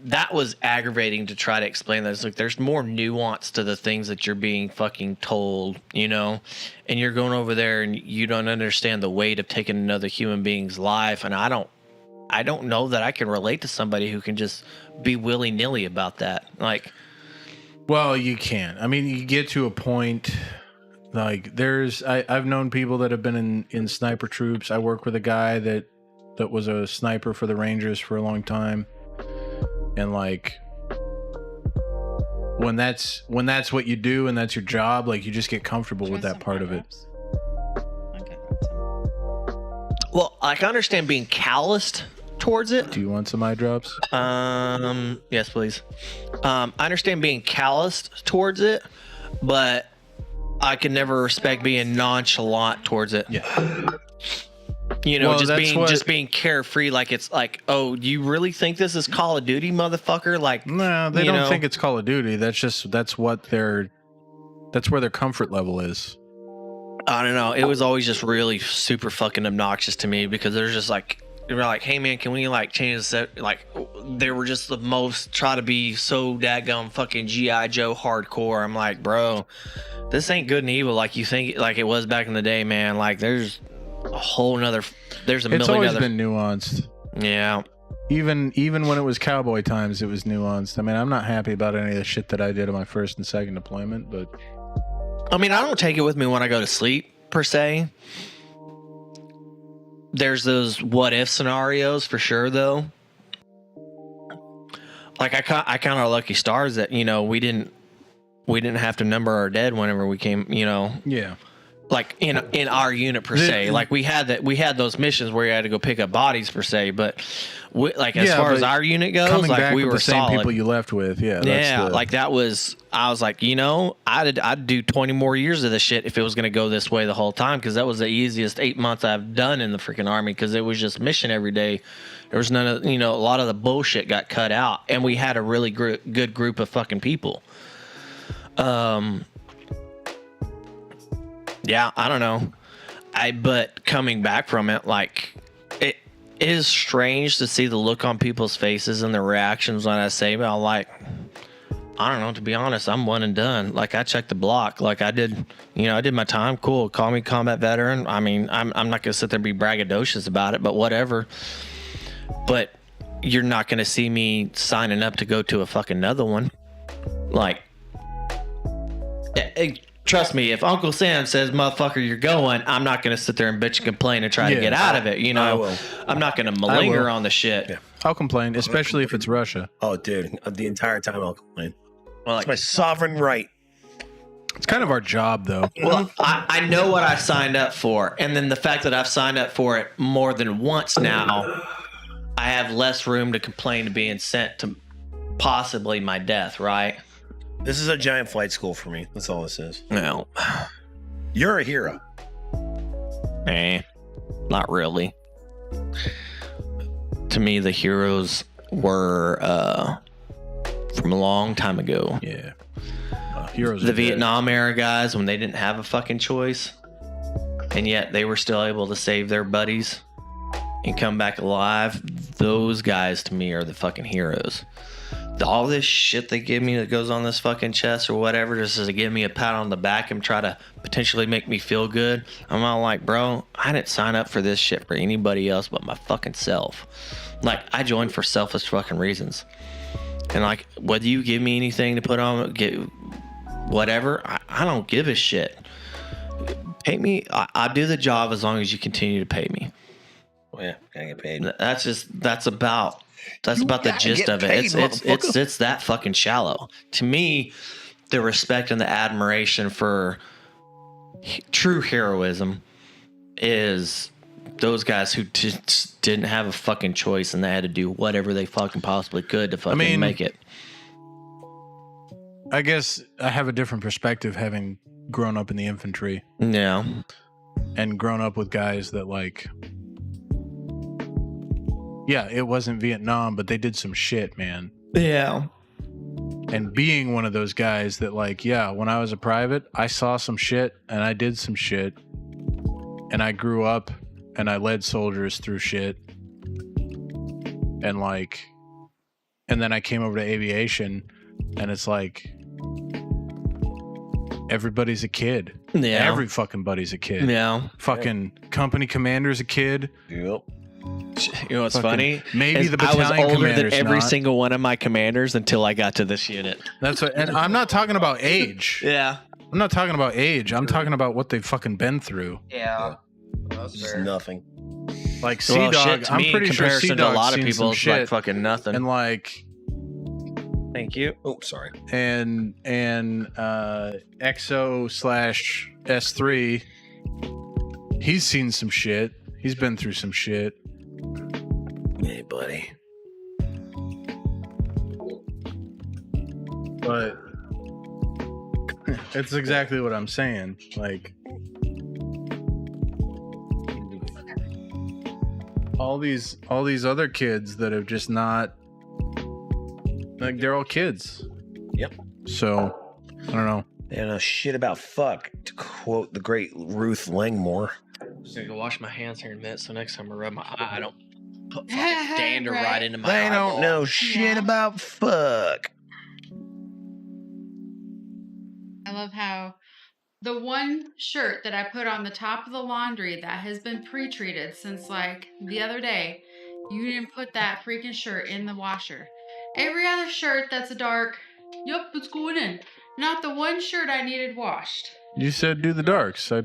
that was aggravating to try to explain that. It's like there's more nuance to the things that you're being fucking told, you know, and you're going over there and you don't understand the weight of taking another human being's life. And I don't know that I can relate to somebody who can just be willy-nilly about that. Like, well, you can't. I mean, you get to a point. Like, I've known people that have been in sniper troops. I work with a guy that was a sniper for the Rangers for a long time. And like, when that's what you do and that's your job, like, you just get comfortable with that part of it. Okay. well, like, I understand being calloused towards it. Do you want some eye drops? Yes, please. I understand being calloused towards it, but I can never respect being nonchalant towards it. Yeah. You know, Well, just being carefree, like it's like, oh, you really think this is Call of Duty, motherfucker? Like, No, they don't think it's Call of Duty. That's where their comfort level is. I don't know. It was always just really super fucking obnoxious to me because there's just like, they were like, hey man, can we like change the set? Like, they were just the most try to be so dadgum fucking G.I. Joe hardcore. I'm like, bro, this ain't good and evil like you think, like it was back in the day, man. Like, there's a whole nother, there's a million It's always other. been nuanced. Yeah. Even when it was cowboy times, it was nuanced. I mean, I'm not happy about any of the shit that I did on my first and second deployment, but I mean, I don't take it with me when I go to sleep, per se. There's those what if scenarios for sure, though. Like, I count our lucky stars that, you know, we didn't have to number our dead whenever we came, you know. yeah. Like in our unit per se, like we had those missions where you had to go pick up bodies per se, but as far as our unit goes, coming like back we with were the same solid. people you left with, Like that was, I was like, you know, I'd do 20 more years of this shit if it was going to go this way the whole time, because that was the easiest 8 months I've done in the freaking army, because it was just mission every day. There was none of, you know, a lot of the bullshit got cut out, and we had a really good group of fucking people. Yeah, I don't know. But coming back from it, like, it is strange to see the look on people's faces and their reactions when I say, well, like, I don't know, to be honest, I'm one and done. Like, I checked the block. Like, I did my time. Cool. Call me combat veteran. I mean, I'm not going to sit there and be braggadocious about it, but whatever. But you're not going to see me signing up to go to a fucking another one. Like, trust me, if Uncle Sam says, motherfucker, you're going, I'm not going to sit there and bitch and complain and try to get out of it. You know, I'm not going to malinger on the shit. Yeah. I'll complain, especially if it's Russia. Oh, dude, the entire time I'll complain. Well, It's my sovereign right. It's kind of our job, though. Well, I know what I signed up for. And then the fact that I've signed up for it more than once now, I have less room to complain to being sent to possibly my death, right? This is a giant flight school for me. That's all this is. No. You're a hero. Not really. To me, the heroes were from a long time ago. Yeah. Heroes. The Vietnam era guys, when they didn't have a fucking choice, and yet they were still able to save their buddies and come back alive. Those guys, to me, are the fucking heroes. All this shit they give me that goes on this fucking chest or whatever, just to give me a pat on the back and try to potentially make me feel good. I'm all like, bro, I didn't sign up for this shit for anybody else but my fucking self. Like, I joined for selfish fucking reasons. And like, whether you give me anything to put on, whatever, I don't give a shit. Pay me. I do the job as long as you continue to pay me. Oh, yeah, gotta get paid. That's about the gist of it. It's that fucking shallow. To me, the respect and the admiration for true heroism is those guys who just didn't have a fucking choice and they had to do whatever they fucking possibly could to fucking make it. I guess I have a different perspective having grown up in the infantry. Yeah. And grown up with guys that, like, yeah, it wasn't Vietnam, but they did some shit, man. Yeah. And being one of those guys that, like, yeah, when I was a private, I saw some shit and I did some shit. And I grew up and I led soldiers through shit. And, like, And then I came over to aviation, and it's like everybody's a kid. Yeah. Every fucking buddy's a kid. Yeah. Fucking company commander's a kid. Yep. You know what's Fucking- funny? Maybe Is the I was battalion older than commander's every not. single one of my commanders until I got to this unit. That's what, and I'm not talking about age. Yeah. I'm not talking about age. I'm talking about what they've fucking been through. Yeah. Just nothing. Like Well, Sea shit, Dog, to I'm me, in pretty sure comparison Sea to a Dog's lot of seen people, some it's shit, like fucking nothing. and like Thank you. Oh, sorry. and XO/S3, he's seen some shit. He's been through some shit. Hey, buddy. But it's exactly what I'm saying. Like all these other kids that have just not, like, they're all kids. Yep. So I don't know. They don't know shit about fuck, to quote the great Ruth Langmore. I'm just gonna go wash my hands here in a minute, so next time I rub my eye, I don't put fucking dander Right. right into my They eyeball. don't know shit Yeah. about fuck. I love how the one shirt that I put on the top of the laundry that has been pre-treated since like the other day, you didn't put that freaking shirt in the washer. Every other shirt that's a dark, yup, it's going in. Not the one shirt I needed washed. You said do the darks. I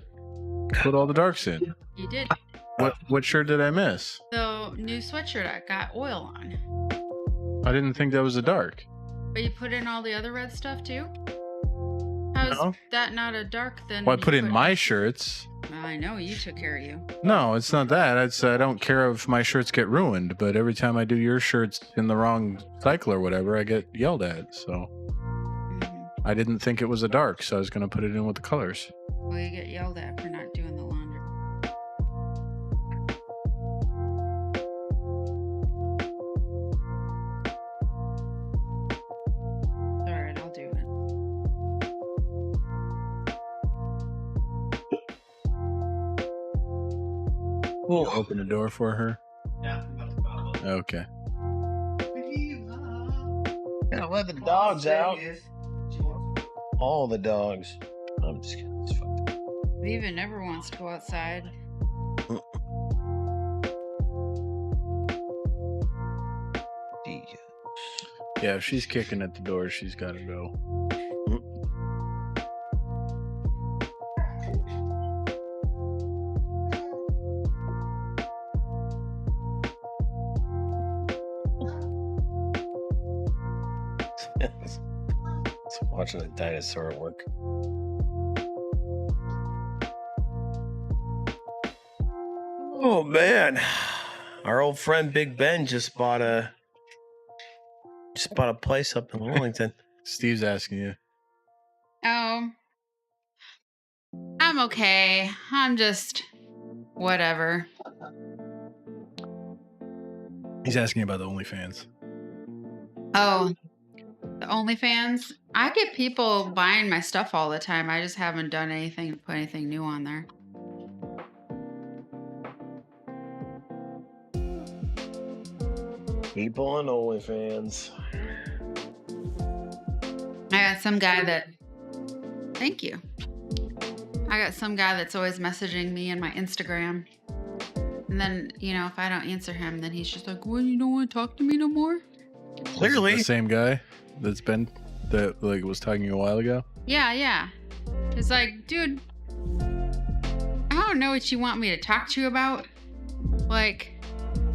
put all the darks in. You did. What shirt did I miss? The new sweatshirt I got oil on. I didn't think that was a dark. But you put in all the other red stuff too? How's No. that not a dark then? Well, I you put in my shirts. Well, I know you took care of you. No, it's not that. It's I don't care if my shirts get ruined, but every time I do your shirts in the wrong cycle or whatever, I get yelled at. So I didn't think it was a dark, so I was gonna put it in with the colors. Well, you get yelled at for not doing the laundry. Alright, I'll do it. We'll open the door for her. Yeah. Okay. Gotta let the dogs out. All the dogs. I'm just kidding. It's fucked. Viva never wants to go outside. Yeah, if she's kicking at the door, she's got to go. It's watching a dinosaur at work. Oh man, our old friend Big Ben just bought a place up in Wellington. Steve's asking you. Oh. I'm okay. I'm just whatever. He's asking about the OnlyFans. Oh. The OnlyFans? I get people buying my stuff all the time. I just haven't done anything to put anything new on there. People on OnlyFans. I got some guy that. Thank you. I got some guy that's always messaging me in my Instagram. And then, you know, if I don't answer him, then he's just like, well, you don't want to talk to me no more? Clearly. The same guy that like was talking to you a while ago. Yeah. It's like, dude, I don't know what you want me to talk to you about. Like,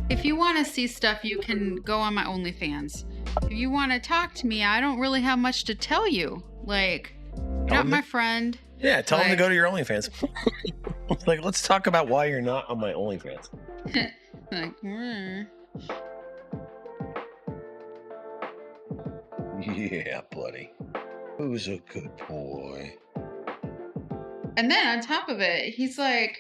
if you want to see stuff, you can go on my OnlyFans. If you want to talk to me, I don't really have much to tell you. Like, you're not my friend. Yeah, tell him to Like- go to your OnlyFans. Like, let's talk about why you're not on my OnlyFans. Like, Yeah, buddy. Who's a good boy? And then on top of it, he's like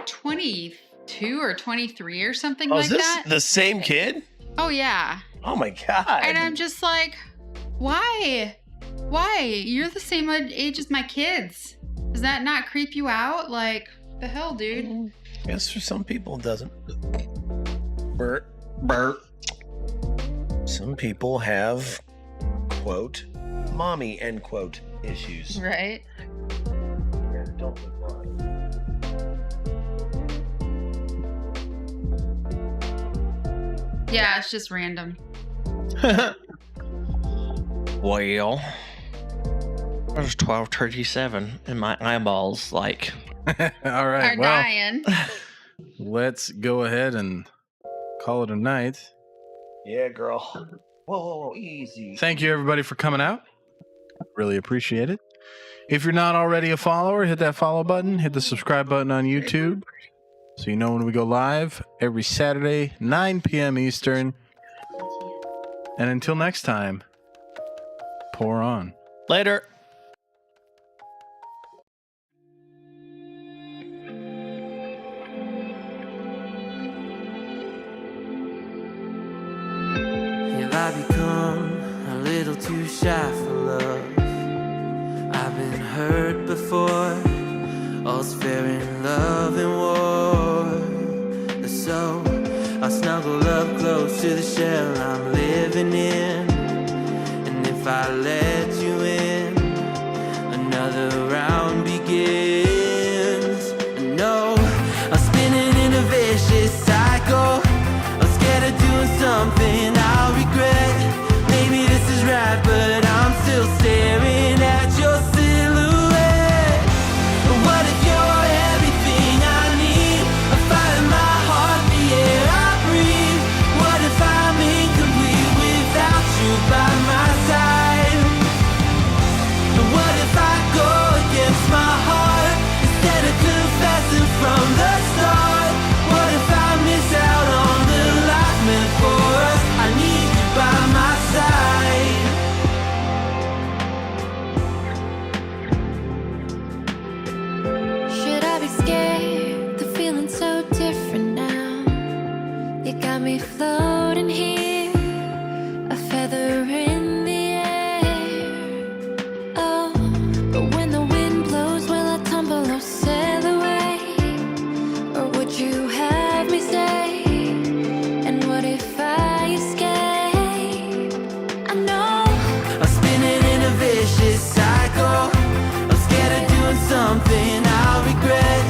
22 or 23 or something Oh, like is this that. the same kid? Oh, yeah. Oh my god. And I'm just like, why? Why? You're the same age as my kids. Does that not creep you out? Like, the hell, dude? Guess for some people it doesn't. Bert. Some people have, quote, mommy, end quote, issues. Right? Yeah, don't look blind. Yeah, it's just random. Well, there's 12:37 and my eyeballs like. All right. Are Well, dying. let's go ahead and call it a night. Yeah, girl. Whoa, easy. Thank you, everybody, for coming out. Really appreciate it. If you're not already a follower, hit that follow button. Hit the subscribe button on YouTube so you know when we go live every Saturday, 9 p.m. Eastern. And until next time, pour on. Later. Have I become a little too shy for love? I've been hurt before. All's fair in love and war. So I snuggle up close to the shell I'm living in. And if I let you in, another round begins. No, I'm spinning in a vicious cycle. I'm scared of doing something I'll regret. Maybe this is right, but I'm still staring at your silhouette. What if you're everything I need? A fire in my heart, the air I breathe. What if I'm incomplete without you by my side? What if I go against my heart instead of confessing from the start? What if I miss out on the life meant for us? I need you by my side. Should I be scared? The feeling's so different now. You got me floating here, a feather in the air. Oh, but when the wind blows, will I tumble or sail away? Or would you have me stay? And what if I escape? I know I'm spinning in a vicious cycle. I'm scared of doing something I'll regret.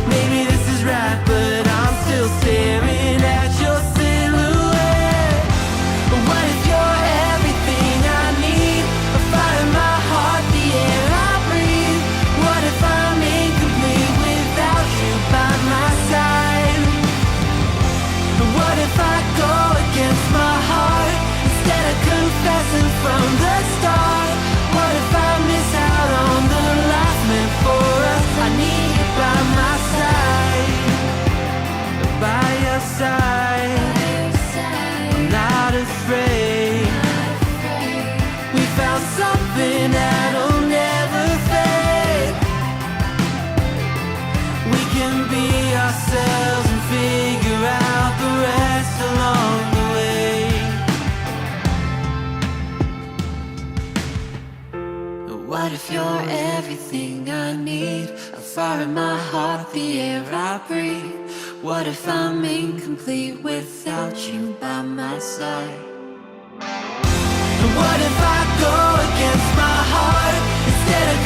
Maybe this is right, but I'm still staring at your silhouette. What if you're everything I need? A fire in my heart, the air I breathe. What if I'm incomplete without you by my side? What if I go against my heart instead of confessing from the start? What if I miss out on the life meant for us? I need you by my side, by your side. I'm not afraid. We found something that'll never fade. We can be ourselves and figure out the rest along the way. What if you're everything I need? A fire in my heart, the air I breathe. What if I'm incomplete without you by my side? What if I go against my heart instead of